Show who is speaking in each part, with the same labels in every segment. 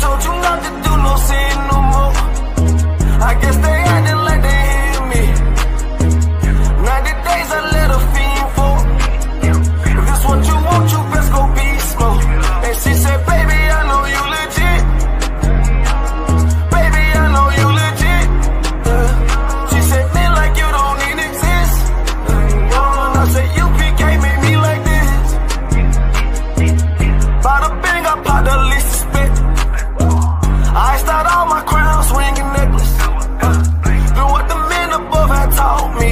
Speaker 1: told you not to do no sin no more. I guess they acting like they hear me. 90 days I let a fiend for. If this what you want, you best go beast mode. And she said, baby, I know you legit. Baby, I know you legit. She said, man, like you don't even exist. I said, you can't make me like this. Bada bing, I pop the least suspect. I start all my crowns, ring and necklace. Do what the men above had taught me.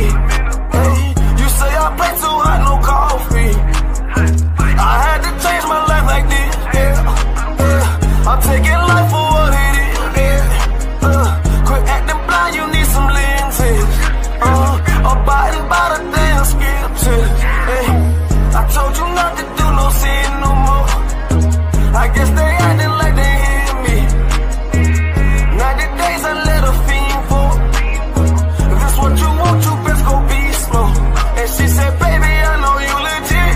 Speaker 1: Hey, you say I play too hot, no coffee. I had to change my life like this. Yeah. I'm taking life for what it is. Yeah. Quit acting blind, you need some lenses. Abiding by the damn scriptures. Hey, I told you not to do no sin no more. I guess they acting like they hear me. 90 days I let a fiend for. If this what you want, you best go beast mode. And she said, baby, I know you legit.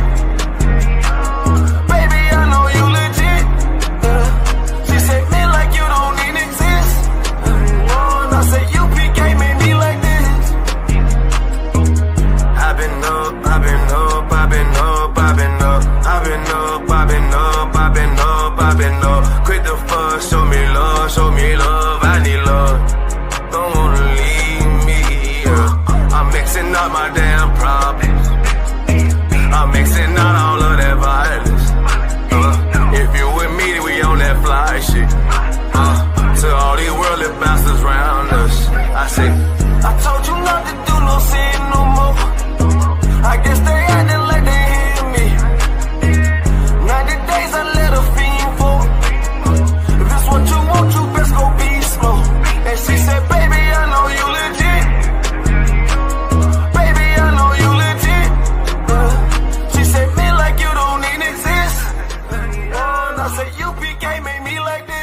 Speaker 1: Baby, I know you legit. She said, man, like you don't even exist. And I said, you can't make me like this. I've been up, I've been up, I've been up, I've been up. I've been up, I've been up, I've been up, I've been up. Quit the fuss, show me love, I need love. Don't wanna leave me, yeah. I'm mixing up my damn problems. I'm mixing out all of that violence. If you with me, then we on that fly shit. To all these worldly bastards around us, I say, I told you not to do no sin no more. I guess they acting like they hear me. 90 days I let a fiend for. If this what you want, you best go beast mode. And she said, baby, I know you legit. Baby, I know you legit. She said, man, like you don't even exist. And I said, you can't make me like this.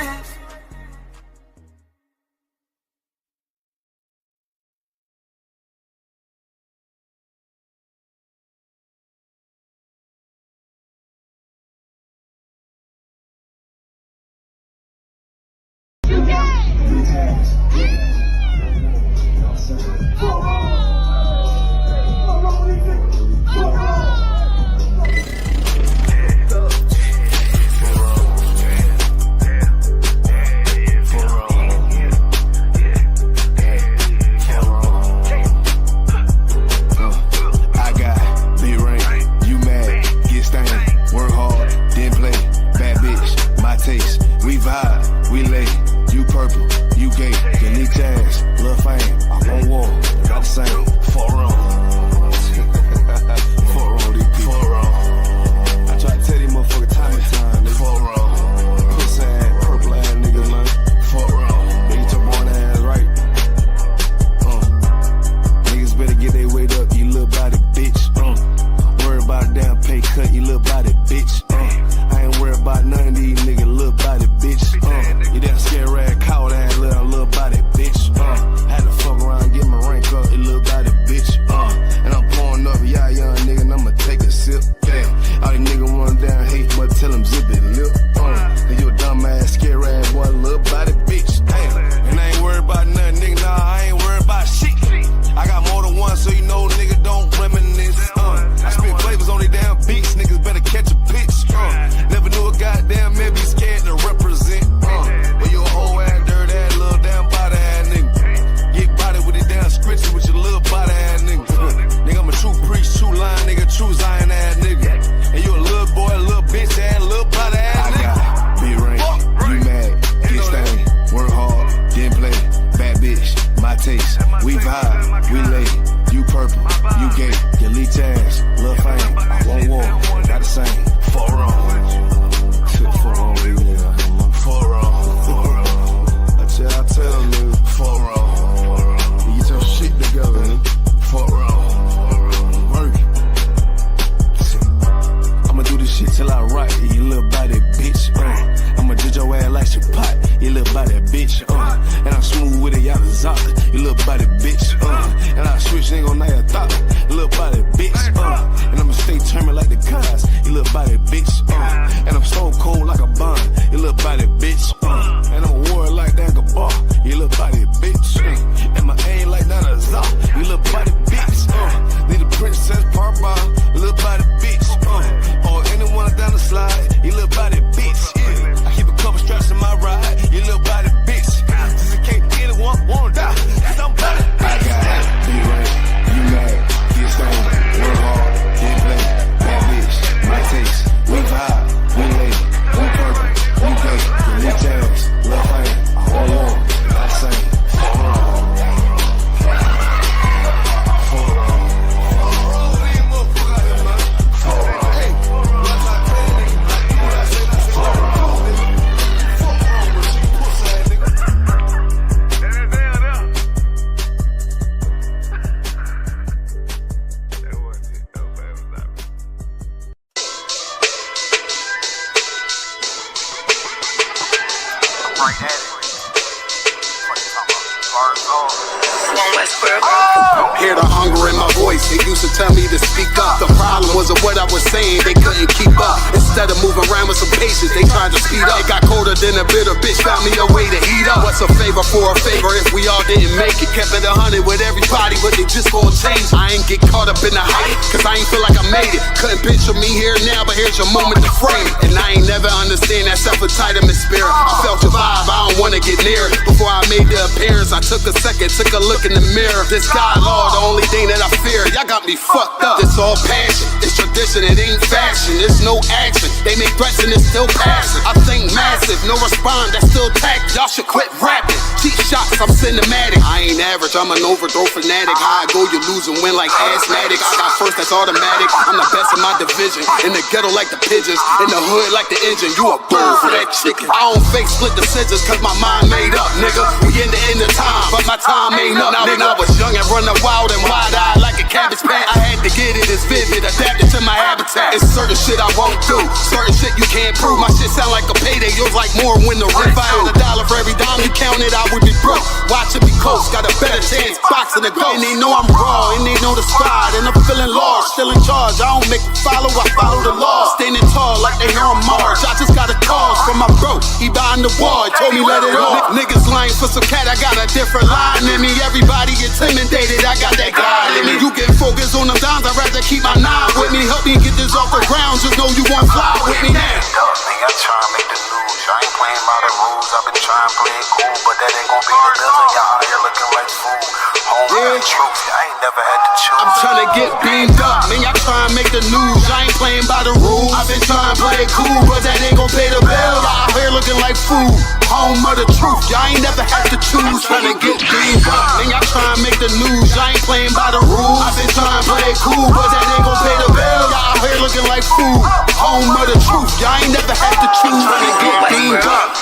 Speaker 2: voice. They used to tell me to speak up. The problem wasn't what I was saying, they couldn't keep up. Instead of moving around with some patience, they tried to speed up. It got colder than a bitter bitch, found me a way to heat up. What's a favor for a favor if we all didn't make it? Kept it 100 with everybody, but they just gon' change. I ain't get caught up in the hype, cause I ain't feel like I made it. Couldn't picture me here now, but here's your moment to frame it. And I ain't never understand that self-entitlement spirit. I felt your vibe, I don't wanna get near it. Before I made the appearance, I took a second, took a look in the mirror. This God, Lord, the only thing that I fear. Y'all got me fucked up. It's all passion, it's tradition, it ain't fashion. It's no action, they make threats and it's still passing. I think massive, no respond, that's still tact. Y'all should quit rapping. Cheap shots, I'm cinematic. I ain't average, I'm an overthrow fanatic. How I go, you lose and win like asthmatics. I got first, that's automatic. I'm the best in my division. In the ghetto like the pigeons, in the hood like the engine. You a bird for that chicken. I don't fake split decisions cause my mind made up, nigga. We in the end of time, but my time ain't up. Now when I was young and running wild and wide-eyed like a cabbage patch, I had to get it as vivid, adapted to my habitat. It's certain shit I won't do, certain shit you can't prove. My shit sound like a payday, yours like more when the rent. If I had $1 for every dime you counted, I would be broke. Watch it be close, got a better chance boxing the ghost. And they know I'm raw, and they know the squad, and I'm feeling lost, still in charge. I don't make a follow, I follow the law. Standing tall like they here on Mars. I just got a call from my bro, he behind the wall, told me let it off. Niggas lying for some cat, I got a different line in me. Everybody intimidated, I got that God in me. You get focused on them dimes, I'd rather keep my nine with me. Help me get this off the ground, just know you won't fly with me now.
Speaker 3: I try to make the news, I ain't playing by the rules. I've been trying to play it cool, but that ain't gon' be the dozen. Y'all out here looking like fool. Home the truth, I ain't never had to choose.
Speaker 2: I'm trying to get beamed up, man, y'all trying to make the news. I ain't playing by the rules. I've been trying to play it cool, but that ain't gon' pay the bill. Y'all out here looking like fool. Home of the truth, y'all ain't never had to choose. Trying to get beamed up, man, y'all trying to make the news. I ain't playing by the rules. I've been trying to play it cool, but that ain't gon' pay the bill. Y'all out here looking like fool. Home of the truth, y'all ain't never had to choose. Trying to get beamed up.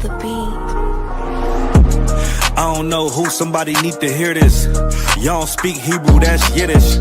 Speaker 4: The beat.
Speaker 5: I don't know who, somebody need to hear this. Y'all don't speak Hebrew, that's Yiddish.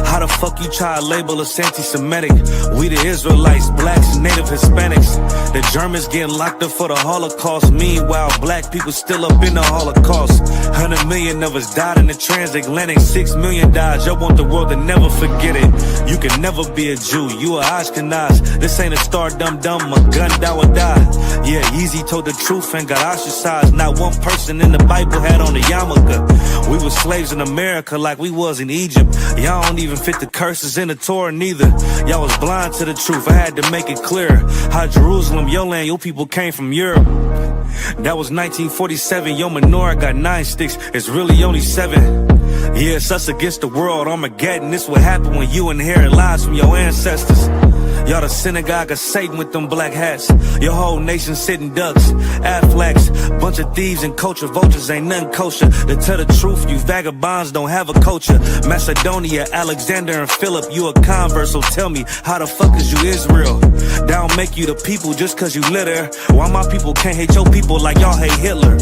Speaker 5: How the fuck you try to label us anti-Semitic? We the Israelites, blacks, native Hispanics. The Germans getting locked up for the Holocaust. Meanwhile, black people still up in the Holocaust. 100 million of us died in the transatlantic. 6 million died, y'all want the world to never forget it. You can never be a Jew, you a Ashkenaz. This ain't a star dum-dum, a gun die or die. Yeah, Yeezy told the truth and got ostracized. Not one person in the Bible had on a yarmulke. We was slaves in America like we was in Egypt. Y'all don't even fit the curses in the Torah neither. Y'all was blind to the truth, I had to make it clear. How Jerusalem, your land, your people came from Europe. That was 1947, your menorah got 9 sticks, it's really only 7. Yeah, it's us against the world, Armageddon. This what happened when you inherit lies from your ancestors. Y'all the synagogue of Satan with them black hats. Your whole nation sitting ducks, Aflacs. Bunch of thieves and culture vultures, ain't nothing kosher. To tell the truth, you vagabonds don't have a culture. Macedonia, Alexander and Philip, you a convert, so tell me, how the fuck is you Israel? That don't make you the people just cause you live there. Why my people can't hate your people like y'all hate Hitler?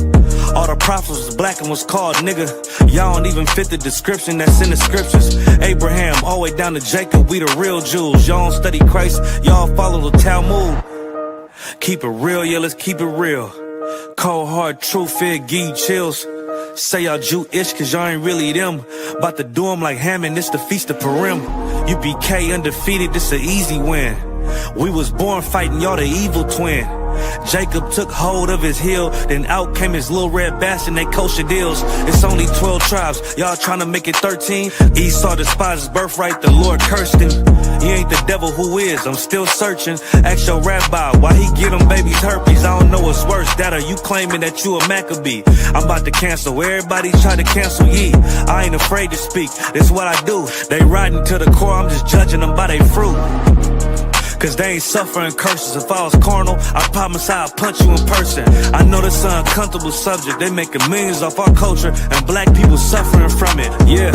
Speaker 5: All the prophets was black and was called nigga. Y'all don't even fit the description that's in the scriptures. Abraham, all the way down to Jacob, we the real Jews. Y'all don't study Christ, y'all follow the Talmud. Keep it real, yeah, let's keep it real. Cold hard truth, it give you chills. Say y'all Jewish cause y'all ain't really them. About to do them like Hammond, this the Feast of Purim. UPK undefeated, this an easy win. We was born fighting, y'all the evil twin. Jacob took hold of his heel, then out came his little red bastard, they kosher deals. It's only 12 tribes, y'all trying to make it 13. Esau despised his birthright, the Lord cursed him. He ain't the devil, who is? I'm still searching. Ask your rabbi, why he get them babies herpes? I don't know what's worse, that or you claiming that you a Maccabee. I'm about to cancel, everybody try to cancel ye. I ain't afraid to speak, that's what I do. They riding to the core, I'm just judging them by their fruit. Cause they ain't suffering curses. If I was carnal, I promise I'd punch you in person. I know this an uncomfortable subject. They making millions off our culture and black people suffering from it. Yeah,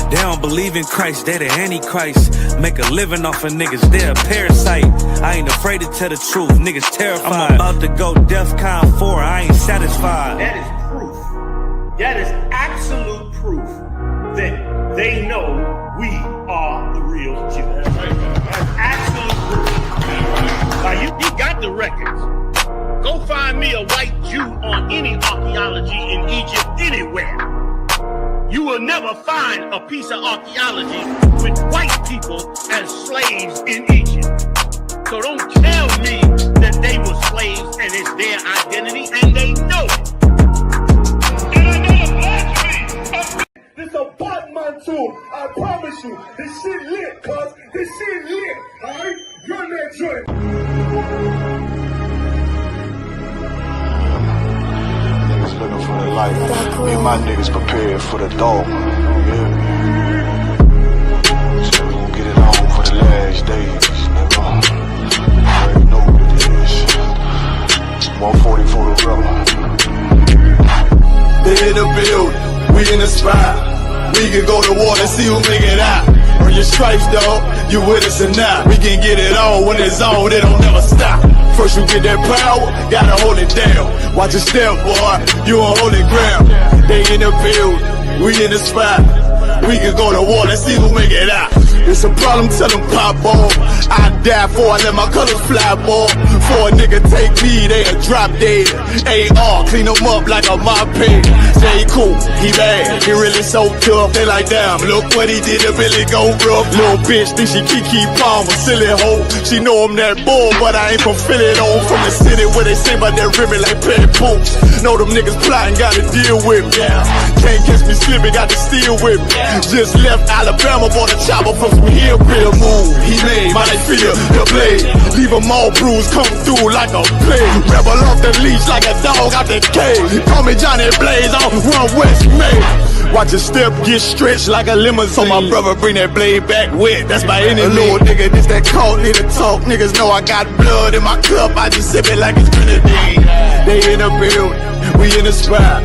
Speaker 5: they don't don't believe in Christ, they the Antichrist. Make a living off of niggas, they're a parasite. I ain't afraid to tell the truth, niggas terrified. I'm about to go DEFCON 4, I ain't satisfied.
Speaker 6: That is proof. That is absolute proof that they know we are the real Jews. That's absolute proof. Now you got the records. Go find me a white Jew on any archaeology in Egypt anywhere. You will never find a piece of archaeology with white people as slaves in Egypt. So don't tell me that they were slaves and it's their identity, and they know it. And I know the blasphemy. This a Batman too. I promise you, this shit lit, cuz. This shit lit. Alright? Run that joint.
Speaker 3: Niggas looking for the light. Me and my niggas prepared for the dog. Yeah. So we gon' get it on for the last days, nigga. You already know what it is. 140 for the rubber.
Speaker 7: They in the building, we in the spot. We can go to war and see who make it out. Earn your stripes, dog, you with us or not. We can get it on when it's on, it don't never stop. First you get that power, gotta hold it down. Watch your step, boy, you on holy ground. They in the building, we in the spot. We can go to war and see who make it out. It's a problem, tell them pop ball. I die for I let my colors fly, ball. For a nigga take me, they a drop dead. AR, clean them up like a mop pig. Say cool, he bad, he really so tough. They like, damn, look what he did to Billy go rough. Little bitch think she Kiki Palmer, silly hoe. She know I'm that bull, but I ain't from Philly though. From the city where they say about that ribbon like pet poops. Know them niggas plotting, gotta deal with me. Can't catch me slipping, got to steal with me. Just left Alabama, bought a chopper from some hillbilly move. He made my life feel the blade. Leave them all bruised, come through like a plague. Rebel off the leash like a dog out the cage. Call me Johnny Blaze on Run West May. Watch your step get stretched like a limousine. So my brother bring that blade back wet, that's my enemy. A little nigga, this that cold, need to talk. Niggas know I got blood in my cup, I just sip it like it's grenadine. They in the building, we in the spot.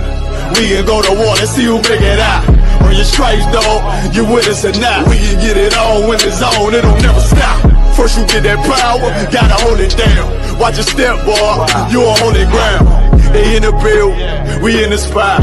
Speaker 7: We can go to war and see who make it out. Earn your stripes, dog, you with us or not. We can get it on when it's on, it don't never stop. First you get that power, gotta hold it down. Watch your step, boy, you on holy ground. They in the building, we in the spot.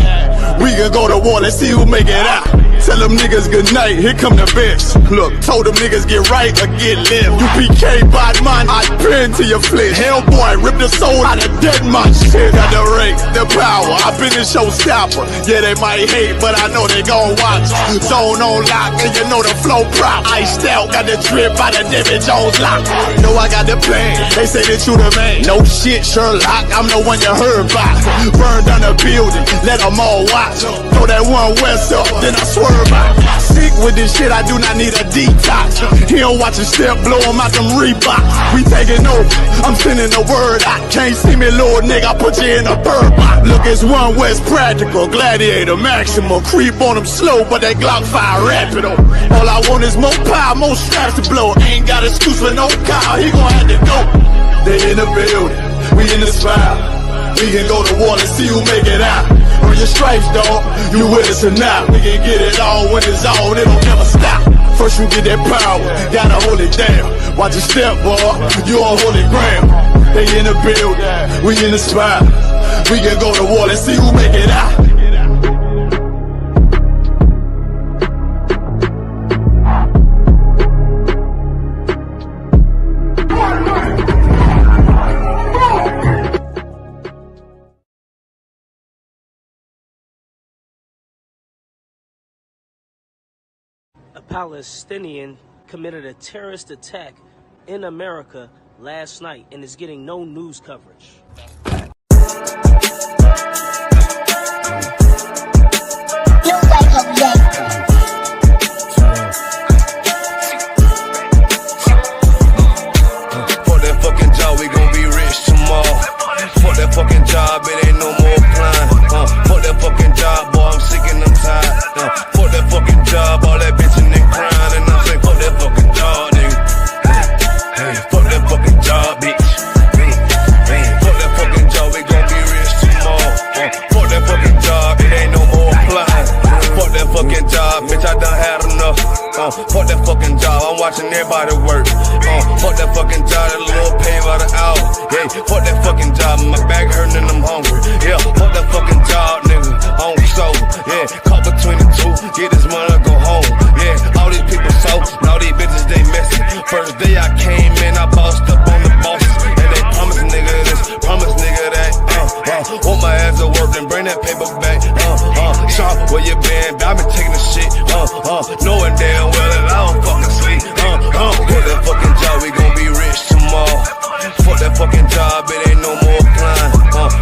Speaker 7: We can go to war and see who make it out. Tell them niggas good night, here come the best. Look, told them niggas get right or get left. You PK bad man, I pin to your flesh. Hellboy, rip the soul out of dead man shit. Got the race, the power, I been the showstopper. Yeah, they might hate, but I know they gon' watch. Zone on lock, and you know the flow prop. Iced out, got the drip out of David Jones lock. Know I got the plan, they say that you the man. No shit, Sherlock, I'm the one you heard about. Burn down the building, let them all watch. Throw that one west up, then I swerve. Sick with this shit, I do not need a detox. He don't watch a step, blow him out them Reeboks. We taking over, I'm sending the word out. Can't see me, little nigga, I put you in a bird box. Look, it's One West Practical, Gladiator, Maximum. Creep on them slow, but that Glock fire rapido. All I want is more power, more straps to blow. Ain't got excuse for no car, he gon' have to go. They in the building, we in the spot. We can go to war and see who make it out. Earn your stripes, dog, you with us or not. We can get it on when it's on, it don't never stop. First you get that power, gotta hold it down. Watch your step, boy, you on holy ground. They in the building, we in the spot. We can go to war and see who make it out.
Speaker 8: A Palestinian committed a terrorist attack in America last night and is getting no news coverage.
Speaker 1: Fuck that fucking job, we gon' be rich tomorrow. Fuck that fucking job, it ain't no more applying. Fuck that fucking job, boy, I'm sick and I'm tired. Fuck that fucking job, all that bitching and crying. And I say, fuck that fucking job, nigga. Hey, fuck that fucking job, bitch. Fuck that fucking job, we gon' be rich tomorrow. Fuck that fucking job, it ain't no more applying. Fuck that fucking job, bitch, I done had enough. Fuck that fucking job, I'm watching everybody work. Fuck that fucking job, that little pay by the hour. Yeah, fuck that fucking job, my back hurting and I'm hungry. Yeah, fuck that fucking job, nigga, on soul. Yeah, caught between the two, get this money, go home. Yeah, all these people so, all these bitches, they messy. First day I came in, I bossed up on the bosses. And they promise nigga this, promise nigga that. Want my ass to work and bring that paper back. Sean, where you been? I been taking the shit. Knowing damn well that I don't fucking sleep. Fuck that fucking job, we gon' be rich tomorrow. Fuck that fucking job, it ain't no more climb.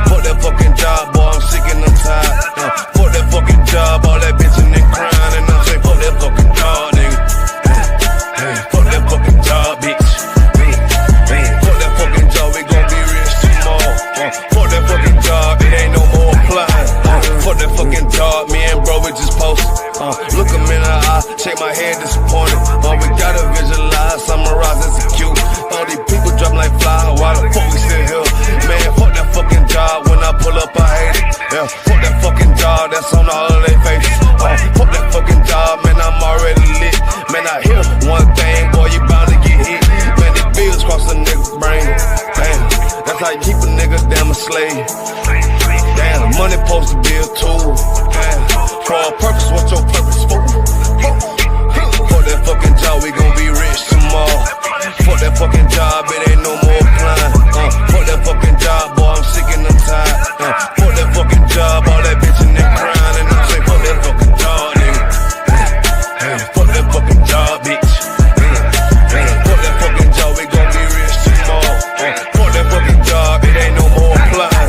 Speaker 1: Fuck that fucking job, boy, I'm sick and I'm tired. Fuck that fucking job, all that bitching and crying. And I'm saying, fuck that fucking job, nigga. Fuck that fucking job, bitch. Fuck that fucking job, we gon' be rich tomorrow. Fuck that fucking job, it ain't no more climb. Fuck that fucking job, me and bro, we just posted. Look him in the eye, shake my head disappointed. We gotta visualize, summarize, execute. All these people dropping like fly, why the fuck we still here? Man, fuck that fucking job, when I pull up I hate it. Yeah, fuck that fucking job, that's on all of their faces. Fuck that fucking job, man, I'm already lit. Man, I hear one thing, boy, you bound to get hit. Man, the bills cross a nigga's brain. Damn, that's how you keep a nigga damn a slave. Damn, money supposed to be a tool. Damn, for a purpose, what's your purpose for? Fuck that fucking job, we gon' be rich tomorrow. Fuck that fucking job, it ain't no more climb. Fuck that fucking job, boy, I'm sick and I'm tired. Fuck that fucking job, all that bitching and crying. And I'm saying, fuck that fucking job, nigga. Fuck that fucking job, bitch. Fuck that fucking job, we gon' be rich tomorrow. Fuck that fucking job, it ain't no more climb.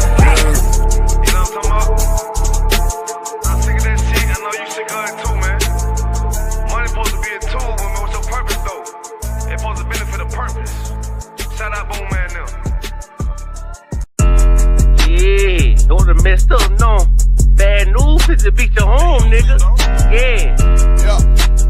Speaker 3: Shout out Boom Man now.
Speaker 6: Yeah, don't have messed up, no. Bad news is to beat your home, nigga. Yeah.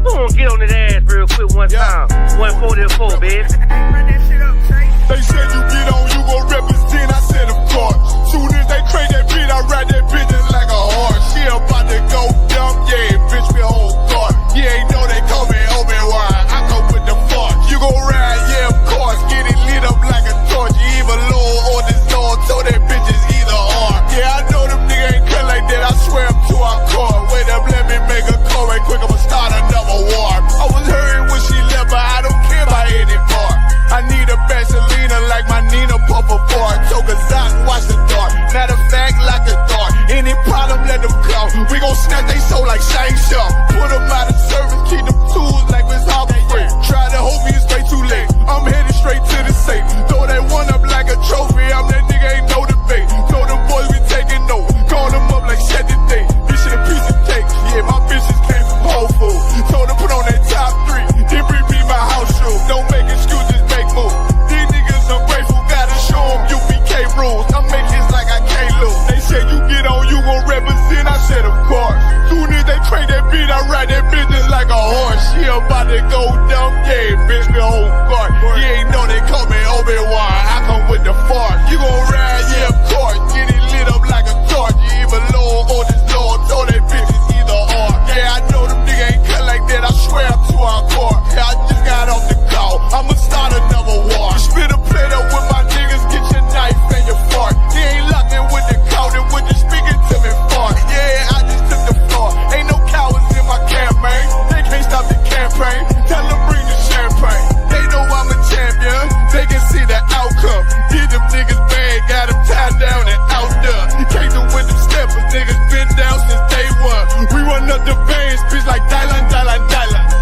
Speaker 6: Go on, get on that ass real quick one time. 144, baby.
Speaker 7: They said you get on, you gon' represent, I said of course. Soon as they crank that beat, I ride that bitch just like a horse. She about to go dumb, yeah, bitch, me whole car. You ain't know they call me Obi-Wan, I come with the force. You gon' ride, yeah, of course, get it lit up like a torch. You even low or this Lord, so that bitch is either or. Yeah, I know them niggas ain't cut like that, I swear I'm to our core. Wait up, let me make a call right quick, I'ma start another war. I was hurting when she left, but I don't care about any part. I need a Vaseline like my Nina Puffer bar. Took a Zach, watch the dark. Matter of fact, like a dart. Any problem, let them come. We gon' snatch they soul like Shang Tsung. Put them out of service, keep them tools like Miss Hopper free. Try to hold me, it's way too late. I'm headed straight to the safe. Throw that one up like a trophy. I'm that nigga, ain't no debate. Told them boys we taking note. Call them up like shit today. Bitch and a piece of cake. Yeah, my bitches came from Whole Foods. Told them put on that top 3. Then bring me my house shoes. Don't make excuses, make moves. These niggas ungrateful, gotta show them UPK rules. I'm making like I can't lose. They said you get on, you gon' represent. I said of course. Soon as they crank that beat, I ride that bitch just like a horse. She about to go dumb, yeah, bitch, me whole guard. You ain't know they call me Obi-Wan, I come with the force. You gon' ride, yeah, of course. Get it lit up like a torch. You even low or this Lord, so that bitch is either or. Yeah, I know them niggas ain't cut like that, I swear I'm to our core. Yeah, I just got off the call, I'ma start another war. Spit a plate up with my niggas, get your knife and your fork. You ain't locked in with the count and with you speaking to me fart. Yeah, I just took the floor, ain't no cowards in my campaign. They can't stop the campaign, tell them bring the champagne. They know I'm a champion, they can see the outcome. Did them niggas bad, got them tied down and out there. Came to with them steppers, niggas been down since day one. We run up the bands, bitch like Dylan.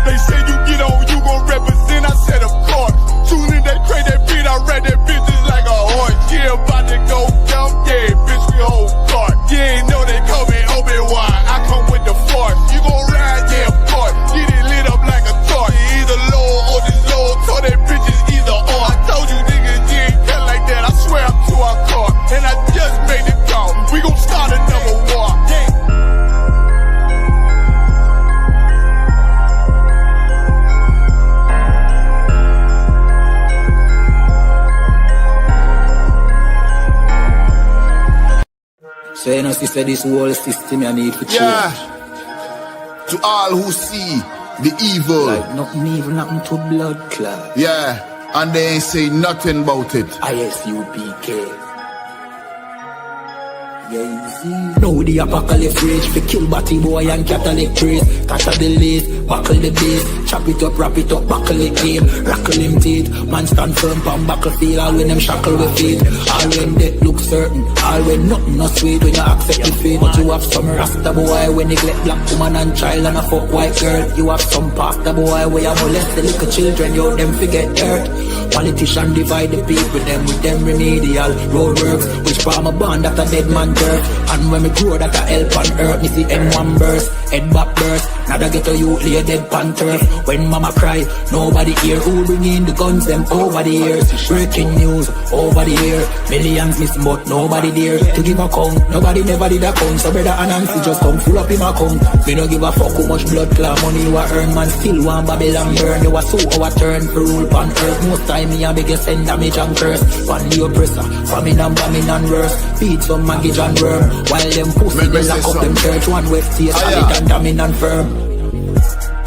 Speaker 7: They say you get on, you gon' represent, I said of course. Soon as they crank that beat, I ride that bitch just like a horse. Yeah, about to go dumb, yeah, bitch, we whole cart. You ain't know they call me Obi-Wan, I come with the force. You gon' ride, yeah, of course. Get it lit up like a torch. You either low or this low, so that bitch is either or. I told you niggas, you ain't cut like that, I swear I'm to our car. And I just made it call, we gon' start another war. Yeah.
Speaker 9: So you know, sister, this whole system you need to change.
Speaker 7: Yeah. To all who see
Speaker 2: the evil.
Speaker 9: Like nothing evil, nothing to blood clot.
Speaker 2: Yeah, and they ain't say nothing about it.
Speaker 9: ISUPK. Now the apocalypse rage fi kill batty boy and Catholic trace. Catch the lace, buckle the base. Chop it up, wrap it up, buckle it game. Rackle him teeth, man stand firm pon battlefield. All when them shackle with feet. All when death look certain. All when nothing no sweet when you accept the fate. But you have some rasta boy when neglect black woman and child and a fuck white girl. You have some pastor boy where you molest the little children. You them forget hurt. Politician divide the people them with them remedial roadworks. Which farm a band that a dead man turf. And when me grow that a help on earth. Me see M1 burst, head back burst. Now they get a youth lay dead pan turf. When mama cry, nobody hear. Who bring in the guns them over the years. Breaking news over the year. Millions missing but nobody there to give a count. Nobody never did a count. So brother and Nancy just come full up in my account. Me no give a fuck how much blood clot money you a earn. Man still want Babylon burn. You a so our turn for rule pan earth. Most time me a biggest send damage and curse. Pan the oppressor, famine and bombing and worse. Feed some maggot and worm. While them pussy they lock up them church. One west here solid and damning and firm.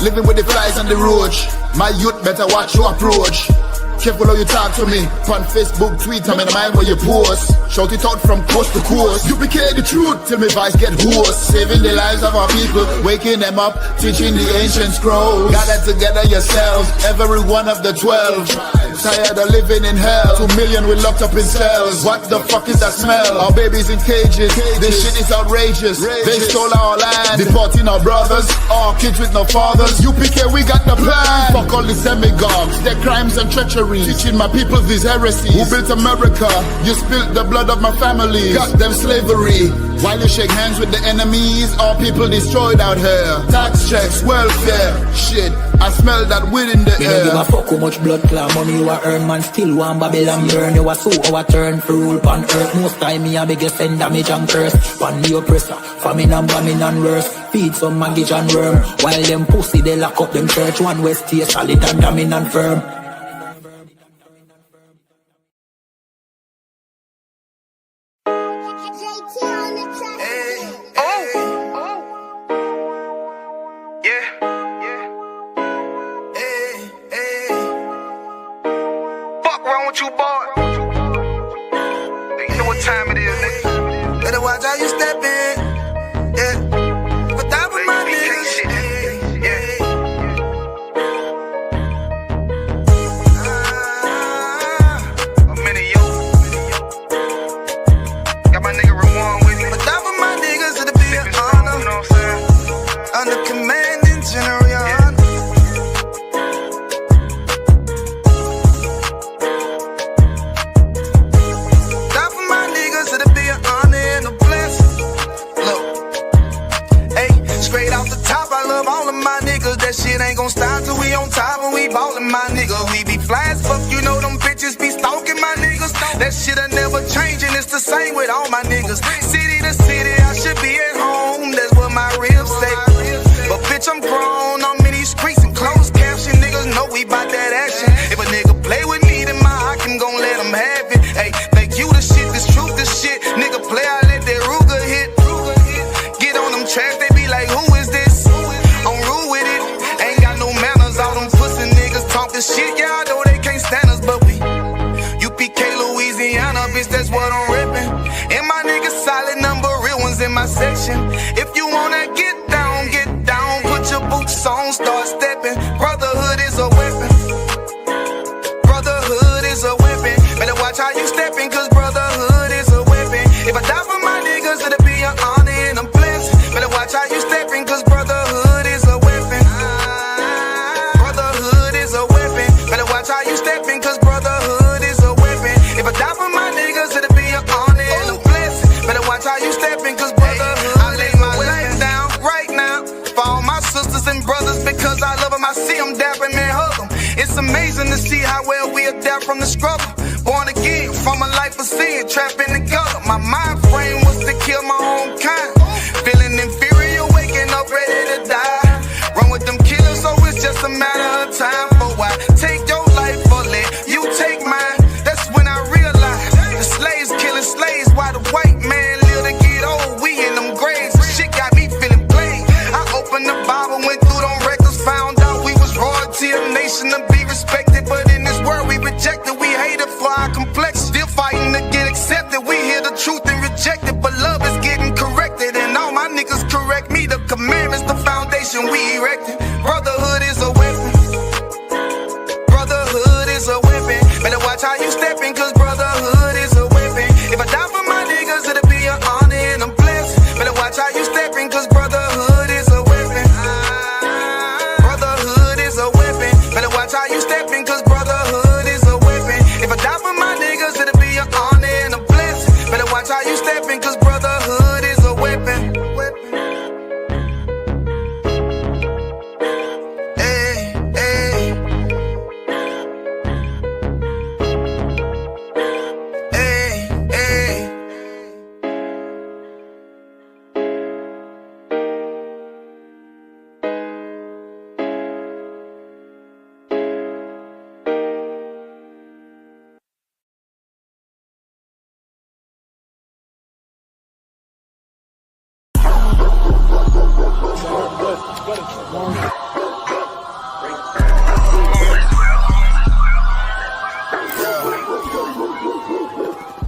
Speaker 2: Living with the flies on the roach. My youth better watch your approach. Careful how you talk to me. On Facebook, tweet, I'm in the mind where you post. Shout it out from coast to coast. You became the truth till my voice get hoarse. Saving the lives of our people, waking them up, teaching the ancient scrolls. Gather together yourselves, every one of the 12. Tired of living in hell. 2 million we locked up in cells. What the fuck is that smell? Our babies in cages. This shit is outrageous. They stole our land, deporting our brothers, our kids with no fathers. UPK, we got the plan. Fuck all the demagogues, their crimes and treachery. Teaching my people these heresies. Who built America? You spilled the blood of my family. Got them slavery. While you shake hands with the enemies, all people destroyed out here. Tax checks, welfare, shit. I smell that weed in the
Speaker 9: me
Speaker 2: air.
Speaker 9: Me no give a fuck how much blood clot money you a earn. Man still want Babylon burn. You a so our turn for rule pan earth. Most time me a biggest send damage and curse. Pan the oppressor, famine and bombing and worse. Feed some maggot and worm. While them pussy they lock up them church. One west here solid and damning and firm.
Speaker 3: You boy, you know what time it is, nigga. Better watch how you step in, yeah. But that was my niggas, yeah. I'm in it, yo. Got my nigga Ramon with me. But that was my niggas, it'll be an honor. You know what I'm saying? Under commanding general, yeah. That shit ain't gon' stop till we on top and we ballin', my nigga. We be fly as fuck, you know them bitches be stalking my niggas. That shit'll never change and it's the same with all my niggas. City to city, I should be at home, that's what my ribs say. But bitch, I'm grown, I'm in these streets and closed caption. Niggas know we bout that action. If a nigga play with me, then my Hakim gon' let him have it. Hey, make you the shit, this truth, this shit. Nigga play, I let that Ruger hit. Get on them tracks, they be like, who is this? I'm rude with it. Ain't got no manners. All them pussy niggas talk this shit. Yeah, I know they can't stand us, but we UPK, Louisiana, bitch, that's what I'm rippin'. And my niggas solid, number real ones in my section. If you wanna get down, put your boots on, start steppin'. Brotherhood is a weapon. Brotherhood is a weapon. Better watch how you steppin', cause brotherhood is a weapon. If I die for my niggas, it'll be an honor and a blessing. Better watch how you steppin', cause brotherhood is a weapon. Brotherhood is a weapon. Better watch how you steppin', cause brotherhood is a weapon. If I die for my niggas, it'll be an honor and a blessing. Better watch how you steppin', cause brotherhood I lay my life down right now for all my sisters and brothers, because I love them. I see them dapping and hug them. It's amazing to see how well we adapt from the struggle. Born again from a life of sin, trapped in the gutter. My mind frame was to kill my own kind. Feeling inferior, waking up ready to die. Run with them killers, so it's just a matter of time. For why take your life or let you take mine? That's when I realized the slaves killing slaves while the white man live to get old. We in them graves, shit got me feeling plain. I opened the Bible, went through them records, found out erected. Brotherhood is a weapon. Brotherhood is a weapon. Better watch how you stepping, cause brotherhood is a weapon. If I die for my niggas, it'll be an honor and I'm blessed. Better watch how you stepping, cause brotherhood is a weapon. Brotherhood is a weapon. Better watch how you stepping, cause brotherhood is a weapon. If I die for my niggas, it'll be an honor and I'm blessed. Better watch how you stepping, cause brotherhood is a weapon.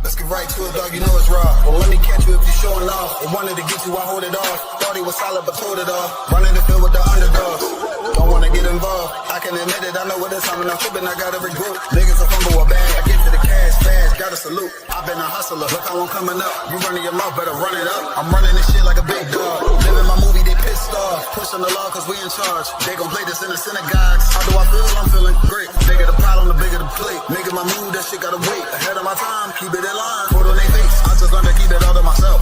Speaker 2: Let's get right to it, dog. You know it's raw. Well, let me catch you if you're showing off. They wanted to get you, I hold it off. Thought he was solid, but told it off. Running the field with the underdogs. Don't wanna get involved. I can admit it, I know what it's time when I'm tripping, I got every group. Niggas will fumble a bag. I get to the cash fast, gotta salute. I've been a hustler, look how I'm coming up. You running your mouth, better run it up. I'm running this shit like a big dog. Living my movie, they pissed off. Pushing the law, cause we in charge. They gon' play this in the synagogues. How do I feel? I'm feeling great. Nigga, the problem, the bigger the plate. Nigga, my mood, that shit gotta wait. Ahead of my time, keep it in line. Put on their face, I just learned to keep it all to myself.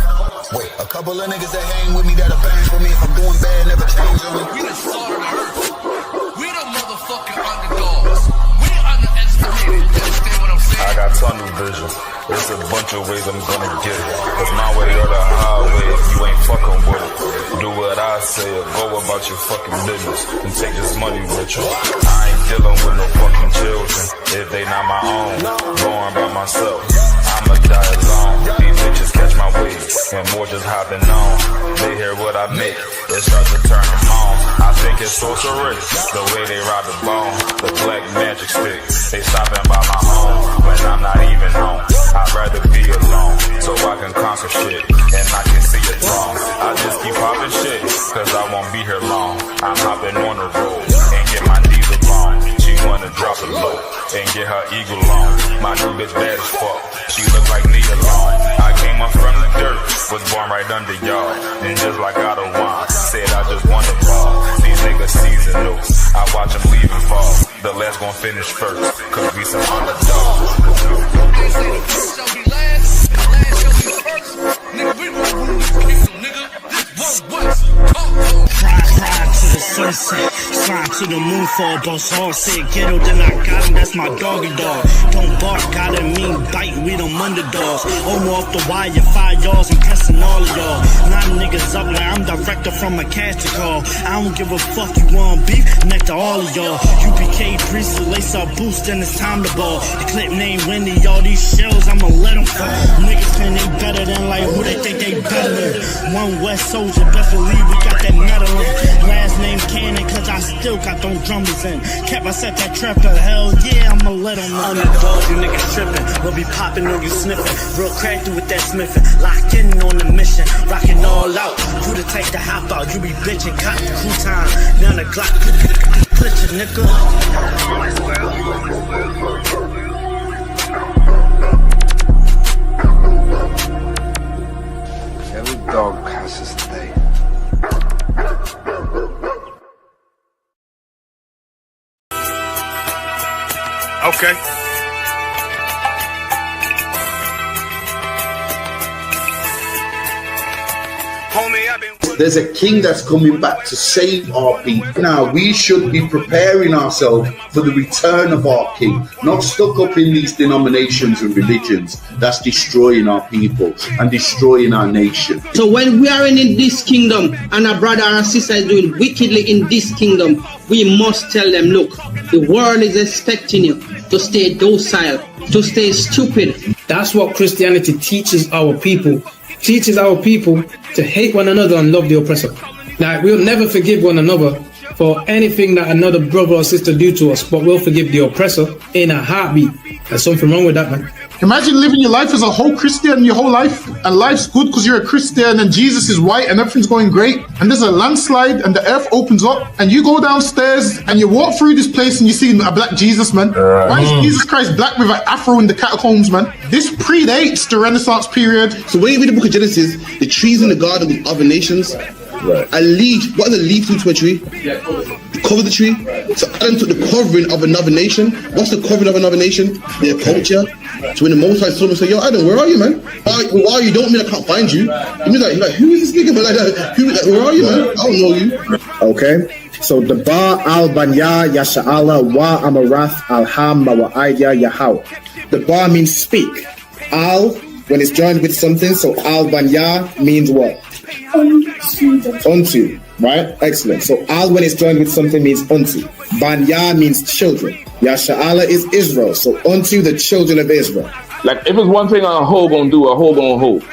Speaker 2: Wait, a couple of niggas that hang with me that'll bang for me. If I'm doing bad, never change on me.
Speaker 10: We the slaughter the earth. We the motherfucking underdogs. We underestimated. Understand what I'm saying?
Speaker 11: I got tunnel vision. There's a bunch of ways I'm gonna get it. It's my way or the highway if you ain't fucking with it. Do what I say or go about your fucking business and take this money with you. I ain't dealing with no fucking children if they not my own. Going by myself, I'ma die alone. These bitches catch my wave and more just hopping on. They hear what I make, it starts to turn them on. I think it's sorceress, the way they rob the bone. The black magic stick, they stopping by my home when I'm not even home. I'd rather be alone, so I can conquer shit, and I can see it wrong. I just keep popping shit, cause I won't be here long. I'm hopping on the road, and get my knees along. She wanna drop it low, and get her eagle on. My new bitch bad as fuck, she look like me alone. I came up from the dirt, was born right under y'all. And just like God of wine, said I just want to ball. These niggas seasonal, I watch them leave and fall. The last gon' finish first, cause we some underdogs.
Speaker 10: Shall be last, and last shall be first. Nigga, we won't rule this kingdom, nigga. This one West.
Speaker 8: Pride to the sunset, slide to the moon fall. Boss all said ghetto, then I got him, that's my doggy dog. Don't bark, gotta mean bite, we them underdogs. Off the wire, 5 yards, I'm pressing all of y'all. 9 niggas up like I'm director from a casting call. I don't give a fuck, you want beef, next to all of y'all. UPK priest, lace up boost, then it's time to ball. The clip name Wendy, all these shells, I'ma let them fall. Niggas think they better than like who they think they better than. One West soldier, best believe we got that metal in. Last name Cannon, cause I still got them drummers in. Kept I set that trap to hell, yeah, I'ma let them know. Underdogs, you niggas trippin', we'll be poppin' on you sniffin'. Real crafty with that smithin', locked in on the mission, rockin' all out. Who the type to hop out, you be bitchin', cop crew time. Now the Glock, glitch a nigga.
Speaker 12: Every dog has his day.
Speaker 6: Okay.
Speaker 13: There's a king that's coming back to save our people. Now, we should be preparing ourselves for the return of our king, not stuck up in these denominations and religions that's destroying our people and destroying our nation.
Speaker 14: So when we are in this kingdom and our brother and sister is doing wickedly in this kingdom, we must tell them, look, the world is expecting you to stay docile, to stay stupid.
Speaker 15: That's what Christianity teaches our people. Teaches our people to hate one another and love the oppressor. Like, we'll never forgive one another for anything that another brother or sister do to us, but we'll forgive the oppressor in a heartbeat. There's something wrong with that, man.
Speaker 16: Imagine living your life as a whole Christian your whole life, and life's good because you're a Christian and Jesus is white and everything's going great, and there's a landslide and the earth opens up and you go downstairs and you walk through this place and you see a black Jesus, man. Why is Jesus Christ black with an afro in the catacombs, man? This predates the Renaissance period.
Speaker 17: So when you read the book of Genesis, the trees in the garden with other nations, a leaf, what is a leaf to a tree? Cover the tree. So Adam took the covering of another nation. What's the covering of another nation? Their culture. So when the Most High saw him, say, "Yo, Adam, where are you, man? Where are you? Don't mean I can't find you." He was like, "Who is this nigga?" But where are you, man? I don't know you.
Speaker 18: Okay. So the Ba al Banya Yasha'ala wa Amarath al Ham wa Aidya Yahweh. The Ba means speak. Al, when it's joined with something, so al Banya means what? Unto, right? Excellent. So al, when it's joined with something, means unto. Banya means children. Yasha'ala is Israel. So unto the children of Israel.
Speaker 19: Like if it's one thing a hoe gonna do, a hoe gonna hold.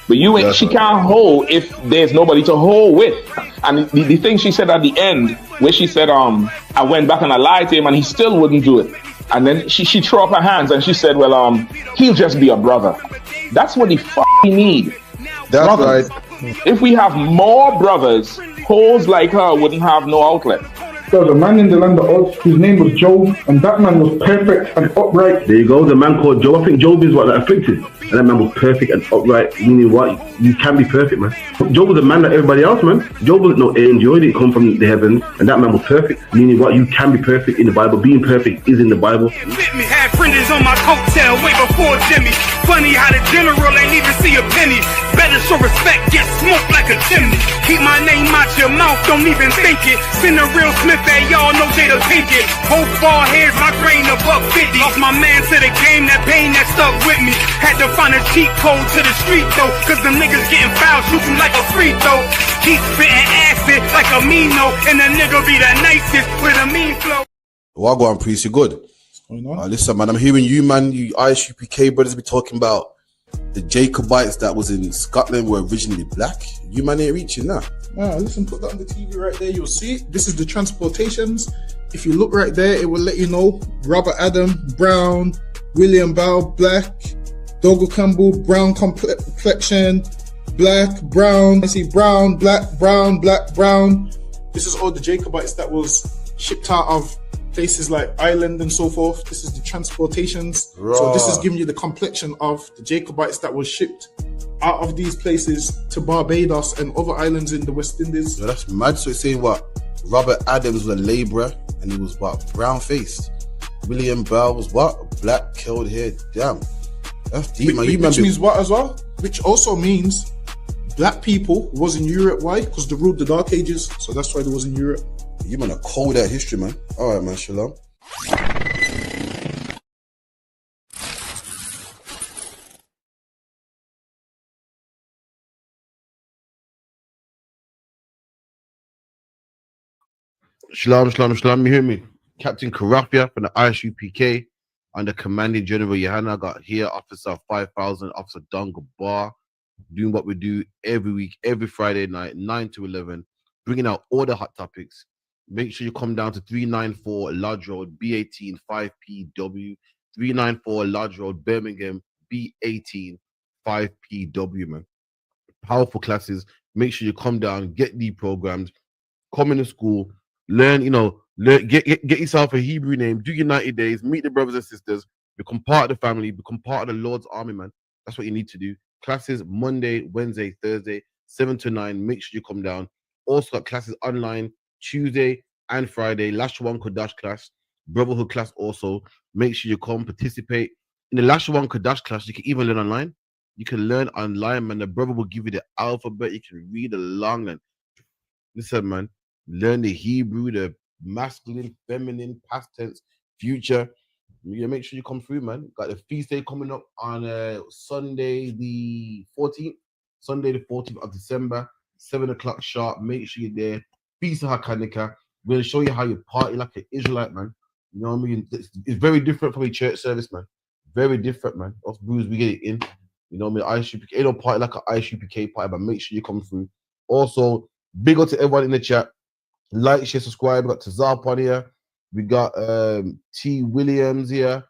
Speaker 19: But you ain't. She can't hold if there's nobody to hold with. And the thing she said at the end, where she said, I went back and I lied to him, and he still wouldn't do it. And then she threw up her hands and she said, well, he'll just be a brother. That's what he fucking need.
Speaker 20: That's
Speaker 19: brothers.
Speaker 20: Right.
Speaker 19: If we have more brothers, hoes like her wouldn't have no outlet.
Speaker 21: There was a man in the land of Oz, his name was Job, and that man was perfect and upright.
Speaker 20: There you go, the man called Job. I think Job is what that afflicted. And that man was perfect and upright, meaning what? You can be perfect, man. Job was a man like everybody else, man. Job wasn't no angel, he didn't come from the heavens, and that man was perfect, meaning what? You can be perfect in the Bible. Being perfect is in the Bible.
Speaker 22: Had printers on my coattail way before Jimmy. Funny how the general ain't even see a penny. Better show respect, get smoked like a chimney. Keep my name out your mouth, don't even think it. Send a real Smith at y'all, know Jada Pinkett. Both ball heads, my grain above 50. Lost my man to the game, that pain that stuck with me. Had to find a cheat code to the street though, cause them niggas getting fouled, shoot you like a free throw. Keep spitting acid like a Mino, and the nigga be the nicest with a mean flow.
Speaker 23: Wagwan Priest, you good? Listen, man, I'm hearing you, man, you ISUPK brothers be talking about the Jacobites that was in Scotland were originally black. You man ain't reaching that.
Speaker 16: Nah, listen, put that on the TV right there. You'll see it. This is the transportations. If you look right there, it will let you know Robert Adam, brown, William Bow, black, Dougal Campbell, brown complexion, black, brown. I see brown, black, brown, black, brown. This is all the Jacobites that was shipped out of places like Ireland and so forth. This is the transportations.
Speaker 23: Right.
Speaker 16: So this is giving you the complexion of the Jacobites that was shipped out of these places to Barbados and other islands in the West Indies.
Speaker 23: Yeah, that's mad. So it's saying what? Robert Adams was a labourer and he was what? Brown faced. William Bell was what? Black, curled hair. Damn. That's deep, man.
Speaker 16: Which means what as well? Which also means black people was in Europe. Why? Because they ruled the Dark Ages. So that's why they was in Europe.
Speaker 23: You man are cold at history, man. All right, man. Shalom. Shalom, shalom, shalom. You hear me? Captain Karafia from the ISUPK under Commanding General Yohana. Got here Officer 5000, Officer Dunga Bar, doing what we do every week, every Friday night, 9 to 11, bringing out all the hot topics. Make sure you come down to 394 Lodge Road, B18 5PW, 394 Lodge Road, Birmingham, B18 5PW, man. Powerful classes. Make sure you come down, get the programs, come into school, learn, get yourself a Hebrew name, do your 90 days, meet the brothers and sisters, become part of the family, become part of the Lord's army, man. That's what you need to do. Classes Monday, Wednesday, Thursday, 7 to 9. Make sure you come down. Also got classes online Tuesday and Friday. Lashawan Kodash class, Brotherhood class also. Make sure you come participate. In the Lashawan Kodash class, you can even learn online. You can learn online, man. The brother will give you the alphabet. You can read along and listen, man. Learn the Hebrew, the masculine, feminine, past tense, future. You make sure you come through, man. Got the feast day coming up on Sunday the 14th. Sunday the 14th of December, 7 o'clock sharp. Make sure you're there. Feast of HaKanika. We're going to show you how you party like an Israelite, man. You know what I mean? It's very different from a church service, man. Very different, man. Us Brews, we get it in. You know what I mean? ISUPK, ain't no party like an ISUPK party, but make sure you come through. Also, big up to everyone in the chat. Like, share, subscribe. We got Tazarp on here. We got T. Williams here.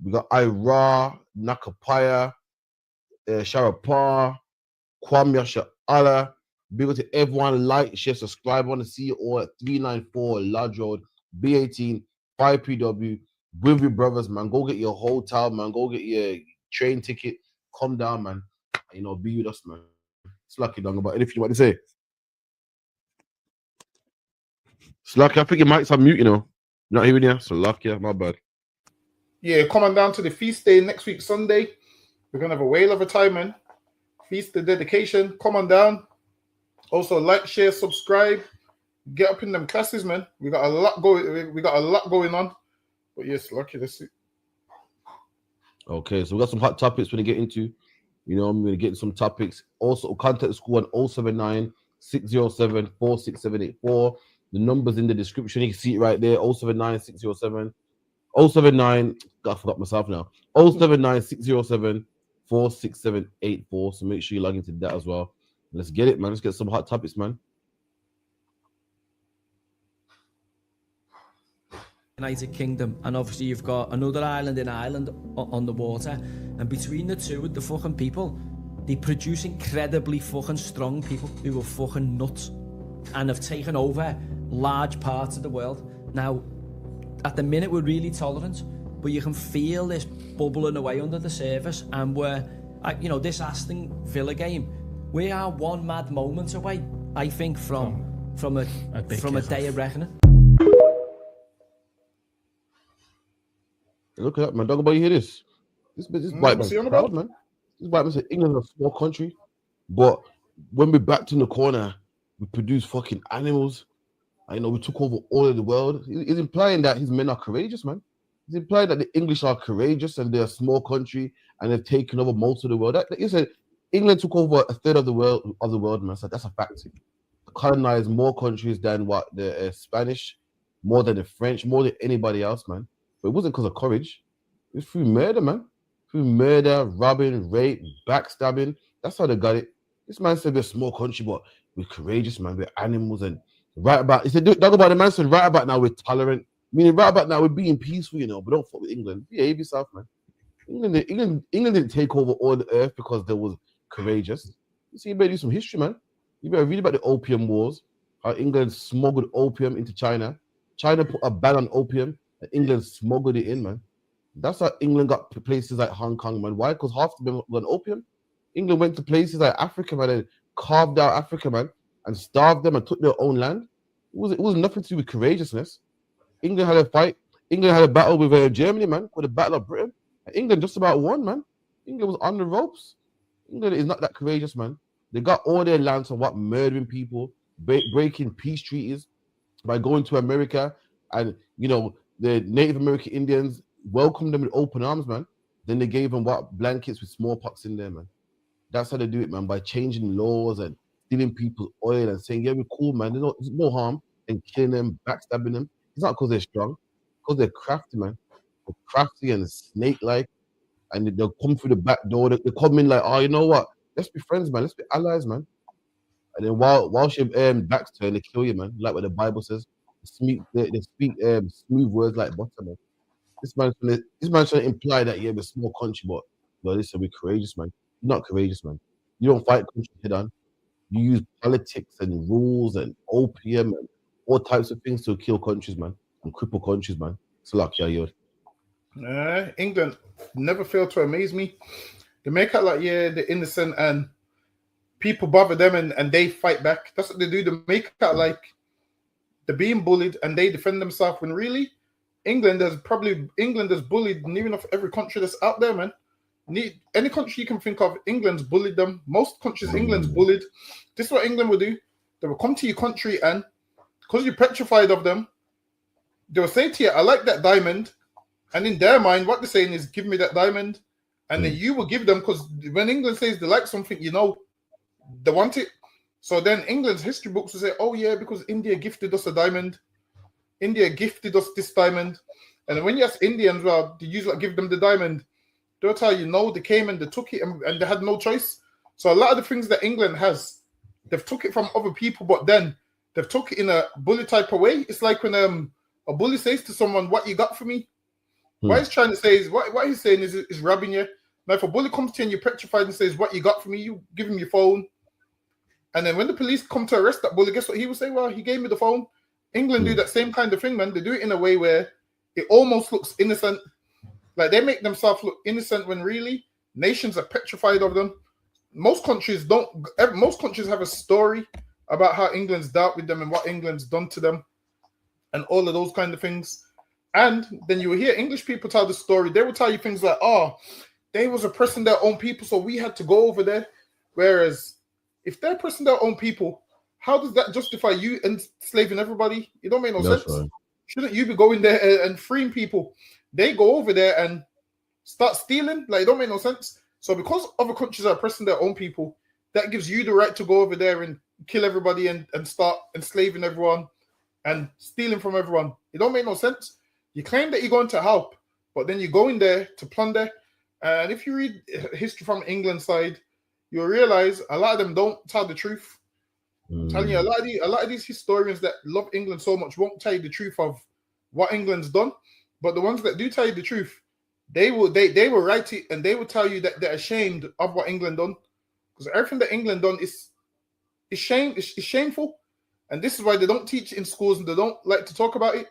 Speaker 23: We got Ira. Nakapaya, Sharapar, Kwame Yashala. Big up to everyone. Like, share, subscribe. I want to see you all at 394 Lodge Road, B18, 5PW. With your brothers, man. Go get your hotel, man. Go get your train ticket. Come down, man. You know, be with us, man. It's lucky, Dong. But anything you want to say? It's lucky. I think your mic's on mute, you know. Not hearing you. So lucky, my bad.
Speaker 16: Yeah, coming down to the feast day next week, Sunday. We're gonna have a whale of a time, man. Feast the dedication. Come on down. Also, like, share, subscribe. Get up in them classes, man. We got a lot going on. But yes, lucky to see.
Speaker 23: Okay, so we got some hot topics we're gonna get into. You know, I'm gonna get some topics. Also, contact the school on 079 607 46784. The number's in the description. You can see it right there. 079 607 079. I forgot myself now. 079 607 46784. So make sure you log into that as well. Let's get it, man. Let's get some hot topics, man.
Speaker 1: United Kingdom, and obviously you've got another island in Ireland on the water, and between the two, the fucking people, they produce incredibly fucking strong people who are fucking nuts and have taken over large parts of the world. Now, at the minute we're really tolerant, but you can feel this bubbling away under the surface, and we're, you know, this Aston Villa game, we are one mad moment away, I think, from a day of reckoning.
Speaker 23: Look at that, man. Dog, about you hear this? This white man's proud, man. This white man said England is a small country, but when we're backed in the corner, we produce fucking animals. I know we took over all of the world. He's implying that his men are courageous, man. He's implying that the English are courageous and they're a small country and they've taken over most of the world. He said England took over a third of the world, man. So that's a fact. Colonized more countries than what the Spanish, more than the French, more than anybody else, man. But it wasn't because of courage. It was through murder, man. Through murder, robbing, rape, backstabbing. That's how they got it. This man said we're a small country, but we're courageous, man. We're animals. And right about, he said, talk about the man said, right about now we're tolerant. Meaning right about now we're being peaceful, you know, but don't fuck with England. Behave yourself, man. England didn't take over all the earth because they was courageous. You see, you better do some history, man. You better read about the opium wars, how England smuggled opium into China. China put a ban on opium. England smuggled it in, man. That's how England got to places like Hong Kong, man. Why? Because half of them were on opium. England went to places like Africa, man, and carved out Africa, man, and starved them and took their own land. It was nothing to do with courageousness. England had a fight. England had a battle with Germany, man, with the Battle of Britain. And England just about won, man. England was on the ropes. England is not that courageous, man. They got all their lands on what? Murdering people, breaking peace treaties by going to America and, you know, the Native American Indians welcomed them with open arms, man. Then they gave them what? Blankets with smallpox in there, man. That's how they do it, man, by changing laws and stealing people's oil and saying, yeah, we're cool, man. There's no harm in killing them, backstabbing them. It's not because they're strong, because they're crafty, man. They're crafty and snake-like, and they'll come through the back door. They come in like, oh, you know what? Let's be friends, man. Let's be allies, man. And then while your back's turned, they kill you, man. Like what the Bible says. They speak smooth words like butter, man. This man's trying to imply that we're a small country, but listen, we're courageous, man. You're not courageous, man. You don't fight country head on. You use politics and rules and opium and all types of things to kill countries, man, and cripple countries, man. It's like
Speaker 16: England never failed to amaze me. They make out like they're innocent and people bother them and they fight back. That's what they do. They make out like they're being bullied and they defend themselves when really England has bullied near enough every country that's out there, man. Any country you can think of, England's bullied them. Most countries, England's bullied. This is what England will do. They will come to your country and because you're petrified of them, they will say to you, I like that diamond. And in their mind, what they're saying is, give me that diamond. And then you will give them, because when England says they like something, you know, they want it. So then England's history books will say, oh yeah, because India gifted us a diamond. India gifted us this diamond. And when you ask Indians, well, do you give them the diamond? They'll tell you, no, they came and they took it and they had no choice. So a lot of the things that England has, they've took it from other people, but then they've took it in a bully type of way. It's like when a bully says to someone, what you got for me? What he's trying to say is, what he's saying is robbing you. Now, if a bully comes to you and you're petrified and says, "What you got for me?" You give him your phone. And then when the police come to arrest that bully, guess what he will say? Well, he gave me the phone. England do that same kind of thing, man. They do it in a way where it almost looks innocent. Like they make themselves look innocent when really nations are petrified of them. Most countries don't. Most countries have a story about how England's dealt with them and what England's done to them and all of those kind of things. And then you will hear English people tell the story. They will tell you things like, oh, they was oppressing their own people, so we had to go over there. Whereas if they're oppressing their own people, how does that justify you enslaving everybody? It don't make no sense. Right. Shouldn't you be going there and freeing people? They go over there and start stealing. Like, it don't make no sense. So because other countries are oppressing their own people, that gives you the right to go over there and kill everybody and start enslaving everyone and stealing from everyone. It don't make no sense. You claim that you're going to help, but then you go in there to plunder. And if you read history from England side, you'll realize a lot of them don't tell the truth. I'm telling you, a lot of these historians that love England so much won't tell you the truth of what England's done. But the ones that do tell you the truth, they will write it and they will tell you that they're ashamed of what England done. Because everything that England done is shameful. And this is why they don't teach it in schools and they don't like to talk about it.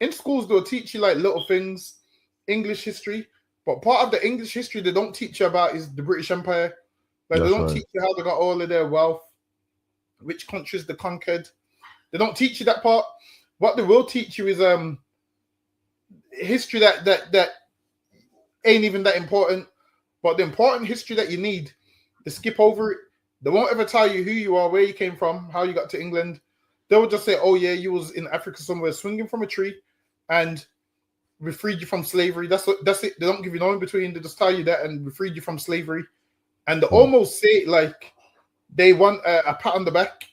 Speaker 16: In schools, they'll teach you like little things, English history. But part of the English history they don't teach you about is the British Empire. Like they don't teach you how they got all of their wealth, which countries they conquered. They don't teach you that part. What they will teach you is history that ain't even that important. But the important history that you need, they skip over it. They won't ever tell you who you are, where you came from, how you got to England. They will just say, oh yeah, you was in Africa somewhere swinging from a tree and we freed you from slavery. That's it. They don't give you no in between. They just tell you that and we freed you from slavery. And they almost say it like they want a pat on the back.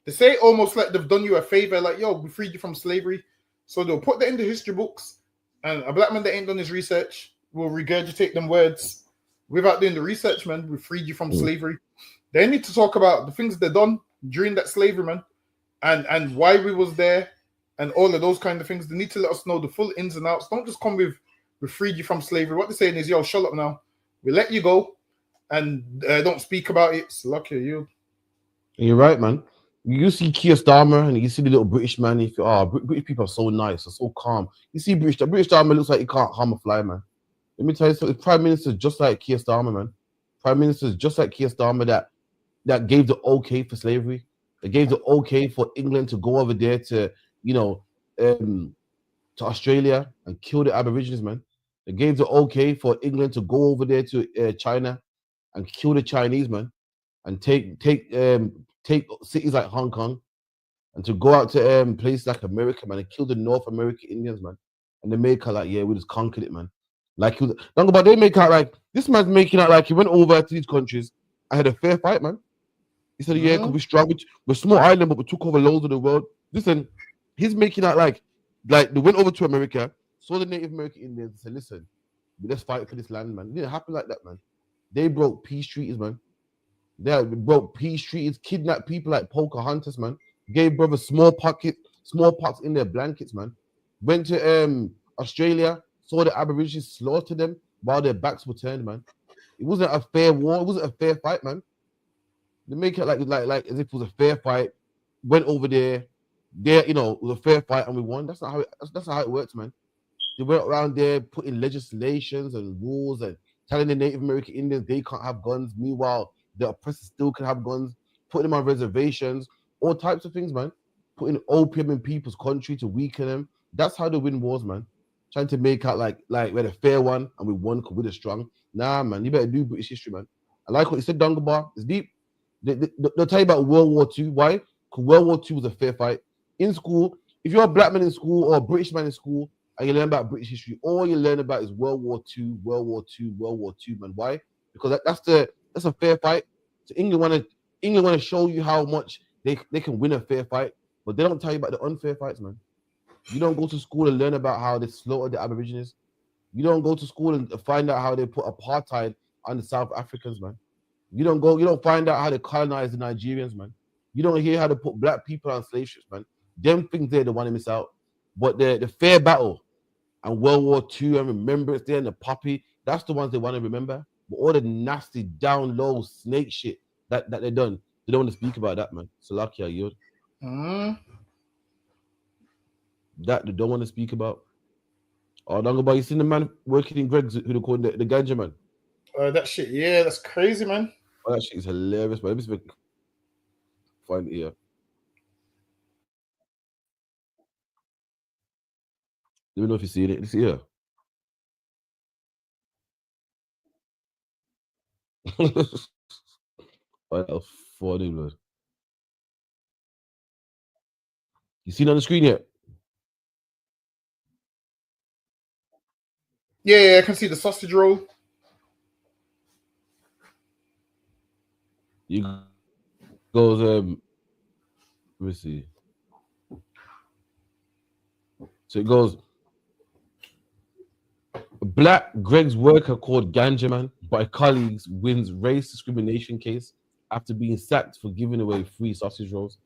Speaker 16: They say it almost like they've done you a favor, like, yo, we freed you from slavery. So they'll put that in the history books, and a black man that ain't done his research will regurgitate them words without doing the research, man. We freed you from slavery. They need to talk about the things they've done during that slavery, man, and why we was there and all of those kind of things. They need to let us know the full ins and outs. Don't just come with, we freed you from slavery. What they're saying is, yo, shut up now. We let you go. And don't speak about it. It's lucky you.
Speaker 23: You're right, man. You see Keir Starmer and you see the little British man. British people are so nice, they're so calm. You see the British Starmer looks like he can't harm a fly, man. Let me tell you something. Prime Minister just like Keir Starmer, man. Prime Minister just like Keir Starmer that gave the okay for slavery. They gave the okay for England to go over there to Australia and kill the Aborigines, man. They gave the okay for England to go over there to China and kill the Chinese, man, and take cities like Hong Kong, and to go out to places like America, man, and kill the North American Indians, man. And they make out like, yeah, we just conquered it, man. Like, they make out like this man's making out like he went over to these countries and had a fair fight, man. He said, yeah, because we're strong, we're a small island, but we took over loads of the world. Listen, he's making out like they went over to America, saw the Native American Indians, and said, listen, let's fight for this land, man. It didn't happen like that, man. They broke peace treaties, man. They broke peace treaties, kidnapped people like Pocahontas, man. Gave brothers small pox in their blankets, man. Went to Australia, saw the Aborigines, slaughtered them while their backs were turned, man. It wasn't a fair war. It wasn't a fair fight, man. They make it like as if it was a fair fight. Went over there, it was a fair fight and we won. That's not how it works, man. They went around there putting legislations and rules and telling the Native American Indians they can't have guns. Meanwhile, the oppressors still can have guns, putting them on reservations, all types of things, man. Putting opium in people's country to weaken them. That's how they win wars, man. Trying to make out like we're the fair one and we won because we're the strong. Nah, man, you better do British history, man. I like what you said, Dungabar. It's deep. They'll tell you about World War II. Why? Because World War II was a fair fight. In school, if you're a black man in school or a British man in school, and you learn about British history, all you learn about is World War II, World War II, World War II, man. Why? Because that's a fair fight. So England wanna show you how much they can win a fair fight, but they don't tell you about the unfair fights, man. You don't go to school and learn about how they slaughtered the Aborigines. You don't go to school and find out how they put apartheid on the South Africans, man. You don't find out how they colonized the Nigerians, man. You don't hear how they put black people on slave ships, man. Them things they're the one to miss out. But the fair battle and World War II and Remembrance Day and the Poppy, that's the ones they want to remember. But all the nasty down low snake shit that they done, they don't want to speak about that, man. Salakia, you. That they don't want to speak about. Oh, don't go about. You seen the man working in Greg's who they call the ganja man?
Speaker 16: That shit, yeah, that's crazy, man.
Speaker 23: Oh, that shit is hilarious, man. Let me find it here. Let me know if you see it. It's here. Oh, that was funny, man. You seen it on the screen yet?
Speaker 16: Yeah, I can see the sausage roll.
Speaker 23: You goes let me see. So it goes, Black Greg's worker called Ganja Man by colleagues wins race discrimination case after being sacked for giving away free sausage rolls.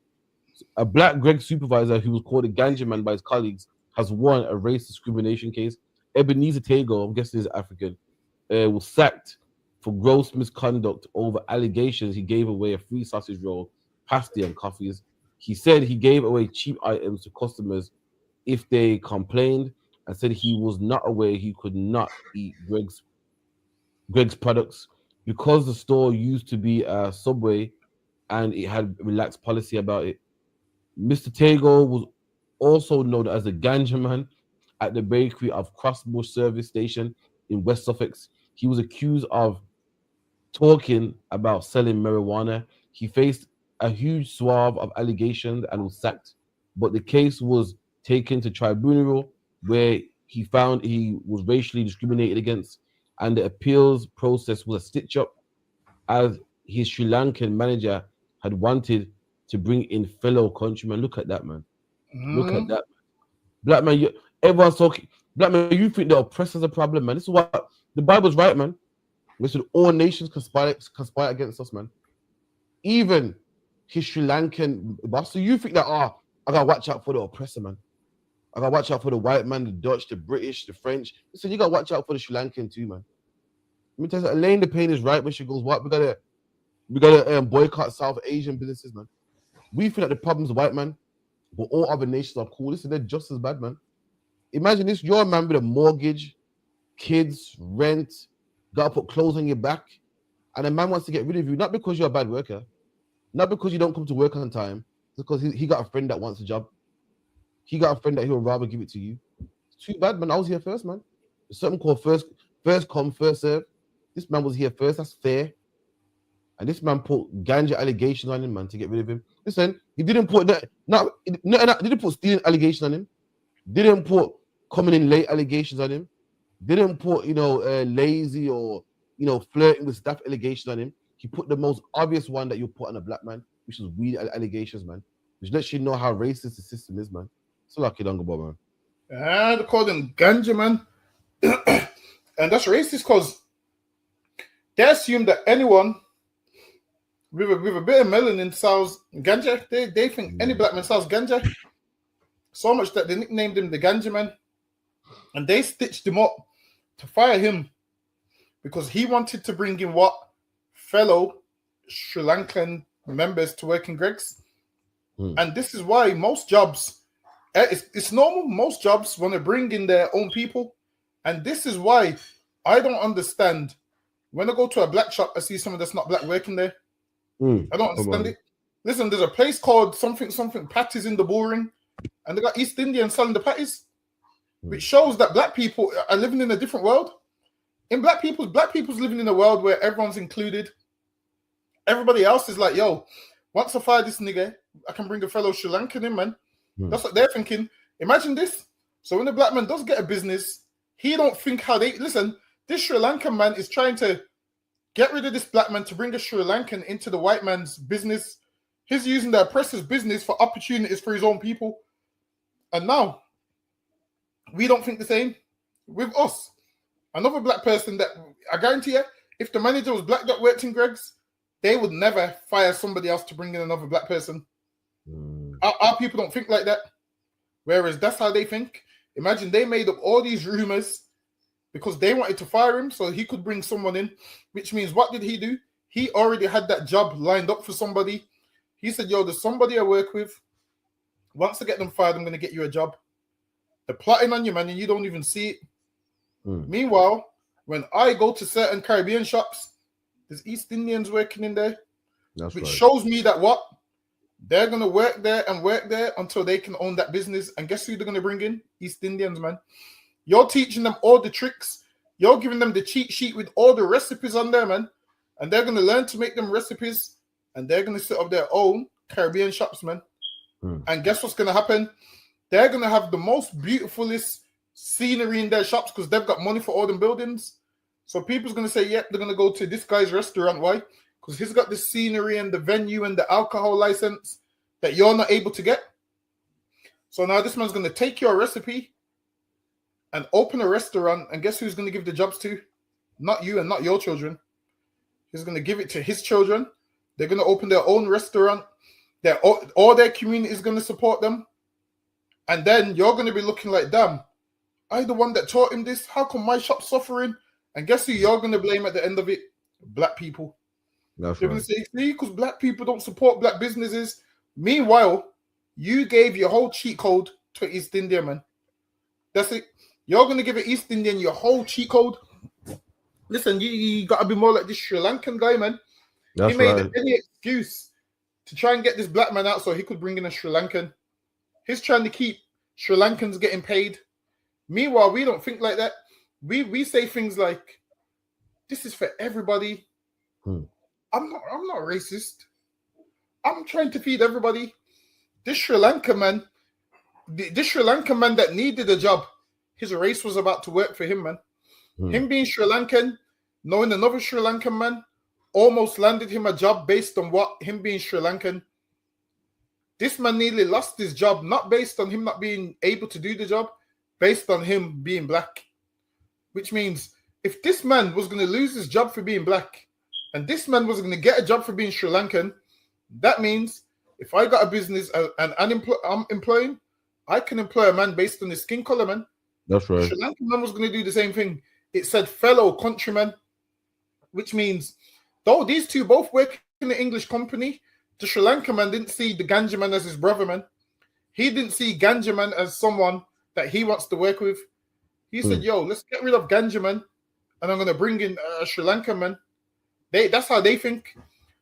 Speaker 23: A Black Greg supervisor who was called a Ganja Man by his colleagues has won a race discrimination case. Ebenezer Tago, I'm guessing he's African, was sacked for gross misconduct over allegations he gave away a free sausage roll, pasty, and coffees. He said he gave away cheap items to customers if they complained, and said he was not aware he could not eat Greg's products because the store used to be a Subway and it had relaxed policy about it. Mr. Tago was also known as the Ganja Man at the bakery of Crossbush service station in West Sussex. He was accused of talking about selling marijuana. He faced a huge swath of allegations and was sacked, but the case was taken to tribunal where he found he was racially discriminated against, and the appeals process was a stitch up as his Sri Lankan manager had wanted to bring in fellow countrymen. Look at that, man. Look at that. Black man, everyone's talking. Black man, you think the oppressor's a problem, man. This is what the Bible's right, man. We said all nations conspire against us, man. Even his Sri Lankan boss. So you think that, I gotta watch out for the oppressor, man. I gotta watch out for the white man, the Dutch, the British, the French. So you gotta watch out for the Sri Lankan too, man. Let me tell you, Elaine the Pain is right when she goes, what? We gotta boycott South Asian businesses, man. We feel like the problem's white man, but all other nations are cool. Listen, they're just as bad, man. Imagine this, you're a man with a mortgage, kids, rent, gotta put clothes on your back, and a man wants to get rid of you, not because you're a bad worker, not because you don't come to work on time, because he got a friend that wants a job. He got a friend that he would rather give it to you. It's too bad, man. I was here first, man. There's something called first come, first serve. This man was here first. That's fair. And this man put ganja allegations on him, man, to get rid of him. Listen, he didn't put didn't put stealing allegations on him. Didn't put coming in late allegations on him. Didn't put lazy or flirting with staff allegations on him. He put the most obvious one that you put on a black man, which is weed allegations, man. Which lets you know how racist the system is, man. It's like it, man.
Speaker 16: They call him Ganja Man. And that's racist because they assume that anyone with a bit of melanin sells ganja. They think any black man sells ganja. So much that they nicknamed him the Ganja Man. And they stitched him up to fire him because he wanted to bring in fellow Sri Lankan members to work in Greg's. And this is why most jobs, it's normal. Most jobs want to bring in their own people. And this is why I don't understand. When I go to a black shop, I see someone that's not black working there. I don't understand it. Listen, there's a place called something Patties in the Bullring, and they got East Indians selling the patties, which shows that black people are living in a different world. In black people's living in a world where everyone's included. Everybody else is like, yo, once I fire this nigga, I can bring a fellow Sri Lankan in, man. That's what they're thinking. Imagine this. So when the black man does get a business, he don't think how they listen. This Sri Lankan man is trying to get rid of this black man to bring a Sri Lankan into the white man's business. He's using the oppressor's business for opportunities for his own people. And now, we don't think the same with us. Another black person that, I guarantee you, if the manager was black that worked in Greg's, they would never fire somebody else to bring in another black person. Our people don't think like that. Whereas that's how they think. Imagine they made up all these rumors because they wanted to fire him so he could bring someone in, which means what did he do? He already had that job lined up for somebody. He said, yo, there's somebody I work with. Once I get them fired, I'm going to get you a job. They're plotting on you, man, and you don't even see it. Meanwhile, when I go to certain Caribbean shops, there's East Indians working in there, which shows me that what? They're going to work there until they can own that business. And guess who they're going to bring in? East Indians, man. You're teaching them all the tricks. You're giving them the cheat sheet with all the recipes on there, man. And they're going to learn to make them recipes. And they're going to set up their own Caribbean shops, man. And guess what's going to happen? They're going to have the most beautifulest scenery in their shops because they've got money for all them buildings. So people's going to say, yep, they're going to go to this guy's restaurant. Why? Because he's got the scenery and the venue and the alcohol license that you're not able to get. So now this man's going to take your recipe and open a restaurant. And guess who's going to give the jobs to? Not you and not your children. He's going to give it to his children. They're going to open their own restaurant. All their community is going to support them. And then you're going to be looking like, damn, I'm the one that taught him this. How come my shop's suffering? And guess who you're going to blame at the end of it? Black people.
Speaker 23: That's
Speaker 16: They're
Speaker 23: right.
Speaker 16: going to say, see, because black people don't support black businesses. Meanwhile, you gave your whole cheat code to East India, man. That's it. You're going to give an East Indian your whole cheat code. Listen, you got to be more like this Sri Lankan guy, man.
Speaker 23: That's
Speaker 16: he made
Speaker 23: right.
Speaker 16: any excuse to try and get this black man out so he could bring in a Sri Lankan. He's trying to keep Sri Lankans getting paid. Meanwhile, we don't think like that. We say things like, this is for everybody. I'm not racist. I'm trying to feed everybody. This Sri Lankan man, this Sri Lankan man that needed a job, his race was about to work for him, man. Him being Sri Lankan, knowing another Sri Lankan man, almost landed him a job based on what? Him being Sri Lankan. This man nearly lost his job, not based on him not being able to do the job, based on him being black. Which means if this man was going to lose his job for being black, and this man was going to get a job for being Sri Lankan, that means if I got a business and I'm employing, I can employ a man based on his skin color, man.
Speaker 23: That's right.
Speaker 16: Sri Lankan man was going to do the same thing. It said fellow countrymen, which means though these two both work in the English company, the Sri Lankan man didn't see the Ganja man as his brother, man. He didn't see Ganja man as someone that he wants to work with. He said, yo, let's get rid of Ganja man, and I'm going to bring in a Sri Lankan man. That's how they think.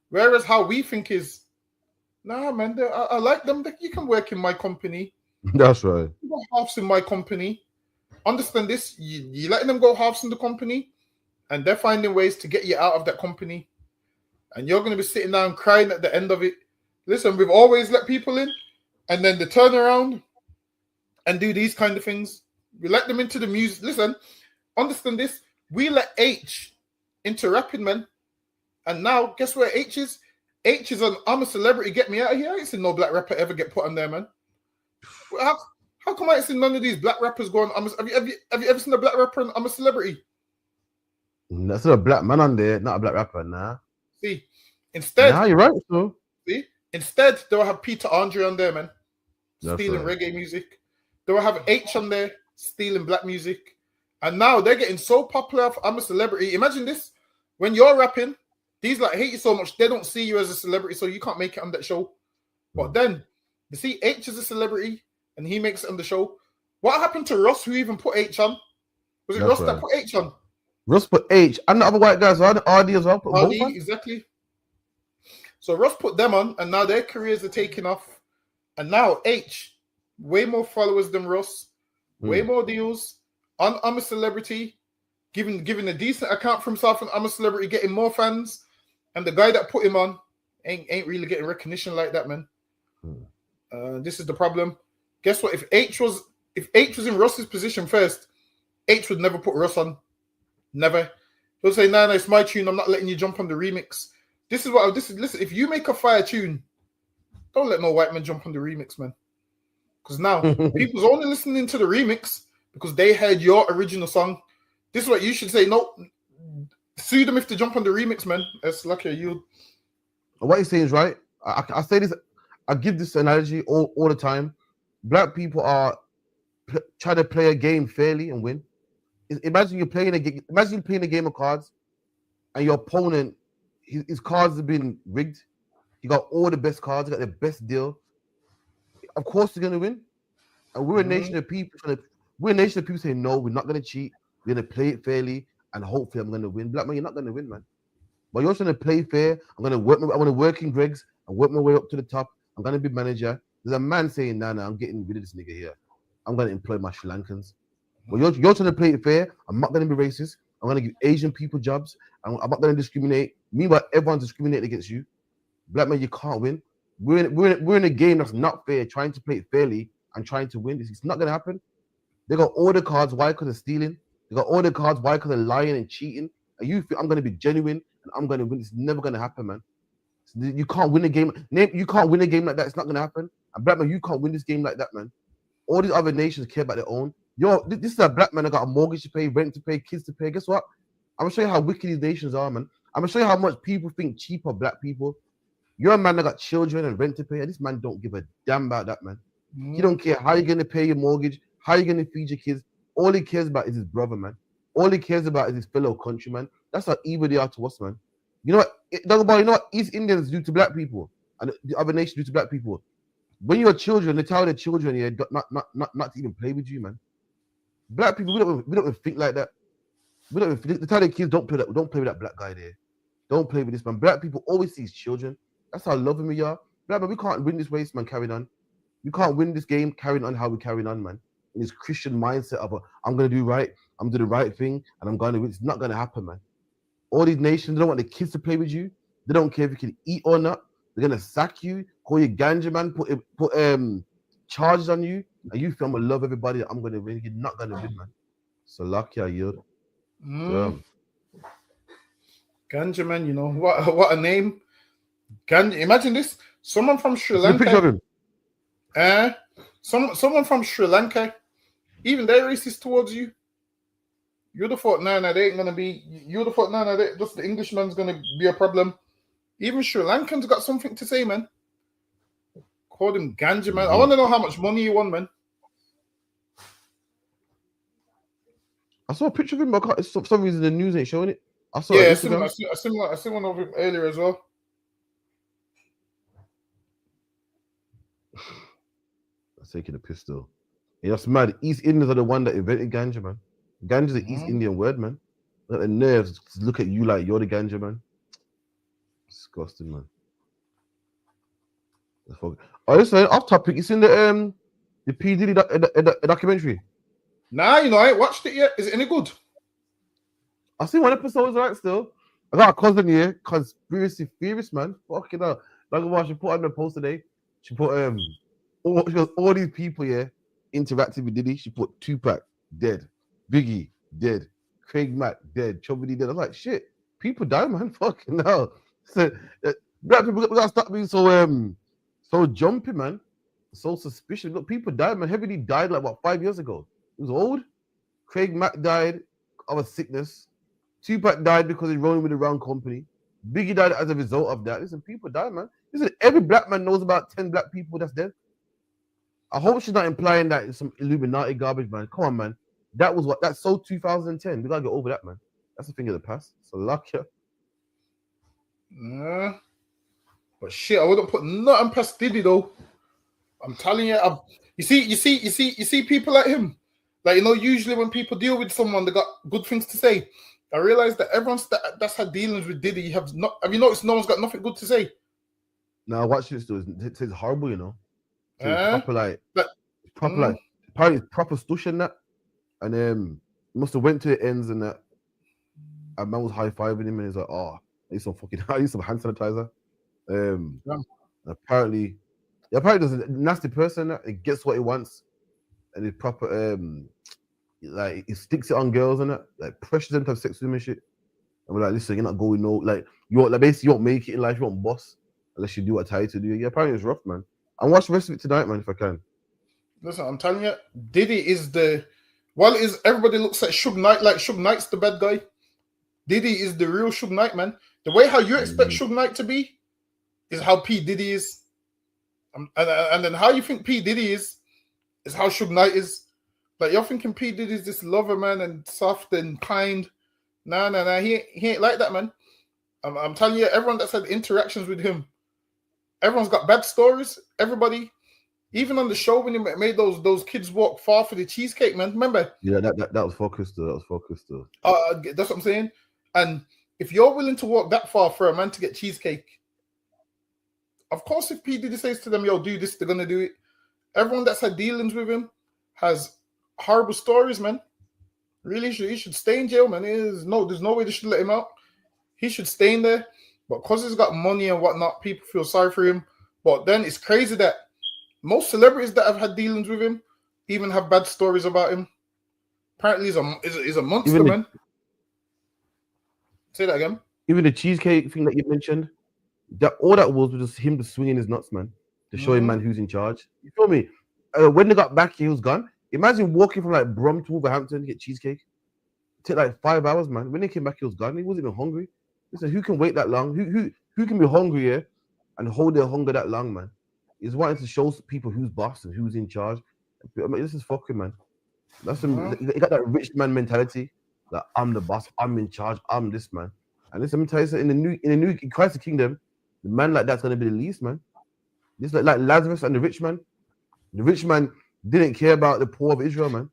Speaker 16: Whereas how we think is, nah, man, I like them. You can work in my company.
Speaker 23: That's right.
Speaker 16: You go halves in my company. Understand this? You letting them go halves in the company, and they're finding ways to get you out of that company. And you're going to be sitting down crying at the end of it. Listen, we've always let people in, and then they turn around and do these kind of things. We let them into the music. Listen, understand this? We let H into rapping, man. And now, guess where H is? H is on I'm a Celebrity, Get Me Out of Here. I ain't seen no black rapper ever get put on there, man. How come I ain't seen none of these black rappers going? Have you ever seen a black rapper on I'm a Celebrity?
Speaker 23: That's not a black man on there, not a black rapper, nah.
Speaker 16: See, instead,
Speaker 23: Nah, you're right, so.
Speaker 16: See, instead they'll have Peter Andre on there, man,
Speaker 23: That's
Speaker 16: stealing
Speaker 23: right.
Speaker 16: reggae music. They'll have H on there stealing black music, and now they're getting so popular. I'm a Celebrity. Imagine this: when you're rapping, these like hate you so much they don't see you as a celebrity, so you can't make it on that show. But then you see H is a celebrity, and he makes it on the show. What happened to Ross, who even put H on? Was it
Speaker 23: That's
Speaker 16: Ross
Speaker 23: right.
Speaker 16: that put H on?
Speaker 23: Russ put H, and the other white guys are RD as well. Put both
Speaker 16: RD,
Speaker 23: on.
Speaker 16: exactly. So Ross put them on, and now their careers are taking off. And now H, way more followers than Ross, way more deals. I'm a Celebrity, giving a decent account for himself, and I'm a Celebrity, getting more fans. And the guy that put him on ain't really getting recognition like that, man. This is the problem. Guess what? If H was in Ross's position first, H would never put Ross on. Never. He'll say, "No, it's my tune. I'm not letting you jump on the remix." Listen, if you make a fire tune, don't let no white man jump on the remix, man. Because now people's only listening to the remix because they heard your original song. This is what you should say. No, sue them if they jump on the remix, man. That's lucky you.
Speaker 23: What you're saying is right. I say this. I give this analogy all the time. Black people are trying to play a game fairly and win. imagine you're playing a game of cards, and your opponent, his cards have been rigged. He got all the best cards. He got the best deal. Of course, they're gonna win. And we're a nation of people. We're a nation of people saying no, we're not gonna cheat. We're gonna play it fairly, and hopefully, I'm gonna win. Black man, you're not gonna win, man. But you're trying to play fair. I'm gonna work in Greg's and work my way up to the top. I'm gonna be manager. There's a man saying, nah, I'm getting rid of this nigga here. I'm gonna employ my Sri Lankans. But you're trying to play it fair. I'm not gonna be racist. I'm gonna give Asian people jobs. I'm not gonna discriminate. Meanwhile, everyone's discriminating against you. Black man, you can't win. We're in a game that's not fair, trying to play it fairly and trying to win. It's not gonna happen. They got all the cards. Why? Because of stealing. They got all the cards. Why? Because of lying and cheating. And you think I'm gonna be genuine and I'm gonna win? It's never gonna happen, man. You can't win a game. You can't win a game like that. It's not gonna happen. And black man, you can't win this game like that, man. All these other nations care about their own. This is a black man that got a mortgage to pay, rent to pay, kids to pay. Guess what? I'm gonna show you how wicked these nations are, man. I'm gonna show you how much people think cheap of black people. You're a man that got children and rent to pay, and this man don't give a damn about that, man. He don't care how you're gonna pay your mortgage, how you're gonna feed your kids. All he cares about is his brother, man. All he cares about is his fellow countryman. That's how evil they are to us, man. You know what East Indians do to black people and the other nations do to black people? When you're children, they tell their children not to even play with you, man. Black people, we don't even think like that. They tell their kids don't play with that black guy there. Don't play with this man. Black people always see his children. That's how loving we are. Black man, we can't win this race, man, carrying on. We can't win this game carrying on how we're carrying on, man. In this Christian mindset of I'm gonna do right, I'm gonna do the right thing, and I'm gonna win. It's not gonna happen, man. All these nations, they don't want the kids to play with you. They don't care if you can eat or not. They're gonna sack you, call you ganja man, put charges on you, and you feel I'm gonna love everybody. I'm gonna win. You're not gonna win, man. So lucky I yield.
Speaker 16: Ganja man, you know what a name. Ganja. Imagine this. Someone from Sri Lanka. Someone from Sri Lanka. Even they're racist towards you. You'd have thought, no, they ain't gonna be. You'd have thought, no, just the Englishman's gonna be a problem. Even Sri Lankans got something to say, man. Called him ganja, man. I want to know how much money he won, man.
Speaker 23: I saw a picture of him, but for some reason the news ain't showing it. I saw
Speaker 16: I seen one of him earlier as well.
Speaker 23: That's taking a pistol. Yeah, that's mad. East Indians are the one that invented ganja, man. Ganja is an East Indian word, man. Like the nerves to look at you like you're the ganja, man. Disgusting, man. Oh, listen, off topic. It's in the P. Diddy documentary.
Speaker 16: Nah, I ain't watched it yet. Is it any good?
Speaker 23: I seen one episode, it's right still. I got a cousin here, conspiracy theorist, man. Fucking hell. Like what she put on the post today. She put all these people here interacting with Diddy. She put Tupac dead, Biggie dead, Craig Mack dead, Chubby D dead. I'm like, shit, people die, man. Fucking hell. So, black people gotta stop being so jumpy, man. So suspicious. Look, people died, man. Heavily died like 5 years ago. He was old. Craig Mack died of a sickness. Tupac died because he's rolling with the wrong company. Biggie died as a result of that. Listen, people die, man. Listen, every black man knows about 10 black people that's dead. I hope she's not implying that it's some Illuminati garbage, man. Come on, man. That's so 2010. We gotta get over that, man. That's a thing of the past. So luck ya.
Speaker 16: But shit, I wouldn't put nothing past Diddy though. I'm telling you, you see people like him. Like, usually when people deal with someone, they got good things to say. I realize that everyone's that's had dealings with Diddy. Have you noticed no one's got nothing good to say?
Speaker 23: No, watch this though. It's horrible, It's proper apparently it's proper stush and that. And must have went to the ends and that. And man was high-fiving him and he's like, I need some hand sanitizer. Apparently there's a nasty person that it gets what he wants. And it's proper like he sticks it on girls and that, like pressures them to have sex with him and shit. And we're like, listen, you're not going basically you won't make it in life, you won't boss unless you do what I tell you to do. Yeah, apparently it's rough, man. And watch the rest of it tonight, man, if I can.
Speaker 16: Listen, I'm telling you, Diddy is everybody looks at Suge Knight like Suge Knight's the bad guy. Diddy is the real Suge Knight, man. The way how you expect Suge Knight to be is how P. Diddy is. And then how you think P. Diddy is how Suge Knight is. Like, you're thinking P. Diddy's this lover, man, and soft and kind. Nah. He ain't like that, man. I'm telling you, everyone that's had interactions with him, everyone's got bad stories. Everybody, even on the show when he made those kids walk far for the cheesecake, man. Remember?
Speaker 23: Yeah, that was focused though.
Speaker 16: That's what I'm saying. And if you're willing to walk that far for a man to get cheesecake, of course, if P. Diddy says to them, yo, do this, they're gonna do it. Everyone that's had dealings with him has horrible stories, man. Really, he should stay in jail, man. There's no way they should let him out. He should stay in there. But because he's got money and whatnot, people feel sorry for him. But then it's crazy that most celebrities that have had dealings with him even have bad stories about him. Apparently, he's a monster, man. Say that again.
Speaker 23: Even the cheesecake thing that you mentioned, all that was just him just swinging his nuts, man, to show him, man, who's in charge. You feel me? When they got back, he was gone. Imagine walking from like Brum to Wolverhampton to get cheesecake. It took like 5 hours, man. When they came back, he was gone. He wasn't even hungry. Listen, who can wait that long? Who can be hungry here and hold their hunger that long, man? He's wanting to show people who's boss and who's in charge. I mean, this is fucking, man. That's he got that rich man mentality. That I'm the boss, I'm in charge, I'm this, man. And listen, let me tell you something. In Christ's kingdom, the man like that's gonna be the least, man. This like Lazarus and the rich man. The rich man didn't care about the poor of Israel, man.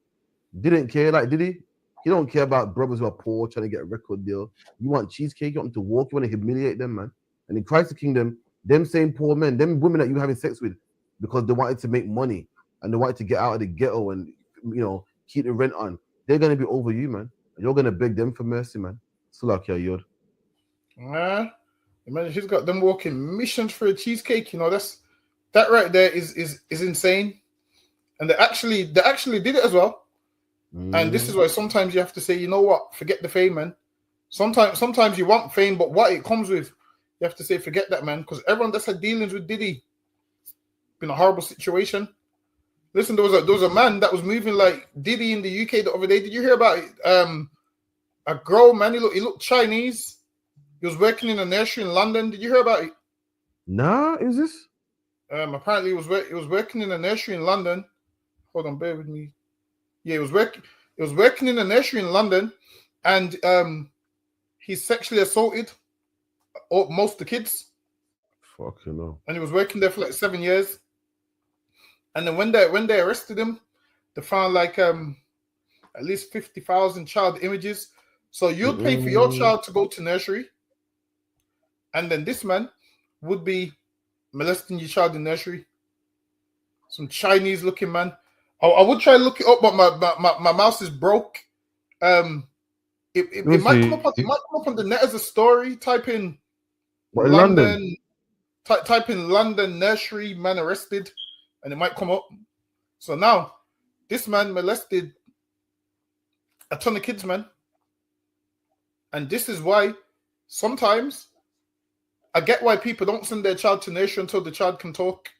Speaker 23: Didn't care, like, did he? He don't care about brothers who are poor trying to get a record deal. You want cheesecake, you want them to walk, you want to humiliate them, man. And in Christ's kingdom, them same poor men, them women that you were having sex with because they wanted to make money and they wanted to get out of the ghetto and, you know, keep the rent on, they're going to be over you, man. And you're going to beg them for mercy, man. Salakia Yod.
Speaker 16: Imagine she's got them walking missions for a cheesecake, you know, that right there is insane. And they actually did it as well. And this is why sometimes you have to say, you know what, forget the fame, man. Sometimes you want fame, but what it comes with, you have to say, forget that, man. Because everyone that's had dealings with Diddy, been a horrible situation. Listen, there was a man that was moving like Diddy in the UK the other day. Did you hear about it? A girl, man, he looked Chinese. He was working in a nursery in London. Did you hear about it?
Speaker 23: Nah, is this?
Speaker 16: Apparently, he was working in a nursery in London. Hold on, bear with me. Yeah, he was working in a nursery in London, and he sexually assaulted most of the kids.
Speaker 23: Fucking hell.
Speaker 16: And he was working there for like 7 years. And then when they arrested him, they found like at least 50,000 child images. So you'd pay for your child to go to nursery, and then this man would be molesting your child in nursery. Some Chinese looking man. I would try to look it up, but my mouse is broke. It might come up on the net as a story. Type in London. Type in London nursery man arrested, and it might come up. So now, this man molested a ton of kids, man. And this is why sometimes I get why people don't send their child to nursery until the child can talk.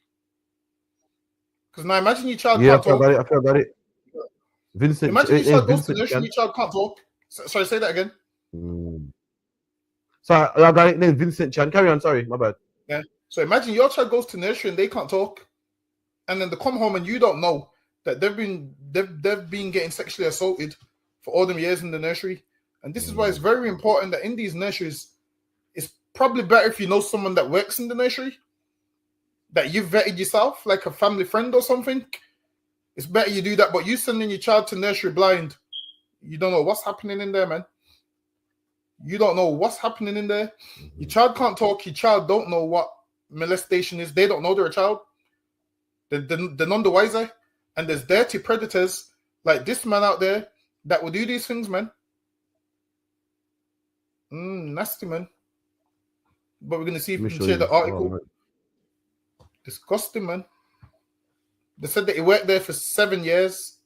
Speaker 16: Because now imagine your child can't talk.
Speaker 23: I feel about it. Vincent,
Speaker 16: imagine your child goes to nursery and your child can't talk. Sorry, say that again.
Speaker 23: Sorry, I got it. Then Vincent Chan. Carry on. Sorry, my bad.
Speaker 16: Yeah. So imagine your child goes to nursery and they can't talk, and then they come home and you don't know that they've been getting sexually assaulted for all them years in the nursery. And this is why it's very important that in these nurseries, it's probably better if you know someone that works in the nursery, that you've vetted yourself, like a family friend or something. It's better you do that. But you sending your child to nursery blind, you don't know what's happening in there, man. You don't know what's happening in there. Your child can't talk. Your child don't know what molestation is. They don't know they're a child. They're none the wiser. And there's dirty predators like this man out there that will do these things, man. Nasty, man. But we're going to see if we can share the article. Disgusting, man. They said that he worked there for 7 years.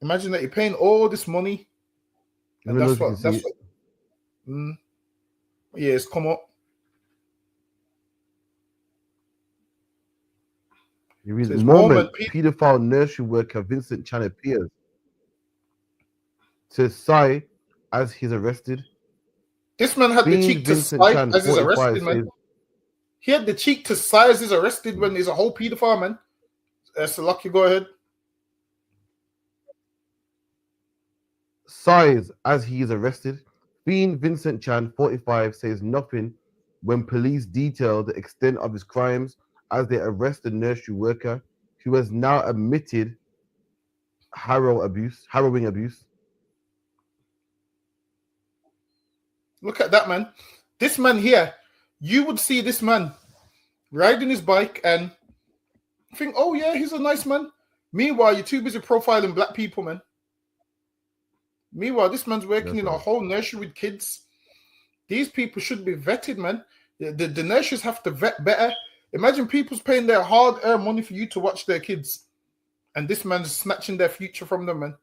Speaker 16: Imagine that you're paying all this money. And that's what. Yeah, it's come up.
Speaker 23: You read the moment paedophile nursery worker Vincent Chan appears to sigh as he's arrested.
Speaker 16: This man had the cheek to sigh as he's arrested, man. He had the cheek to sigh as he's arrested when he's a whole paedophile, man. So Lucky, go ahead.
Speaker 23: Sighs as he is arrested. Fiend Vincent Chan, 45, says nothing when police detail the extent of his crimes as they arrest the nursery worker who has now admitted harrowing abuse.
Speaker 16: Look at that, man. This man here, you would see this man riding his bike and think, oh yeah, he's a nice man. Meanwhile, you're too busy profiling black people, man. Meanwhile, this man's working in a whole nursery with kids. These people should be vetted, man. The nurseries have to vet better. Imagine people's paying their hard-earned money for you to watch their kids. And this man's snatching their future from them, man.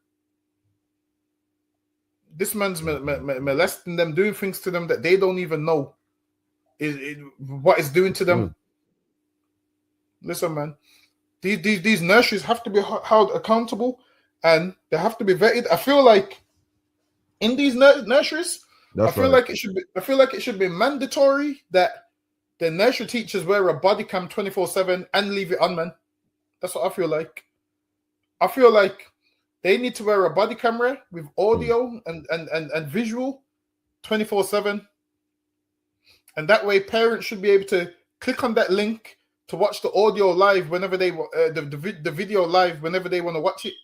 Speaker 16: This man's molesting them, doing things to them that they don't even know what it's doing to them. Listen, man. These nurseries have to be held accountable and they have to be vetted. I feel like in these nurseries, I feel like it should be mandatory that the nursery teachers wear a body cam 24/7 and leave it on, man. That's what I feel like. I feel like they need to wear a body camera with audio and visual 24/7. And that way parents should be able to click on that link to watch the audio live whenever they the video live whenever they want to watch it,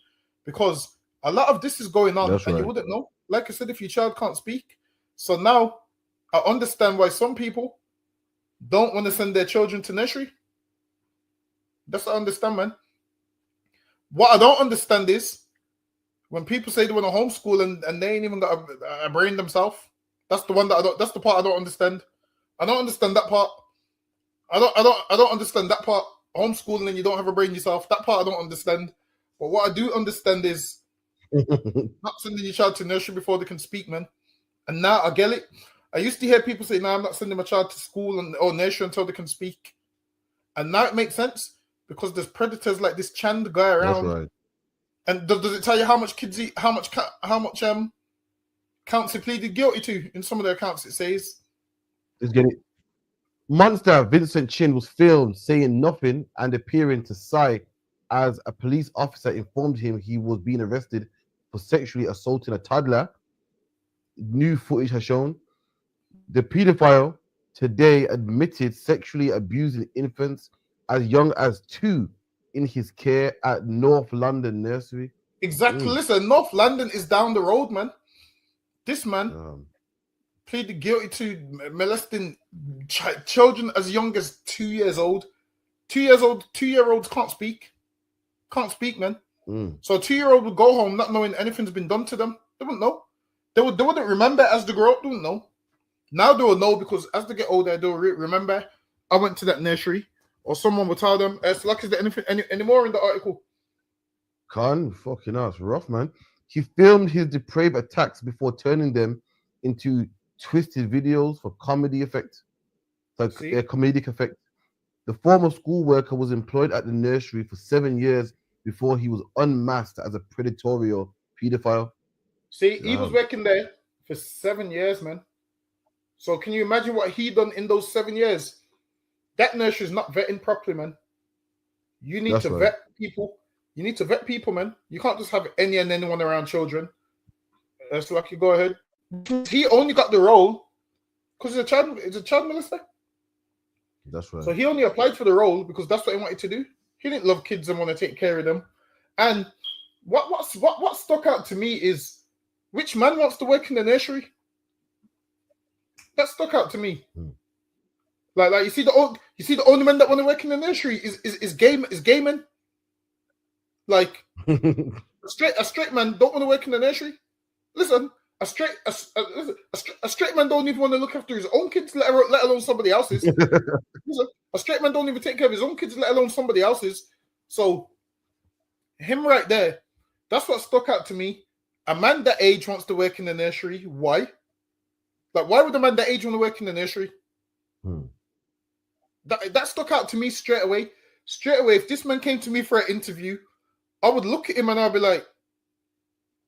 Speaker 16: because a lot of this is going on and you wouldn't know. Like I said, if your child can't speak. So now I understand why some people don't want to send their children to nursery. That's what I understand, man. What I don't understand is when people say they want to homeschool and they ain't even got a brain themselves. That's the one that that's the part I don't understand. I don't understand that part. I don't understand that part. Homeschooling and you don't have a brain yourself. That part I don't understand. But what I do understand is not sending your child to nursery before they can speak, man. And now I get it. I used to hear people say, "No, I'm not sending my child to school or nursery until they can speak." And now it makes sense because there's predators like this Chand guy around.
Speaker 23: That's right.
Speaker 16: And does it tell you how much kids eat, how much counts he pleaded guilty to? In some of their accounts, it says.
Speaker 23: It's getting Monster Vincent Chin was filmed saying nothing and appearing to sigh as a police officer informed him he was being arrested for sexually assaulting a toddler. New footage has shown the pedophile today admitted sexually abusing infants as young as 2 in his care at North London Nursery.
Speaker 16: Exactly. Listen, North London is down the road, man. This man pleaded guilty to molesting children as young as 2 years old. 2-year-olds can't speak. Can't speak, man. So a 2-year-old would go home not knowing anything's been done to them. They wouldn't know. They wouldn't remember as they grow up. They wouldn't know. Now they will know because as they get older, they'll remember. I went to that nursery, or someone will tell them. It's like, is there anything any more in the article?
Speaker 23: Fucking hell, it's rough, man. He filmed his depraved attacks before turning them into twisted videos for comedy effect. Like a comedic effect. The former school worker was employed at the nursery for 7 years before he was unmasked as a predatory pedophile.
Speaker 16: See, he was working there for 7 years, man. So can you imagine what he done in those 7 years? That nursery is not vetting properly, man. You need to vet people. You need to vet people, man. You can't just have any and anyone around children. That's lucky. Go ahead. He only got the role because it's a child molester.
Speaker 23: That's right.
Speaker 16: So he only applied for the role because that's what he wanted to do. He didn't love kids and want to take care of them. And what stuck out to me is which man wants to work in the nursery? That stuck out to me. Like you see the only men that want to work in the nursery is gaming. Like a straight man don't want to work in the nursery. Listen, a straight man don't even want to look after his own kids, let alone somebody else's. Listen, a straight man don't even take care of his own kids, let alone somebody else's. So him right there, that's what stuck out to me. A man that age wants to work in the nursery. Why? Like, why would a man that age want to work in the nursery? That stuck out to me straight away. Straight away, if this man came to me for an interview, I would look at him and I'd be like,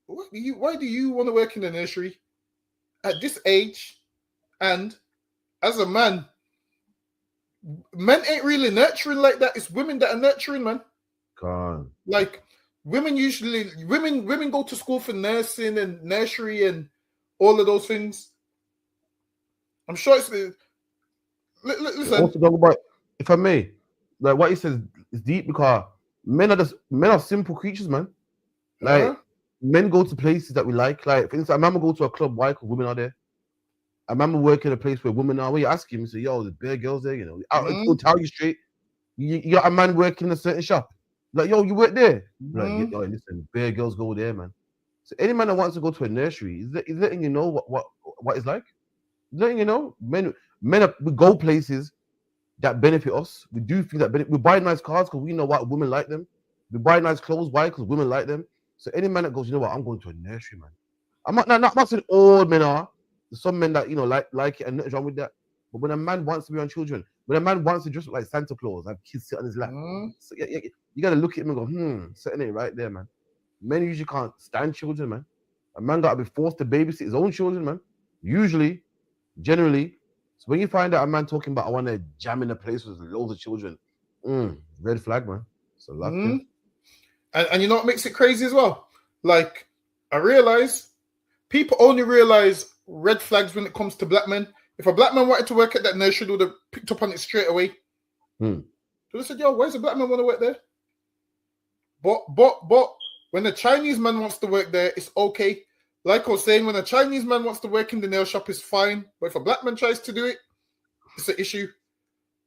Speaker 16: why do you want to work in the nursery at this age? And as a man, men ain't really nurturing like that. It's women that are nurturing, man.
Speaker 23: Can't.
Speaker 16: Like women go to school for nursing and nursery and all of those things. I'm sure it's listen.
Speaker 23: Also, talk about, if I may, like what he says is deep because men are simple creatures, man. Like men go to places that we like. Like for instance, I remember go to a club. Why? Because women are there. I remember working in a place where women are. Where you ask him, you say, "Yo, there's bare girls there." You know, I'll tell you straight. You got a man working in a certain shop. Like, yo, you work there. Like, yo, listen, bare girls go there, man. So any man that wants to go to a nursery is letting you know what it's like. He's letting you know, we go places that benefit us. We do things that benefit. We buy nice cars because we know what women like them. We buy nice clothes. Why? Because women like them. So any man that goes, you know what, I'm going to a nursery, man. I'm not saying all men are. There's some men that, you know, like it and nothing wrong with that. But when a man wants to be on children, when a man wants to dress like Santa Claus, have kids sit on his lap, so you got to look at him and go, something ain't right there, man. Men usually can't stand children, man. A man got to be forced to babysit his own children, man. Usually, generally. So when you find out a man talking about, I want to jam in a place with loads of children, red flag, man. So
Speaker 16: and you know what makes it crazy as well? Like, I realize people only realize red flags when it comes to black men. If a black man wanted to work at that nursery, they would have picked up on it straight away. So they said, yo, why does a black man want to work there? But when a Chinese man wants to work there, it's okay. Like I was saying, when a Chinese man wants to work in the nail shop, it's fine. But if a black man tries to do it, it's an issue.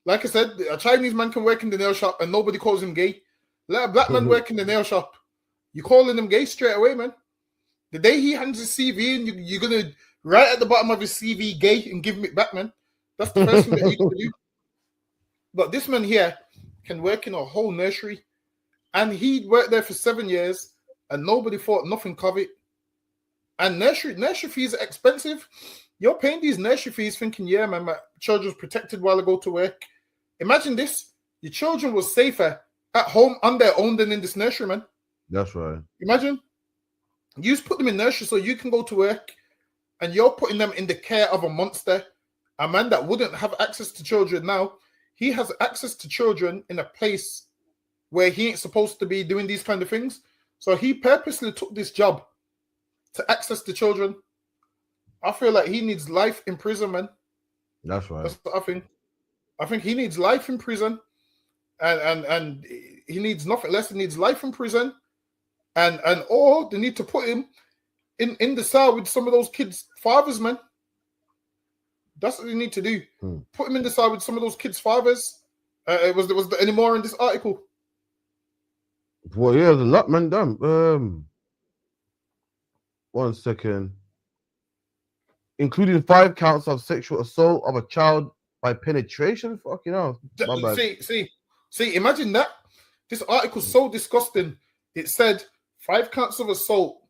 Speaker 16: Like I said, a Chinese man can work in the nail shop and nobody calls him gay. Let a black man work in the nail shop. You're calling him gay straight away, man. The day he hands his CV in, you're going to write at the bottom of his CV gay and give him it back, man. That's the first thing that you can do. But this man here can work in a whole nursery. And he worked there for 7 years and nobody thought nothing of it. And nursery fees are expensive. You're paying these nursery fees thinking, yeah, man, my children's protected while I go to work. Imagine this. Your children were safer at home on their own than in this nursery, man.
Speaker 23: That's right.
Speaker 16: Imagine. You just put them in nursery so you can go to work and you're putting them in the care of a monster. A man that wouldn't have access to children now, he has access to children in a place where he ain't supposed to be doing these kind of things. So he purposely took this job to access the children. I feel like he needs life in prison, man.
Speaker 23: That's right.
Speaker 16: That's what I think. I think he needs life in prison, and he needs nothing less. He needs life in prison, and or they need to put him in the cell with some of those kids' fathers, man. That's what they need to do. Put him in the cell with some of those kids' fathers. Was there any more in this article?
Speaker 23: Well, yeah, there's a lot, man. Damn. 1 second. Including 5 counts of sexual assault of a child by penetration. Fucking hell. My bad.
Speaker 16: See, imagine that. This article's so disgusting. It said 5 counts of assault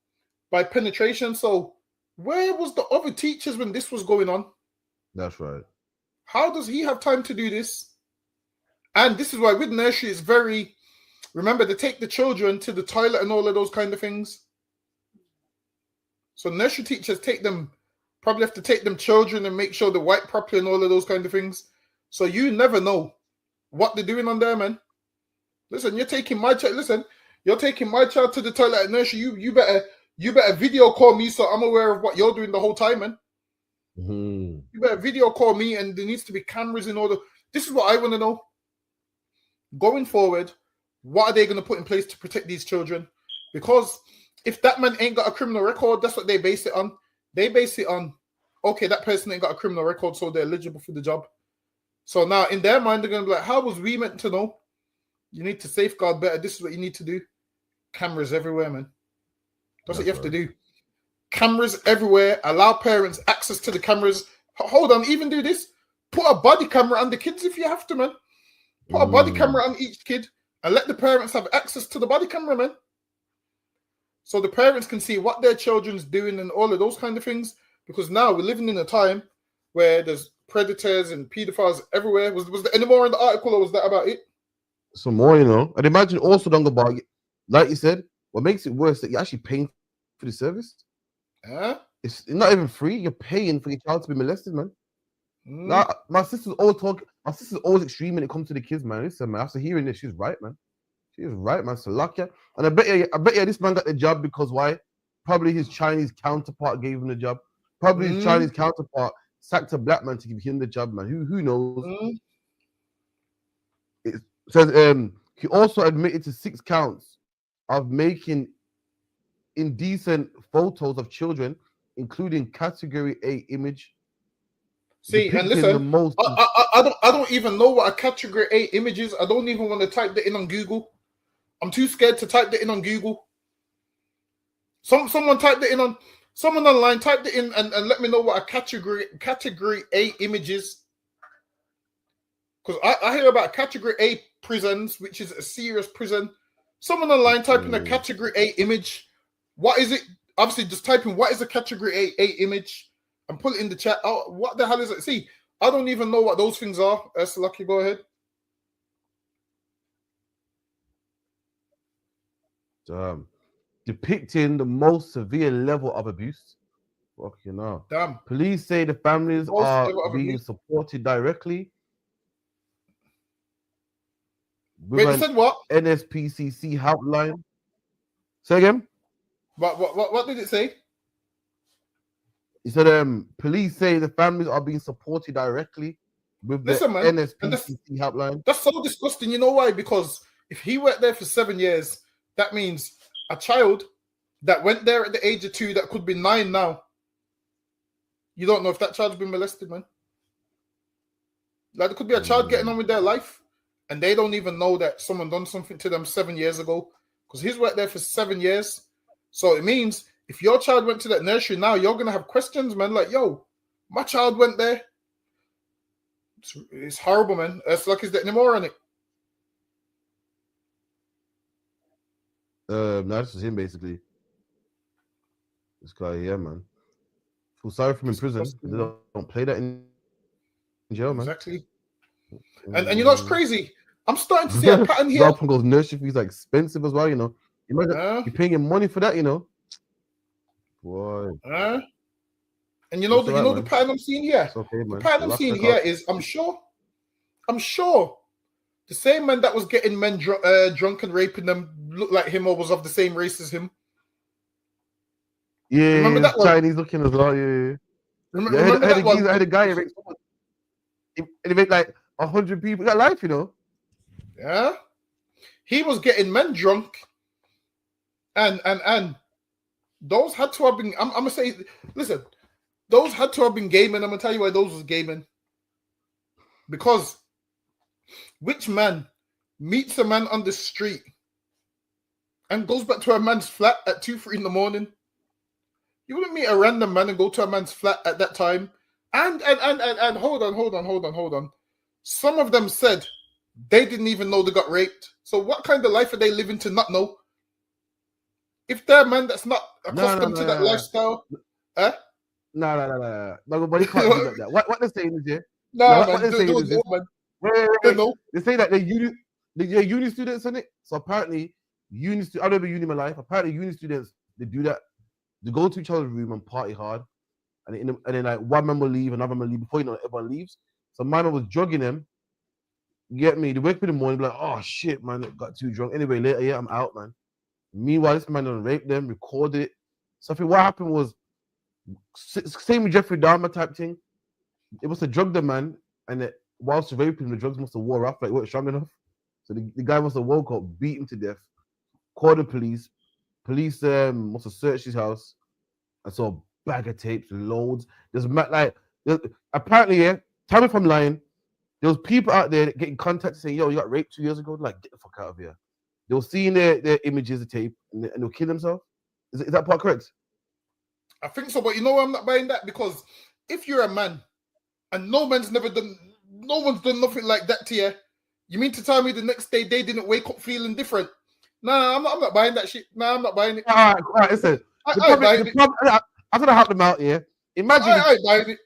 Speaker 16: by penetration. So where was the other teachers when this was going on?
Speaker 23: That's right.
Speaker 16: How does he have time to do this? And this is why with nursery it's very, remember, they take the children to the toilet and all of those kind of things. So nursery teachers probably have to take them children and make sure they wipe properly and all of those kind of things. So you never know what they're doing on there, man. Listen, you're taking my child to the toilet at nursery. You better video call me so I'm aware of what you're doing the whole time, man. You better video call me, and there needs to be cameras in order. This is what I want to know. Going forward, what are they going to put in place to protect these children? Because if that man ain't got a criminal record, that's what they base it on. They base it on, okay, that person ain't got a criminal record, so they're eligible for the job. So now in their mind, they're going to be like, how was we meant to know? You need to safeguard better. This is what you need to do. Cameras everywhere, man. That's what you have to do. Cameras everywhere. Allow parents access to the cameras. Hold on, even do this. Put a body camera on the kids if you have to, man. Put a body camera on each kid and let the parents have access to the body camera, man. So the parents can see what their children's doing and all of those kind of things. Because now we're living in a time where there's predators and pedophiles everywhere. Was there any more in the article, or was that about it?
Speaker 23: Some more, you know. And imagine also, Dongabar, like you said, what makes it worse that you're actually paying for the service. It's not even free. You're paying for your child to be molested, man. Now, my sister's always extreme when it comes to the kids, man. Listen, man, after hearing this, she's right, man. She's right, man. Salakia. And I bet you this man got the job because why? Probably his Chinese counterpart gave him the job. Probably his Chinese counterpart sacked a black man to give him the job, man. Who knows? It says he also admitted to 6 counts of making indecent photos of children, including category A image.
Speaker 16: See, and listen, I don't even know what a category A image is. I don't even want to type that in on Google. I'm too scared to type that in on Google. Someone typed it in on someone online, typed it in and let me know what a category A image is. Because I hear about category A prisons, which is a serious prison. Someone online type in a category A image. What is it? Obviously, just type in what is a category A image and put it in the chat. Oh, what the hell is it? See, I don't even know what those things are. Lucky, go ahead.
Speaker 23: Depicting the most severe level of abuse. Fucking hell.
Speaker 16: Damn.
Speaker 23: Police say the families are being supported directly.
Speaker 16: Wait, you said what?
Speaker 23: NSPCC helpline. Say again?
Speaker 16: What did it say?
Speaker 23: He said police say the families are being supported directly with the NSPCC helpline.
Speaker 16: That's so disgusting. You know why? Because if he went there for 7 years, that means a child that went there at the age of 2 that could be 9 now. You don't know if that child's been molested, man. Like, there could be a child getting on with their life and they don't even know that someone done something to them 7 years ago because he's worked there for 7 years. So it means if your child went to that nursery now, you're going to have questions, man. Like, yo, my child went there. It's horrible, man. It's like, is there any more on it?
Speaker 23: No, this is him basically. This guy, yeah, man. Feel sorry for him in prison. They don't play that in jail, man.
Speaker 16: Exactly. And you know what's crazy? I'm starting to see a pattern here.
Speaker 23: Goes nursery fees are expensive as well, you know. You're paying him money for that, you know. Boy.
Speaker 16: And you know the pattern I'm seeing here.
Speaker 23: Okay,
Speaker 16: the pattern I'm seeing here is I'm sure the same man that was getting men drunk and raping them looked like him or was of the same race as him.
Speaker 23: Yeah,
Speaker 16: remember that
Speaker 23: Chinese looking as well. Yeah. I had a guy and he made like 100 people. That life, you know.
Speaker 16: Yeah, he was getting men drunk, and those had to have been. I'm gonna say, listen, those had to have been gaming. I'm gonna tell you why those was gaming. Because which man meets a man on the street and goes back to a man's flat at 2-3 in the morning? You wouldn't meet a random man and go to a man's flat at that time. And hold on. Some of them said they didn't even know they got raped. So what kind of life are they living to not know? If they're a man that's not accustomed to that lifestyle,
Speaker 23: No. Nobody can't do that. What they're saying is here. They say that they're uni students in it. So apparently, I've never been uni in my life. Apparently, uni students, they do that. They go to each other's room and party hard. And then like one man will leave, another man will leave. Before you know it, everyone leaves. So man was drugging them. You get me? They wake up in the morning, be like, oh shit, man, got too drunk. Anyway, later, yeah, I'm out, man. Meanwhile, this man done raped them, recorded it. So I think what happened was, same with Jeffrey Dahmer type thing. It must have drugged the man, and whilst raping him, the drugs must have wore off, like weren't strong enough. So the guy must have woke up, beat him to death, called the police. Police must have searched his house and saw a bag of tapes, loads. Apparently, yeah, tell me if I'm lying, there was people out there getting contacted saying, yo, you got raped 2 years ago? Like, get the fuck out of here. They were seeing their images of tape and they'll kill themselves. Is that part correct?
Speaker 16: I think so, but you know I'm not buying that, because if you're a man and no one's done nothing like that to you, you mean to tell me the next day they didn't wake up feeling different? Nah, I'm not buying that shit. Nah, I'm not buying it.
Speaker 23: All right, listen. I'm gonna help them out here. Imagine they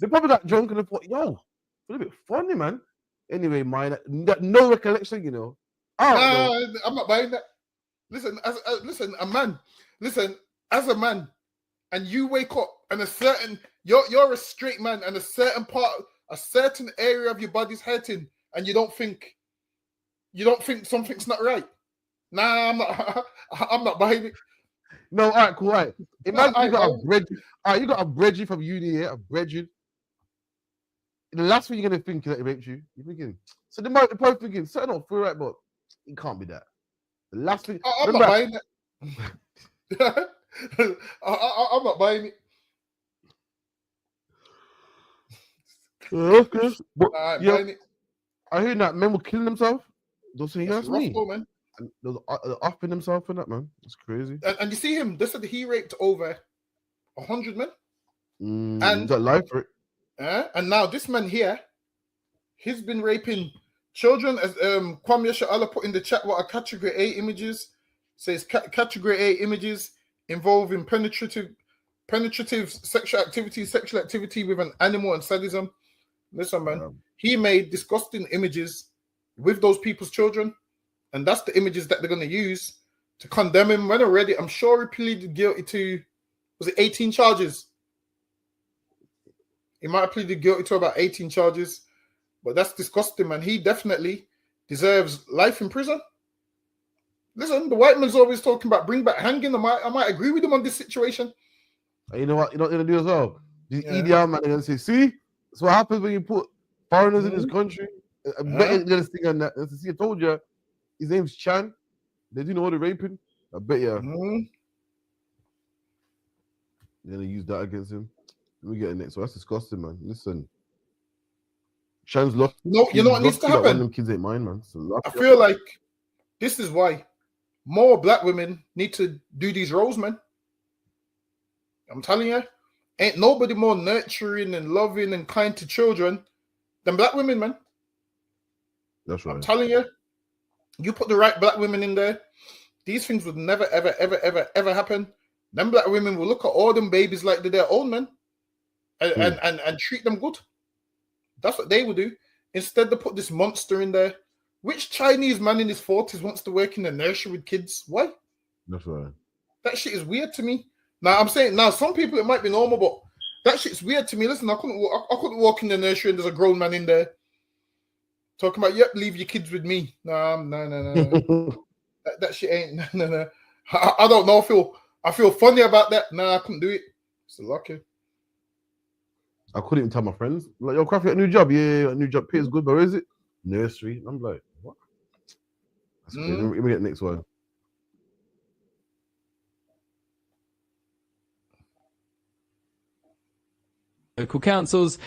Speaker 23: probably got drunk and they thought, yo, it's a little bit funny, man. Anyway, mine, no recollection, you know.
Speaker 16: I'm not buying that. Listen, as a man, and you wake up and you're a straight man and a certain area of your body's hurting, and you don't think, You don't think something's not right? Nah, I'm not. I'm not buying it.
Speaker 23: No, all right, cool, all right. Imagine
Speaker 16: I
Speaker 23: you got
Speaker 16: know.
Speaker 23: a bridge. All right, you got a bridge from uni here, a bridge. The last thing you're gonna think is that he raped you. You're thinking. So the probably thinking, something not feel right, but it can't be that. The last thing.
Speaker 16: I'm not buying it. I'm not buying it.
Speaker 23: Okay. But,
Speaker 16: I'm
Speaker 23: yeah,
Speaker 16: buying it.
Speaker 23: I hear that men were killing themselves. Those things,
Speaker 16: That's
Speaker 23: that's me.
Speaker 16: rough, though, man.
Speaker 23: And they're offing themselves for that, man. It's crazy.
Speaker 16: And you see him. They said he raped over 100 men.
Speaker 23: And you got life for it.
Speaker 16: And now this man here, he's been raping children. As Kwame Sha'ala put in the chat, what are category A images? Says category A images involving penetrative sexual activity with an animal and sadism. Listen, man, he made disgusting images with those people's children, and that's the images that they're going to use to condemn him. When already, I'm sure he pleaded guilty to, was it 18 charges? He might have pleaded guilty to about 18 charges, but that's disgusting, man. He definitely deserves life in prison. Listen, the white man's always talking about bring back hanging. I might agree with him on this situation.
Speaker 23: And you know what? You know what they're gonna do as well? These EDR man are gonna say, "See, that's what happens when you put foreigners in this country." I bet you're gonna sing on that. See, I told you, his name's Chan. They do know the raping. I bet you. They're gonna use that against him. We get in it. So that's disgusting, man. Listen, Chan's lucky.
Speaker 16: You know what needs to happen?
Speaker 23: One of them kids ain't mine, man. So
Speaker 16: I feel like this is why more black women need to do these roles, man. I'm telling you, ain't nobody more nurturing and loving and kind to children than black women, man.
Speaker 23: That's right.
Speaker 16: I'm telling you, you put the right black women in there, these things would never, ever, ever, ever, ever happen. Them black women will look at all them babies like they're their own, man, and treat them good. That's what they would do. Instead, they put this monster in there. Which Chinese man in his 40s wants to work in a nursery with kids? Why?
Speaker 23: That's right.
Speaker 16: That shit is weird to me. Now, I'm saying, some people it might be normal, but that shit's weird to me. Listen, I couldn't walk in the nursery and there's a grown man in there talking about, yep, leave your kids with me. No. that shit ain't, no. I don't know. I feel funny about that. Nah, I couldn't do it. It's lucky.
Speaker 23: I couldn't even tell my friends. Like, yo, Crafty got a new job. Yeah, a new job. Pays good, but where is it? Nursery. I'm like, what? That's crazy. Let me get the next one.
Speaker 4: Local councils,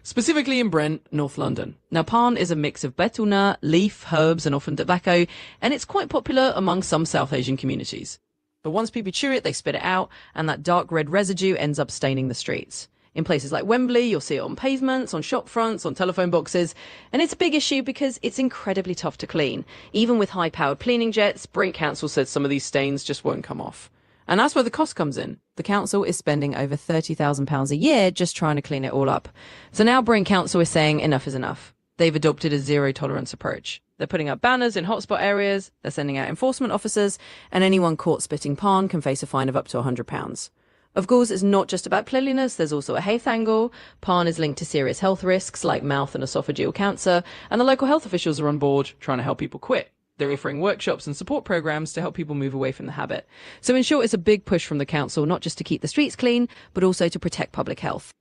Speaker 4: specifically in Brent, North London. Now, pan is a mix of betel nut, leaf, herbs, and often tobacco, and it's quite popular among some South Asian communities. But once people chew it, they spit it out, and that dark red residue ends up staining the streets. In places like Wembley, you'll see it on pavements, on shop fronts, on telephone boxes, and it's a big issue because it's incredibly tough to clean. Even with high-powered cleaning jets, Brent Council said some of these stains just won't come off. And that's where the cost comes in. The council is spending over £30,000 a year just trying to clean it all up. So now Brent Council is saying enough is enough. They've adopted a zero-tolerance approach. They're putting up banners in hotspot areas, they're sending out enforcement officers, and anyone caught spitting pan can face a fine of up to £100. Of course, it's not just about cleanliness, there's also a health angle. Pan is linked to serious health risks like mouth and esophageal cancer, and the local health officials are on board trying to help people quit. They're offering workshops and support programs to help people move away from the habit. So in short, it's a big push from the council, not just to keep the streets clean, but also to protect public health.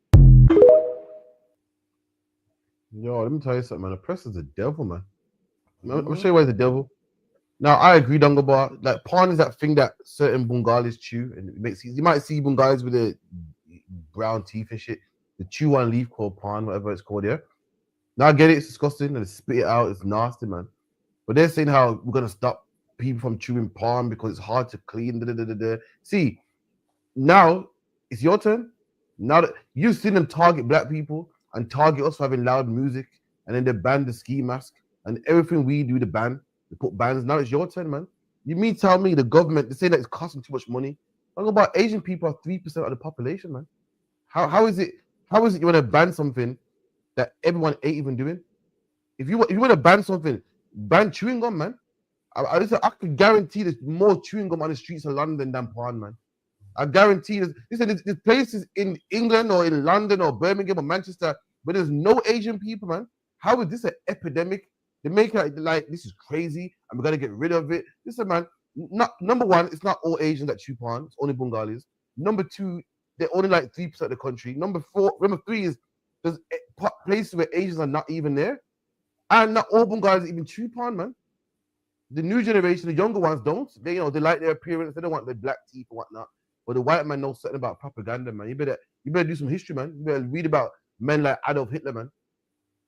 Speaker 23: Yo, let me tell you something, man. The press is the devil, man. I'll show you why it's the devil. Now, I agree, Dungabar. Like, pan is that thing that certain Bengalis chew, and it makes you might see Bengalis with the brown teeth and shit. The chew one leaf called pan, whatever it's called, yeah. Now I get it, it's disgusting, and they spit it out, it's nasty, man. But they're saying how we're gonna stop people from chewing pan because it's hard to clean. See, now it's your turn. Now that you've seen them target black people and target us for having loud music, and then they ban the ski mask and everything we do, the ban. They put bans. Now it's your turn, man. You mean tell me the government, they say that it's costing too much money. Talk about Asian people are 3% of the population, man. How is it you want to ban something that everyone ain't even doing? If you want to ban something, ban chewing gum, man. I can guarantee there's more chewing gum on the streets of London than pan, man. I guarantee there's places in England or in London or Birmingham or Manchester where there's no Asian people, man. How is this an epidemic They make it like this is crazy and we're gonna get rid of it. Listen, man, number one, it's not all Asians that chew porn, it's only Bengalis. Number two, they're only like 3% of the country. Number three is there's places where Asians are not even there. And not all Bengalis even chew porn, man. The new generation, the younger ones don't. They, you know, they like their appearance, they don't want their black teeth and whatnot. But the white man knows something about propaganda, man. You better do some history, man. You better read about men like Adolf Hitler, man.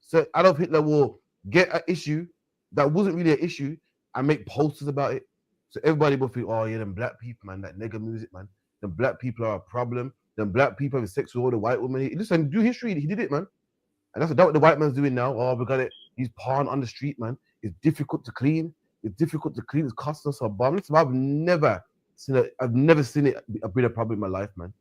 Speaker 23: So Adolf Hitler will get an issue that wasn't really an issue and make posters about it. So everybody will think, oh yeah, them black people, man, that nigga music, man. Them black people are a problem. Them black people have sex with all the white women. Listen, do history. He did it, man. And that's what the white man's doing now. Oh, we got it. He's porn on the street, man. It's difficult to clean. It's difficult to clean. It's costing us a bomb. Listen, I've never seen it be a problem in my life, man.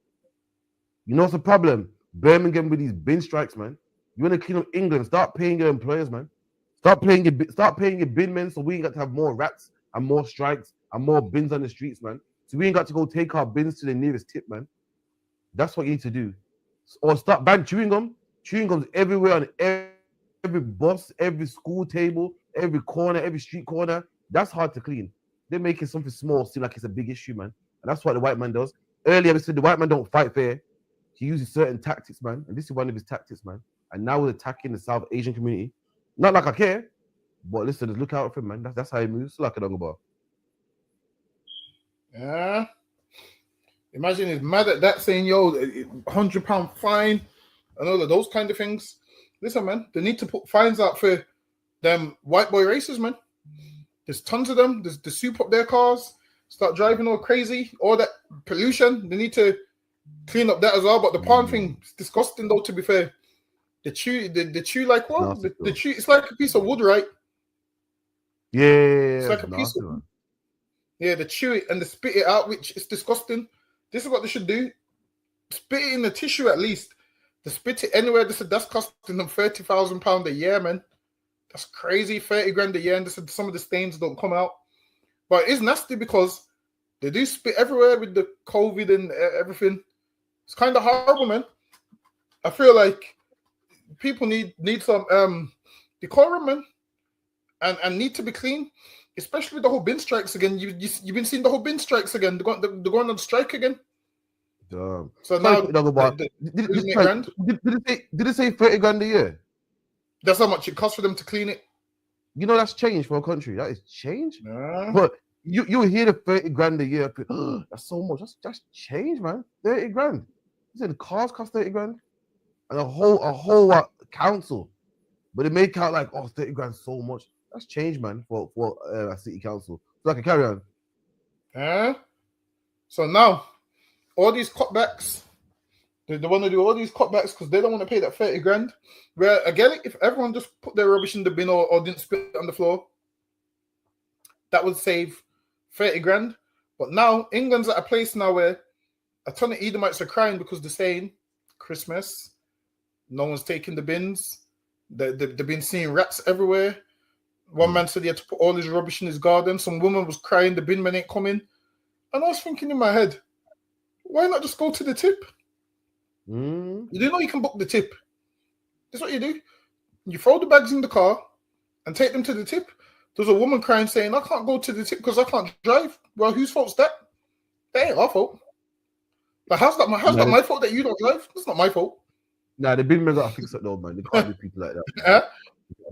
Speaker 23: You know what's the problem? Birmingham with these bin strikes, man. You want to clean up England? Start paying your employers, man. Start paying your bin men, so we ain't got to have more rats and more strikes and more bins on the streets, man. So we ain't got to go take our bins to the nearest tip, man. That's what you need to do. Or start ban chewing gum. Chewing gums everywhere on every bus, every school table, every corner, every street corner. That's hard to clean. They're making something small seem like it's a big issue, man. And that's what the white man does. Earlier, we said the white man don't fight fair. He uses certain tactics, man. And this is one of his tactics, man. And now we're attacking the South Asian community. Not like I care, but listen, just look out for him, man. That's how he moves. Like a dog bar.
Speaker 16: Yeah. Imagine he's mad at that, saying, yo, £100 fine and all of those kind of things. Listen, man, they need to put fines out for them white boy races, man. There's tons of them. They soup up their cars, start driving all crazy, all that pollution. They need to clean up that as well. But the porn thing is disgusting, though, to be fair. The chew like what? The chew, it's like a piece of wood, right?
Speaker 23: Yeah.
Speaker 16: It's like a piece of wood. Yeah, they chew it and they spit it out, which is disgusting. This is what they should do. Spit it in the tissue at least. They spit it anywhere. They said that's costing them £30,000 a year, man. That's crazy. 30 grand a year. And they said some of the stains don't come out. But it's nasty because they do spit everywhere with the COVID and everything. It's kind of horrible, man. I feel like people need some decorum, man. And need to be clean. Especially with the whole bin strikes again. You've been seeing the whole bin strikes again. They're going on strike again.
Speaker 23: Damn.
Speaker 16: So now,
Speaker 23: did it say 30 grand a year?
Speaker 16: That's how much it costs for them to clean it.
Speaker 23: You know that's change for a country. That is change.
Speaker 16: Yeah.
Speaker 23: But you hear the 30 grand a year. That's so much. That's change, man. 30 grand. You said the cars cost 30 grand, and a whole council. But they make out like 30 grand so much. That's change, man, for a city council. So I can carry on.
Speaker 16: Yeah. So now, all these cutbacks, they want to do all these cutbacks because they don't want to pay that 30 grand. Where, again, if everyone just put their rubbish in the bin or didn't spit it on the floor, that would save 30 grand. But now, England's at a place now where a ton of Edomites are crying because they're saying, Christmas, no one's taking the bins. They've been seeing rats everywhere. One man said he had to put all his rubbish in his garden. Some woman was crying, the bin men ain't coming. And I was thinking in my head, why not just go to the tip? You do know you can book the tip. That's what you do. You throw the bags in the car and take them to the tip. There's a woman crying saying, I can't go to the tip because I can't drive. Well, whose fault's that? That ain't our fault. But how's that my fault that you don't drive? That's not my fault.
Speaker 23: Nah, the bin men got to fix it though, man. They can't do people like that.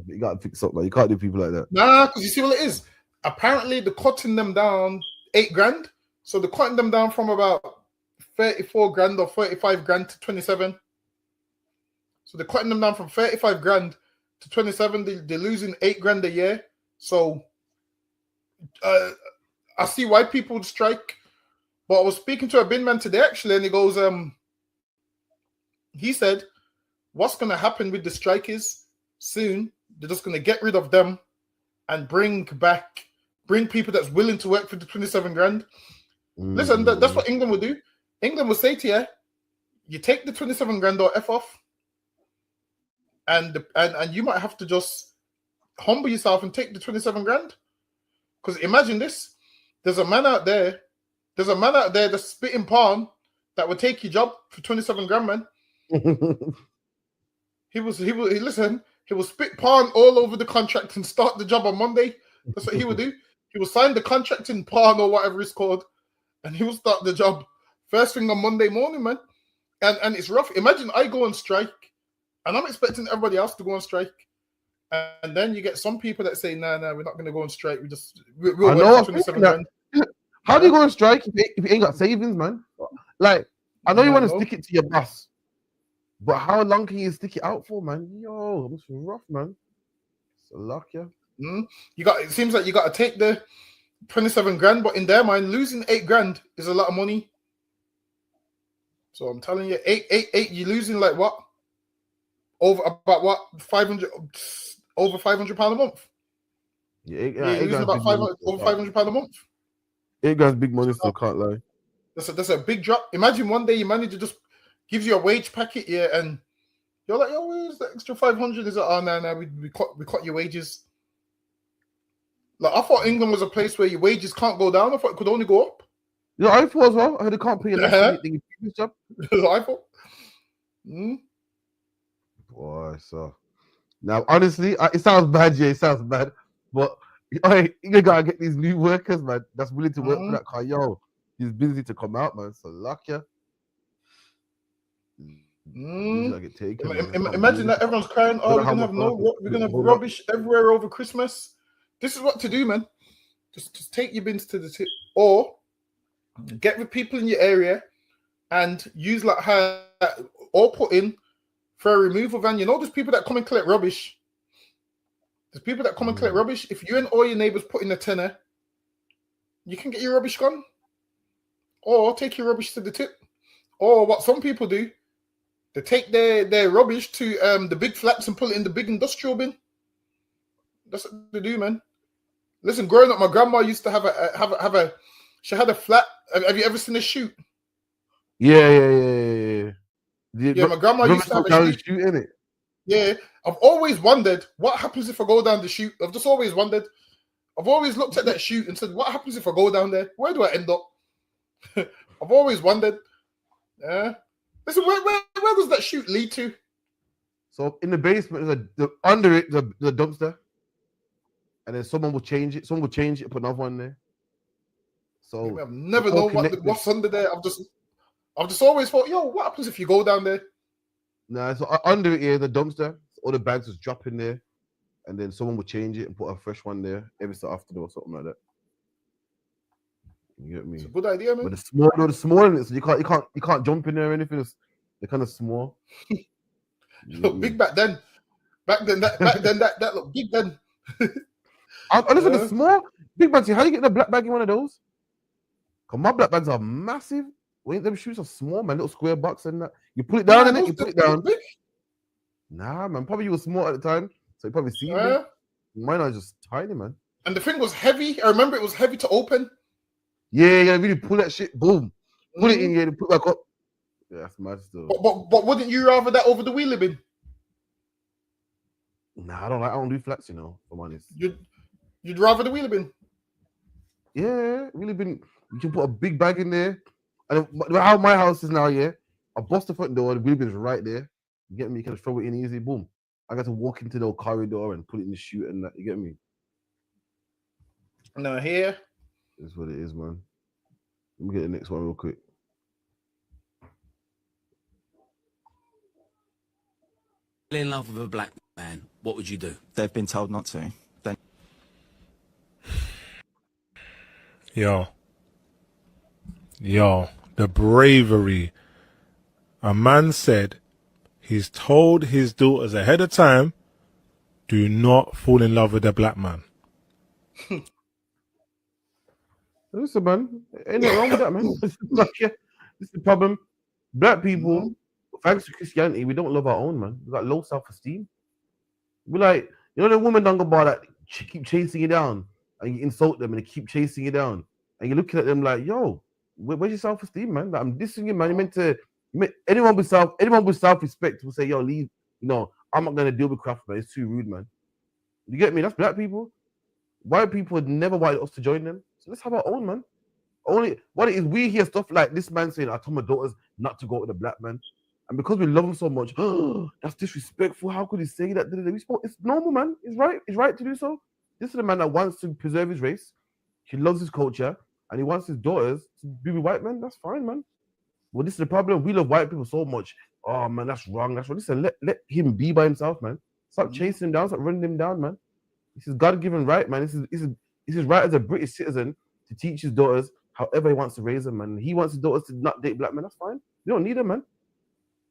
Speaker 23: You got to fix up, man. You can't do people like that.
Speaker 16: Nah, because you see what it is. Apparently, they're cutting them down 8 grand. So they're cutting them down from about 34 grand or 35 grand to 27. So they're cutting them down from 35 grand to 27. They're losing 8 grand a year. So I see why people would strike. But I was speaking to a bin man today, actually, and he goes, he said, what's going to happen with the strikers soon? They're just going to get rid of them and bring people that's willing to work for the 27 grand. Listen, that's what England would do. England would say to you, you take the 27 grand or F off, and you might have to just humble yourself and take the 27 grand. Because imagine this, there's a man out there that's spitting porn that would take your job for 27 grand, man. He He will spit porn all over the contract and start the job on Monday. That's what he would do. He will sign the contract in porn or whatever it's called, and he will start the job first thing on Monday morning, man. And it's rough. Imagine I go on strike, and I'm expecting everybody else to go on strike. And then you get some people that say, nah, we're not going to go on strike. We'll
Speaker 23: I know.
Speaker 16: 27 grand.
Speaker 23: How do you go on strike if you ain't got savings, man? Like, I know you want to stick it to your boss, but how long can you stick it out for, man? Yo, it's rough, man. It's a luck, yeah.
Speaker 16: It seems like you got to take the 27 grand, but in their mind, losing 8 grand is a lot of money. So I'm telling you, eight, you're losing like what? About what? 500, over £500 a month.
Speaker 23: Yeah,
Speaker 16: you're losing about over £500 a month.
Speaker 23: 8 grand's big money, still can't lie.
Speaker 16: That's a big drop. Imagine one day your manager just gives you a wage packet, and you're like, yo, where's the extra 500? Is it? Oh, no, we cut your wages. Like, I thought England was a place where your wages can't go down. I thought it could only go up.
Speaker 23: Yeah, I thought as well. I heard they can't pay less than anything in previous job.
Speaker 16: I thought.
Speaker 23: Boy, so now honestly, it sounds bad, yeah, it sounds bad, but you gotta get these new workers, man, that's willing to work for that car. Yo, he's busy to come out, man. So luck, yeah. Get taken,
Speaker 16: imagine that everyone's crying. Oh, we're gonna have rubbish everywhere over Christmas. This is what to do, man. Just take your bins to the tip, or get with people in your area and use like her, or put in for a removal van. You know, there's people that come and collect rubbish. There's people that come and collect rubbish. If you and all your neighbors put in a tenner, you can get your rubbish gone. Or take your rubbish to the tip. Or what some people do, they take their rubbish to the big flats and put it in the big industrial bin. That's what they do, man. Listen, growing up, my grandma used to have a she had a flat. Have you ever seen a chute?
Speaker 23: Yeah.
Speaker 16: Yeah, my grandma used to have a chute
Speaker 23: in it.
Speaker 16: Yeah, I've always wondered what happens if I go down the chute. I've just always wondered. I've always looked at that chute and said, what happens if I go down there? Where do I end up? I've always wondered. Yeah. Listen, where does that chute lead to?
Speaker 23: So in the basement, under it, the dumpster. And then someone will change it. Someone will change it, put another one there. So
Speaker 16: I've never known what's under there. I've just always thought, yo, what happens if you go down there?
Speaker 23: Nah, so under it here, the dumpster, all the bags just drop in there, and then someone will change it and put a fresh one there every so often or something like that. You get me?
Speaker 16: It's a good idea, man.
Speaker 23: But the small in it, so you can't jump in there or anything. They're kind of small.
Speaker 16: Look big back then. Back then that looked big then.
Speaker 23: Listen, the small big bags. How do you get the black bag in one of those? Cause my black bags are massive. Wait, them shoes are small, man. Little square box and that. You put it down in it. You put it down. Nah, man. Probably you were small at the time, so you probably see it. Mine are just tiny, man.
Speaker 16: And the thing was heavy. I remember it was heavy to open.
Speaker 23: Yeah, you really pull that shit. Boom. Put it in here and put it back up. Yeah, that's mad still.
Speaker 16: But wouldn't you rather that over the wheelie bin?
Speaker 23: Nah, I don't do flats, you know. If I'm honest.
Speaker 16: You'd rather the wheelie bin?
Speaker 23: Yeah, wheelie bin. You can put a big bag in there. And how my house is now, yeah, I bust the front door, the wheel bin's right there. You get me? You can throw it in easy, boom. I got to walk into the corridor and put it in the chute and that. You get me?
Speaker 16: No, here.
Speaker 23: That's what it is, man. Let me get the next one real quick.
Speaker 5: In love with a black man, what would you do?
Speaker 7: They've been told not to.
Speaker 9: Yo, the bravery. A man said he's told his daughters ahead of time, do not fall in love with a black man.
Speaker 23: Listen, man, ain't nothing wrong with that, man. This is the problem. Black people, thanks to Christianity, we don't love our own, man. We got low self-esteem. We like, you know, the woman down the bar that keep chasing you down, and you insult them, and they keep chasing you down, and you're looking at them like, yo, where's your self-esteem, man? Like, I'm dissing you, man. You meant to. Anyone with self-respect will say, yo, leave. You know, I'm not gonna deal with craft, man. It's too rude, man. You get me? That's black people. White people would never wanted us to join them. So let's have our own, man. Only what it is, we hear stuff like this man saying, I told my daughters not to go with a black man. And because we love him so much, that's disrespectful. How could he say that? It's normal, man. It's right. It's right to do so. This is a man that wants to preserve his race. He loves his culture, and he wants his daughters to be with white men. That's fine, man. Well, this is the problem. We love white people so much. Oh man, that's wrong. That's wrong. Listen, let him be by himself, man. Stop chasing him down. Stop running him down, man. This is God-given right, man. This is his right as a British citizen to teach his daughters however he wants to raise them, man. He wants his daughters to not date black men. That's fine. You don't need them, man.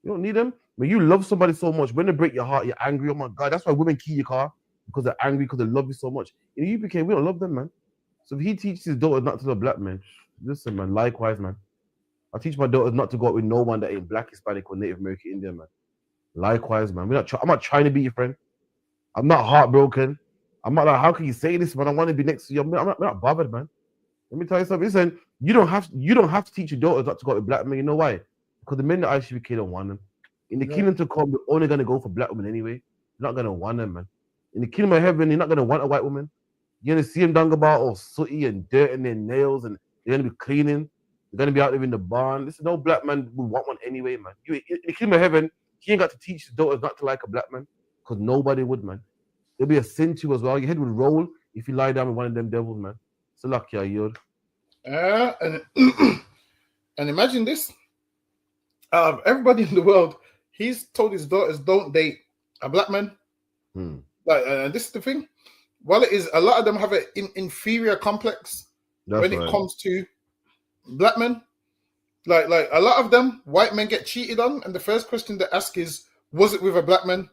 Speaker 23: You don't need them. When you love somebody so much, when they break your heart, you're angry. Oh my God, that's why women key your car, because they're angry, because they love you so much. In the UK, we don't love them, man. So if he teaches his daughters not to love black men, listen, man, likewise, man. I teach my daughters not to go out with no one that ain't black, Hispanic, or Native American Indian, man. Likewise, man. I'm not trying to be your friend. I'm not heartbroken. I'm not like, how can you say this, man? I want to be next to you. I'm not bothered, man. Let me tell you something. Listen, you don't have to teach your daughters not to go out with black men. You know why? Because the men that ICBK don't want them. In the kingdom to come, we're only gonna go for black women anyway. You're not gonna want them, man. In the kingdom of heaven, you're not gonna want a white woman. You're gonna see them down about all sooty and dirt in their nails, and they're gonna be cleaning. They're gonna be out there in the barn. Listen, no black man would want one anyway, man. In the kingdom of heaven, he ain't got to teach his daughters not to like a black man, because nobody would, man. There'll be a sin to you as well. Your head would roll if you lie down with one of them devils, man. So lucky, Yod.
Speaker 16: And imagine this. Everybody in the world, he's told his daughters don't date a black man. Like, this is the thing. Well, it is a lot of them have an inferior complex when it comes to black men. Like a lot of them, white men get cheated on, and the first question they ask is, was it with a black man?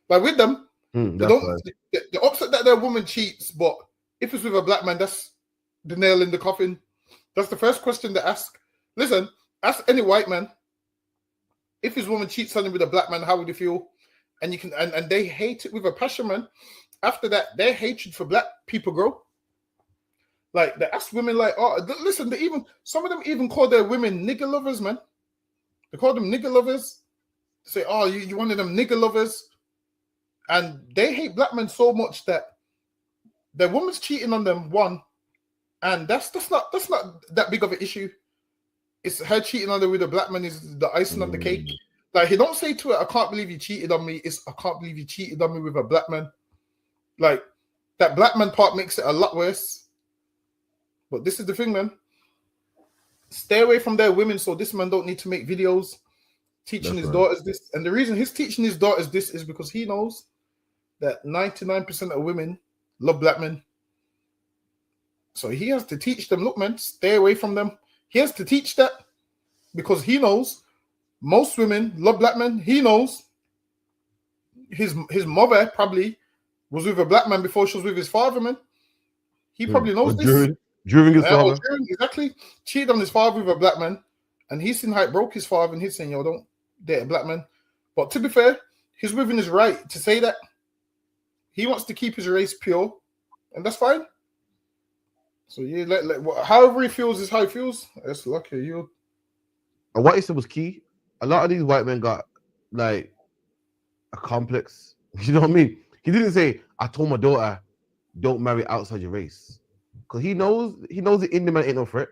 Speaker 16: Like with them, the upset that their woman cheats, but if it's with a black man, that's the nail in the coffin. That's the first question they ask. Listen, ask any white man, if his woman cheats on him with a black man, how would he feel? And you can and they hate it with a passion, man. After that, their hatred for black people grow. Like they ask women, like, oh, listen, some of them even call their women nigger lovers, man. They call them nigger lovers. They say, oh, you one of them nigger lovers. And they hate black men so much that their woman's cheating on them, one, and that's not that big of an issue. It's her cheating on her with a black man is the icing on the cake. Like, he don't say to her, I can't believe you cheated on me. It's, I can't believe you cheated on me with a black man. Like, that black man part makes it a lot worse. But this is the thing, man. Stay away from their women so this man don't need to make videos teaching his daughters this. And the reason he's teaching his daughters this is because he knows that 99% of women love black men. So he has to teach them, look, man, stay away from them. He has to teach that because he knows most women love black men. He knows his mother probably was with a black man before she was with his father, man. He probably knows this.
Speaker 23: During his father.
Speaker 16: Exactly. Cheated on his father with a black man. And he's seen how it broke his father, and he's saying, yo, don't date a black man. But to be fair, he's within his right to say that. He wants to keep his race pure, and that's fine. So yeah, however he feels is how he feels. That's lucky you.
Speaker 23: And what he said was key. A lot of these white men got like a complex. You know what I mean? He didn't say, I told my daughter, don't marry outside your race. Because he knows the Indian man ain't no threat.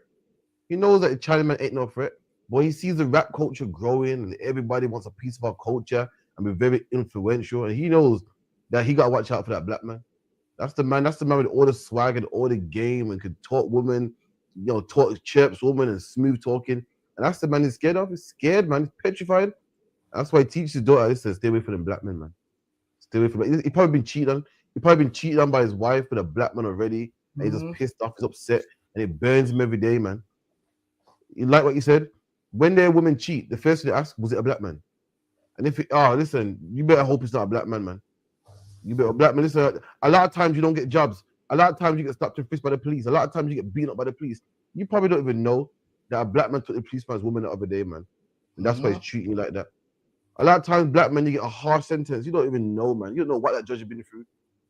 Speaker 23: He knows that the Chinaman ain't no threat. But he sees the rap culture growing and everybody wants a piece of our culture and be very influential. And he knows that he got to watch out for that black man. That's the man with all the swag and all the game and could talk women, talk chirps women and smooth talking. And that's the man he's scared of. He's scared, man. He's petrified. That's why he teaches his daughter, listen, stay away from them black men, man. Stay away from them. He probably been cheated on. He probably been cheated on by his wife with a black man already. And he's just pissed off, he's upset, and it burns him every day, man. You like what you said? When their women cheat, the first thing they ask, was it a black man? And if listen, you better hope it's not a black man, man. You better black man. Listen, a lot of times you don't get jobs. A lot of times you get stopped and frisked by the police. A lot of times you get beaten up by the police. You probably don't even know that a black man took the policeman's woman the other day, man. And that's why he's treating you like that. A lot of times, black men, you get a harsh sentence. You don't even know, man. You don't know what that judge has been through.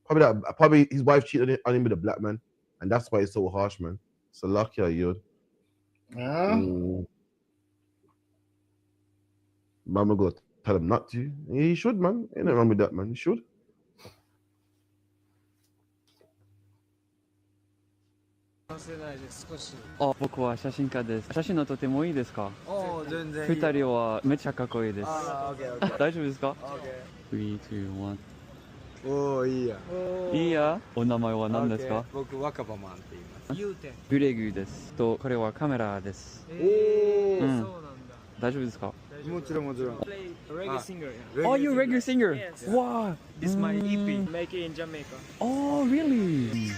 Speaker 23: Probably his wife cheated on him with a black man. And that's why it's so harsh, man. So lucky are you. Mama go tell him not to. He should, man. Ain't nothing wrong with that, man. He should.
Speaker 2: あ、僕は写真家です。写真のとてもいいですか？
Speaker 3: 全然いい。
Speaker 2: 二人はめっちゃかっこいいです。
Speaker 3: あー、オッケーオッケー。
Speaker 2: 大丈夫ですか？
Speaker 3: オッケ
Speaker 2: 3、2、1。
Speaker 3: おー、いいや。
Speaker 2: いいや。お名前は何ですか？
Speaker 3: 僕、若葉マンって言います。言うて。
Speaker 2: ブレグーです。と、これはカメラです。
Speaker 3: おー、
Speaker 2: うん
Speaker 3: そうなんだ。
Speaker 2: 大丈夫ですか？
Speaker 3: もちろんもちろん。
Speaker 2: Reggae singer. Oh, you're a reggae singer?
Speaker 3: Yes.
Speaker 2: Wow.
Speaker 3: This is my EP, make it in Jamaica.
Speaker 2: Oh, really?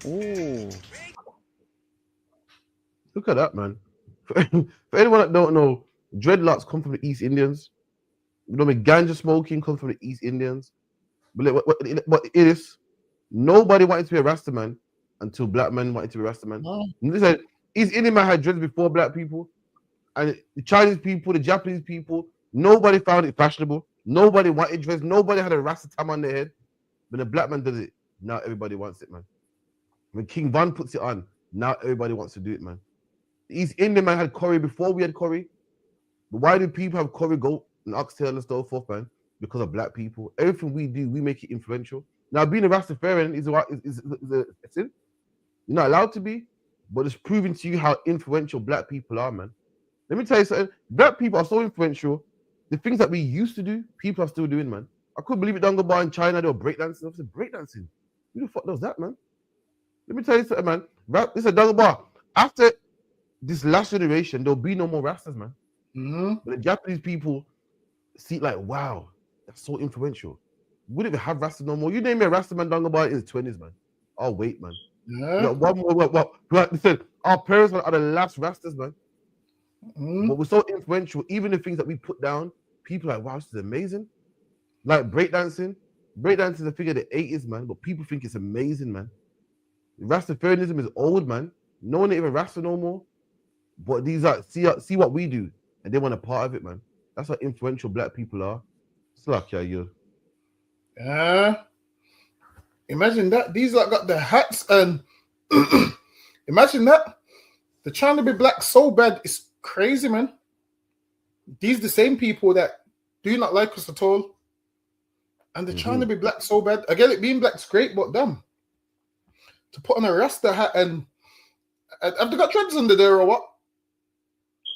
Speaker 2: Oh.
Speaker 23: Look at that, man. For anyone that don't know, dreadlocks come from the East Indians. You know, ganja smoking comes from the East Indians. But it is, nobody wanted to be a Rasta man until black men wanted to be a Rasta man.
Speaker 9: Oh.
Speaker 23: Listen, East Indian man had dreads before black people, and the Chinese people, the Japanese people, nobody found it fashionable. Nobody wanted dreads. Nobody had a Rasta tam on their head. When the black man does it, now everybody wants it, man. When King Von puts it on, now everybody wants to do it, man. The East Indian man had curry before we had curry. But why do people have curry goat and oxtail and so forth, man? Because of black people. Everything we do, we make it influential. Now, being a Rastafarian is a sin. You're not allowed to be, but it's proving to you how influential black people are, man. Let me tell you something. Black people are so influential. The things that we used to do, people are still doing, man. I couldn't believe it. Dunga Bar in China, they were breakdancing. I said, breakdancing? Who the fuck does that, man? Let me tell you something, man. This is a Dunga Bar. After this last generation, there'll be no more Rastas, man. But the Japanese people see it like, wow, that's so influential. We don't even have Rastas no more. You name me a Rasta man Dunga Bar in his 20s, man. Oh, wait, man.
Speaker 9: Yeah.
Speaker 23: One more. Like they said, our parents are the last Rastas, man. But we're so influential. Even the things that we put down, people are like, wow, this is amazing. Like breakdancing. Breakdancing is a thing of the 80s, man. But people think it's amazing, man. Rastafarianism is old, man. No one ain't even Rasta no more. But these are see what we do, and they want a part of it, man. That's how influential black people are. It's like you.
Speaker 16: Yeah. Imagine that. These like got the hats and imagine that. They're trying to be black so bad. It's crazy, man. These the same people that do not like us at all. And they're trying to be black so bad. I get it, being black's great, but damn. To put on a Rasta hat and have they got dreads under there or what?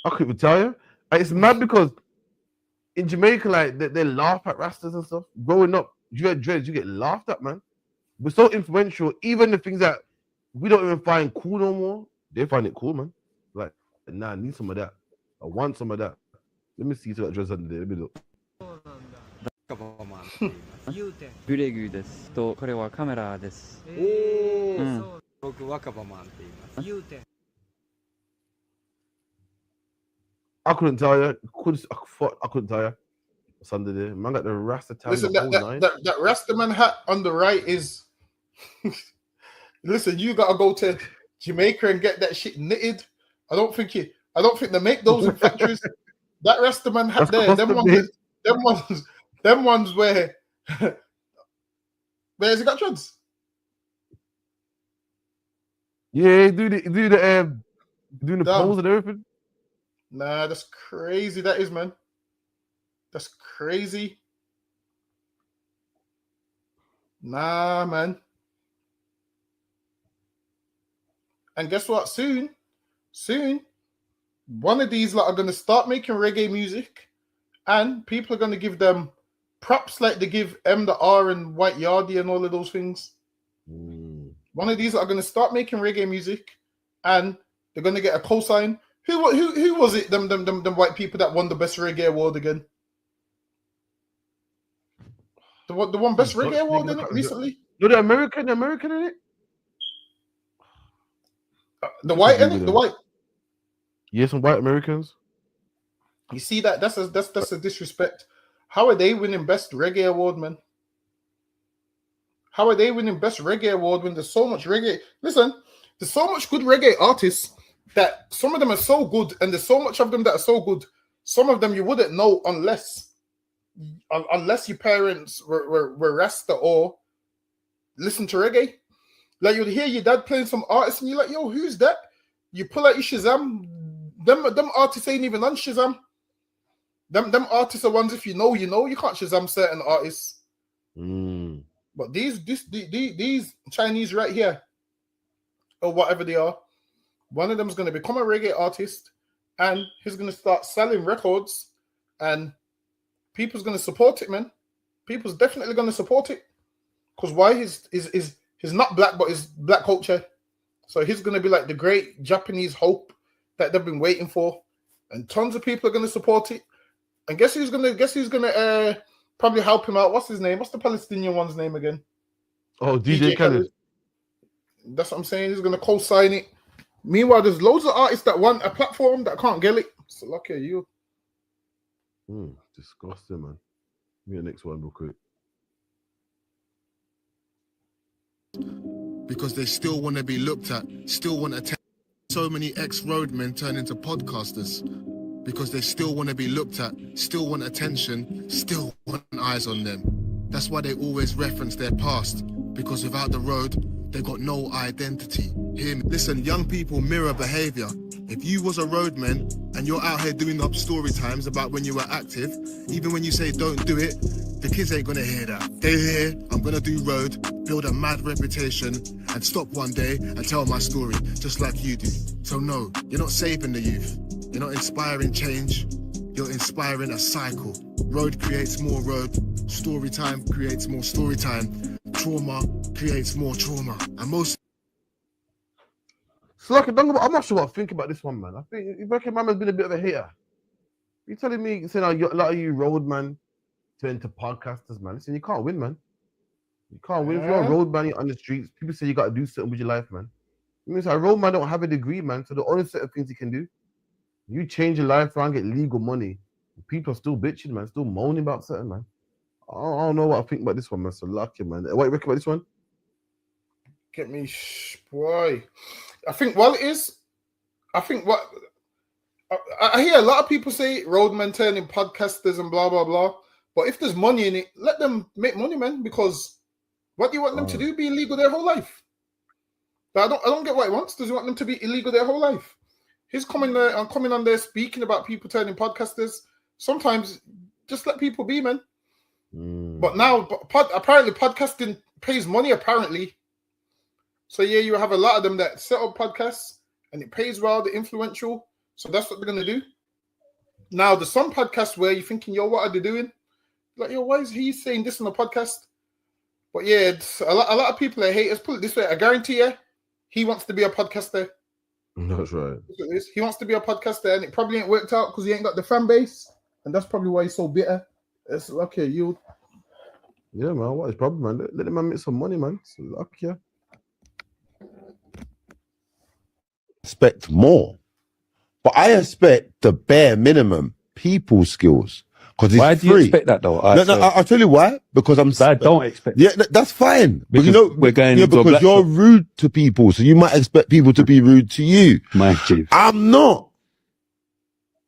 Speaker 23: I couldn't tell you. Like, it's mad because in Jamaica, like they laugh at Rastas and stuff. Growing up, you had dreads, you get laughed at, man. We're so influential. Even the things that we don't even find cool no more, they find it cool, man. Like, nah, I need some of that. I want some of that. Let me see that dreads under there. Let me look.
Speaker 2: ブレグーです。と、これはカメラです。
Speaker 3: 僕、若葉マンって言います。言うて。
Speaker 23: I couldn't tell you. I couldn't tell you. What's under there? Man got the Rasta tab.
Speaker 16: Listen, that Rasta man hat on the right is. Listen, you gotta go to Jamaica and get that shit knitted. I don't think they make those in factories. That Rasta man hat there, them ones where where's it got dreads?
Speaker 23: Yeah, doing the pose and everything.
Speaker 16: Nah, that's crazy. That is, man. That's crazy. Nah, man. And guess what? Soon, one of these lot are gonna start making reggae music, and people are gonna give them props like they give M the R and White Yardie and all of those things. One of these are gonna start making reggae music, and they're gonna get a cosign. Who was it? Them white people that won the best reggae award again? The one best reggae award in it recently?
Speaker 23: No, the American in it.
Speaker 16: The white in it. The white.
Speaker 23: Yeah, some white Americans.
Speaker 16: You see that? That's a disrespect. How are they winning best reggae award, man? How are they winning best reggae award when there's so much reggae? Listen, there's so much good reggae artists that some of them are so good, and there's so much of them that are so good. Some of them you wouldn't know unless your parents were Rasta or listen to reggae. Like you'd hear your dad playing some artist, and you're like, "Yo, who's that?" You pull out your Shazam. Them artists ain't even on Shazam. Them artists are ones if you know, you know. You can't Shazam certain artists. But But these Chinese right here, or whatever they are, one of them is going to become a reggae artist, and he's going to start selling records, and people's going to support it, man. People's definitely going to support it, because why? He's not black, but he's black culture, so he's going to be like the great Japanese hope that they've been waiting for, and tons of people are going to support it. And guess who's going to probably help him out? What's his name? What's the Palestinian one's name again?
Speaker 23: Oh, DJ Khaled.
Speaker 16: That's what I'm saying. He's going to co-sign it. Meanwhile, there's loads of artists that want a platform that can't get it. So lucky you.
Speaker 23: Disgusting, man. Give me the next one real quick.
Speaker 7: Because they still want to be looked at, still want attention. So many ex-roadmen turn into podcasters. Because they still want to be looked at, still want attention, still want eyes on them. That's why they always reference their past. Because without the road, they got no identity. Hear me? Listen, young people mirror behavior. If you was a roadman and you're out here doing up story times about when you were active, even when you say don't do it, the kids ain't gonna hear that. They hear, I'm gonna do road, build a mad reputation, and stop one day and tell my story, just like you do. So no, you're not saving the youth. You're not inspiring change. You're inspiring a cycle. Road creates more road. Story time creates more story time. Trauma creates more trauma. And most...
Speaker 23: So like, I'm not sure what I think about this one, man. I think Rebecca Mama's been a bit of a hater. You telling me, saying a lot of you roadman turn to podcasters, man. Listen, you can't win, man. You can't win. If you're a roadman, you're on the streets, people say you got to do something with your life, man. It means a roadman don't have a degree, man. So the only set of things he can do, you change your life around, get legal money. People are still bitching, man. Still moaning about something, man. I don't know what I think about this one, man. So lucky, man. What do you reckon about this one?
Speaker 16: Get me, boy. I think what I hear a lot of people say roadmen turning podcasters and blah blah blah. But if there's money in it, let them make money, man. Because what do you want them to do? Be illegal their whole life? But I don't get what he wants. Does he want them to be illegal their whole life? He's coming on there speaking about people turning podcasters. Sometimes just let people be, man. But now, apparently, podcasting pays money. Apparently, so yeah, you have a lot of them that set up podcasts and it pays well. They're influential, so that's what they're gonna do. Now, there's some podcasts where you're thinking, yo, what are they doing? Like, yo, why is he saying this on a podcast? But yeah, it's a lot of people are haters. Put it this way, I guarantee you, he wants to be a podcaster.
Speaker 23: That's right.
Speaker 16: He wants to be a podcaster, and it probably ain't worked out because he ain't got the fan base, and that's probably why he's so bitter. It's okay, you.
Speaker 23: Yeah, man. What is the problem, man? Let the man make some money, man. So lucky, yeah.
Speaker 10: Expect more, but I expect the bare minimum people skills. Because
Speaker 11: why do you expect that though?
Speaker 10: I'll tell you why. Because I
Speaker 11: don't expect.
Speaker 10: Yeah, that's fine.
Speaker 11: Because
Speaker 10: you know,
Speaker 11: we're going.
Speaker 10: Yeah, because you're rude to people, so you might expect people to be rude to you.
Speaker 11: My chief.
Speaker 10: I'm not.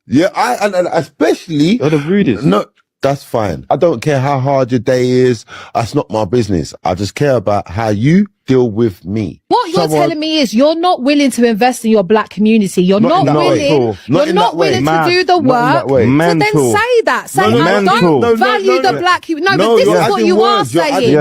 Speaker 10: Yeah, and especially
Speaker 11: you're the rudest.
Speaker 10: No, that's fine. I don't care how hard your day is. That's not my business. I just care about how you deal with me.
Speaker 24: What you're telling me is you're not willing to invest in your black community. You're not willing. You're not willing to do the work. So then say that. Say I don't value the black. No, but this is what you are saying.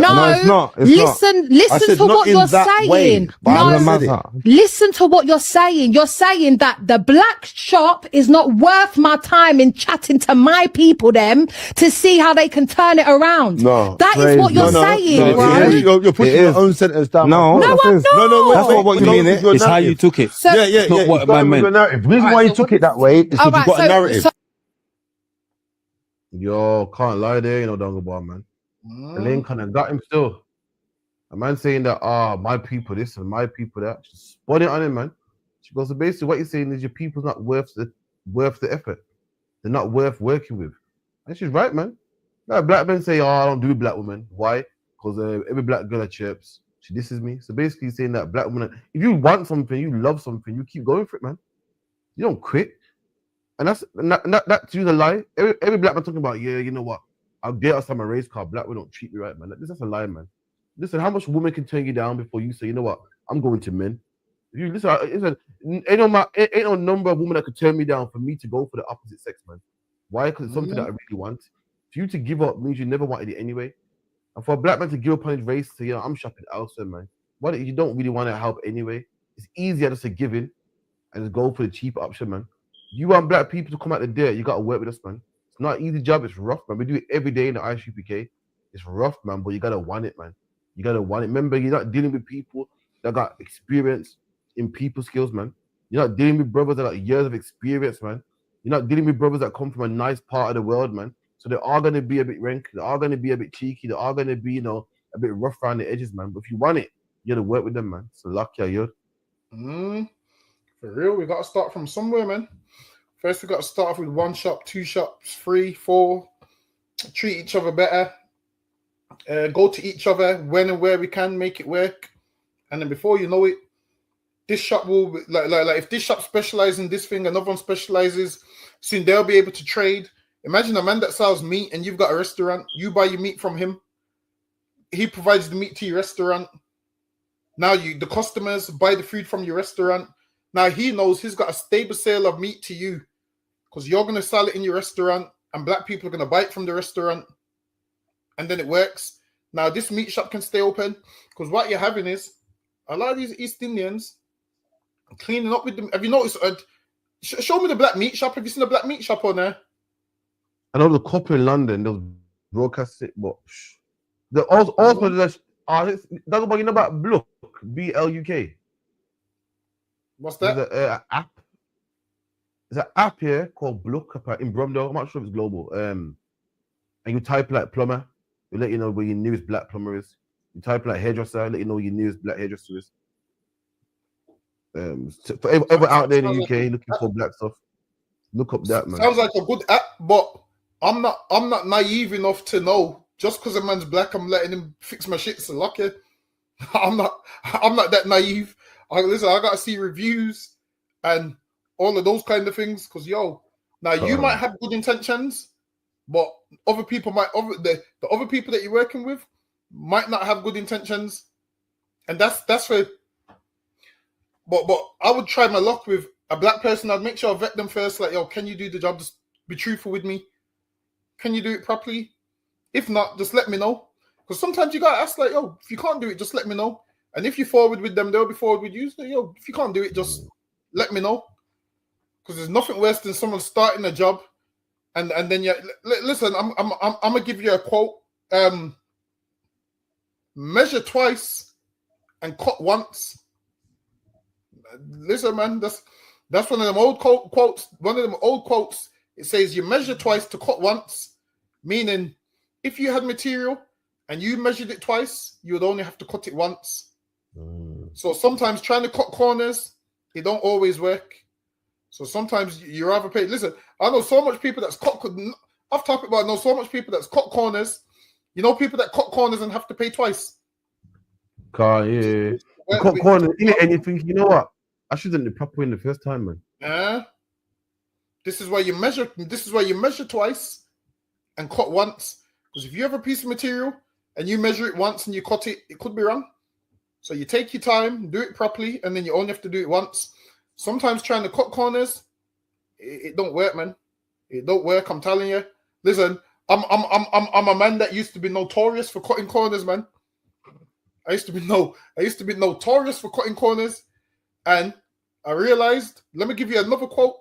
Speaker 24: No, listen to what you're saying. No, listen to what you're saying. You're saying that the black shop is not worth my time in chatting to my people them to see how they can turn it around. No, that is what you're saying, bro.
Speaker 10: You're putting your own sentence down.
Speaker 11: No,
Speaker 24: I'm not.
Speaker 11: That's not what you mean. It's how you took it.
Speaker 24: So,
Speaker 10: It's not what I meant.
Speaker 11: The reason why you took it that way is because you've got a narrative.
Speaker 23: Yo, can't lie there, you know, Dongabar, man. Elaine kind of got him still. A man saying that, my people this and my people that. She spun it on him, man. She goes, so basically what you're saying is your people's not worth the effort. They're not worth working with. And she's right, man. Like black men say, I don't do black women. Why? Because every black girl at chips, she disses me. So basically saying that black woman, if you want something, you love something, you keep going for it, man. You don't quit. And that's to use a lie. Every black man talking about, yeah, you know what? I'll get us on my race car. Black women don't treat me right, man. That's a lie, man. Listen, how much woman can turn you down before you say, you know what? I'm going to men. If you listen, ain't no number of women that could turn me down for me to go for the opposite sex, man. Why? Because it's something that I really want. For you to give up means you never wanted it anyway. And for a black man to give up on his race, to I'm shopping elsewhere, man. What you don't really want to help anyway? It's easier just to give in and just go for the cheaper option, man. You want black people to come out the dirt, you gotta work with us, man. It's not an easy job, it's rough, man. We do it every day in the ISUPK. It's rough, man, but you gotta want it, man. You gotta want it. Remember, you're not dealing with people that got experience in people skills, man. You're not dealing with brothers that got years of experience, man. You're not dealing with brothers that come from a nice part of the world, man. So they are gonna be a bit rank, they are gonna be a bit cheeky, they are gonna be, a bit rough around the edges, man. But if you want it, you gotta work with them, man. So lucky you.
Speaker 16: For real, we gotta start from somewhere, man. First, we gotta start off with 1 shop, 2 shops, 3, 4. Treat each other better. Go to each other when and where we can, make it work. And then before you know it, this shop will be, like if this shop specializes in this thing, another one specializes, soon they'll be able to trade. Imagine a man that sells meat and you've got a restaurant. You buy your meat from him. He provides the meat to your restaurant. Now the customers buy the food from your restaurant. Now he knows he's got a stable sale of meat to you because you're going to sell it in your restaurant and black people are going to buy it from the restaurant. And then it works. Now this meat shop can stay open because what you're having is a lot of these East Indians cleaning up with them. Have you noticed? Show me the black meat shop. Have you seen the black meat shop on there?
Speaker 23: I know the couple in London, they'll broadcast it, but also that's about, you know about Bluk, BLUK.
Speaker 16: What's that?
Speaker 23: There's an app. There's an app here called Bluk in Bromdale. I'm not sure if it's global. And you type like plumber, it'll let you know where your nearest black plumber is. You type like hairdresser, let you know where your nearest black hairdresser is. For everyone out there in the UK looking for black stuff, look up that, man.
Speaker 16: Sounds like a good app, but I'm not naive enough to know just because a man's black, I'm letting him fix my shit. So lucky, I'm not that naive. I gotta see reviews and all of those kind of things. Because you might have good intentions, but other people the other people that you're working with might not have good intentions, and that's where. But I would try my luck with a black person. I'd make sure I vet them first. Like, can you do the job? Just be truthful with me. Can you do it properly? If not, just let me know. Because sometimes you gotta ask, like, if you can't do it, just let me know. And if you forward with them, they'll be forward with you. So, if you can't do it, just let me know. Because there's nothing worse than someone starting a job, and then listen. I'm gonna give you a quote. Measure twice and cut once. Listen, man, that's one of them old quotes. One of them old quotes. It says you measure twice to cut once, meaning if you had material and you measured it twice, you would only have to cut it once. So sometimes trying to cut corners, it don't always work. So sometimes you rather pay. Listen, I know so much people that's cut. Off topic, but I know so much people that's cut corners. You know, people that cut corners and have to pay twice.
Speaker 23: Cut corners, and you think, you know what? I should have done it properly in the first time, man.
Speaker 16: This is why you measure. This is why you measure twice and cut once. Because if you have a piece of material and you measure it once and you cut it, it could be wrong. So you take your time, do it properly, and then you only have to do it once. Sometimes trying to cut corners, it don't work, man. It don't work. I'm telling you. Listen, I'm a man that used to be notorious for cutting corners, man. I used to be notorious for cutting corners, and I realized. Let me give you another quote.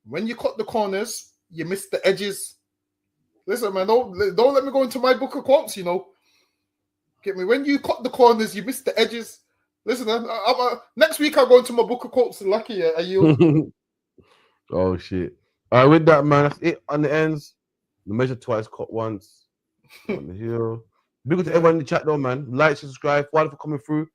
Speaker 16: When you cut the corners, you miss the edges. Listen, man, don't let me go into my book of quotes. Get me? When you cut the corners, you miss the edges. Listen, next week I'll go into my book of quotes. Lucky, are you?
Speaker 23: Oh shit! All right, with that, man, that's it on the ends. The measure twice, cut once. On the hill. Big up to everyone in the chat, though, man. Like, subscribe, follow for coming through.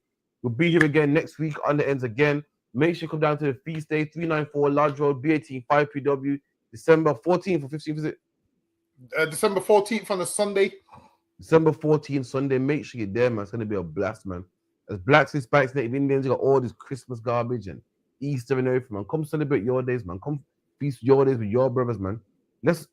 Speaker 23: We'll be here again next week on the ends again. Make sure you come down to the feast day, 394 Lodge Road, B18 5PW, December 14th or 15th, is it?
Speaker 16: December 14th on a Sunday.
Speaker 23: December 14th, Sunday. Make sure you're there, man. It's going to be a blast, man. As Blacks, Hispanics, Native Indians, you got all this Christmas garbage and Easter and everything, man. Come celebrate your days, man. Come feast your days with your brothers, man. Let's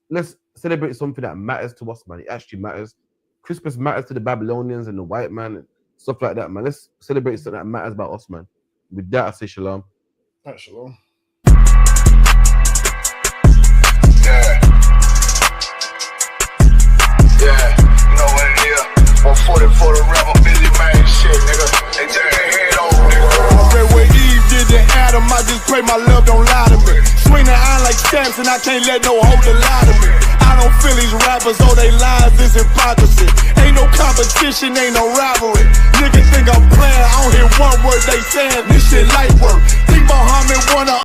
Speaker 23: celebrate something that matters to us, man. It actually matters. Christmas matters to the Babylonians and the white man and stuff like that, man. Let's celebrate something that matters about us, man. With that, I say shalom.
Speaker 16: Shalom. Yeah, you know what it is.
Speaker 6: I just pray my love don't lie to me. Swing the iron like stamps and I can't let no holder lie to me. I don't feel these rappers, oh they lies is hypocrisy. Ain't no competition, ain't no rivalry. Niggas think I'm playing, I don't hear one word they saying, this shit light work. Think Muhammad wanna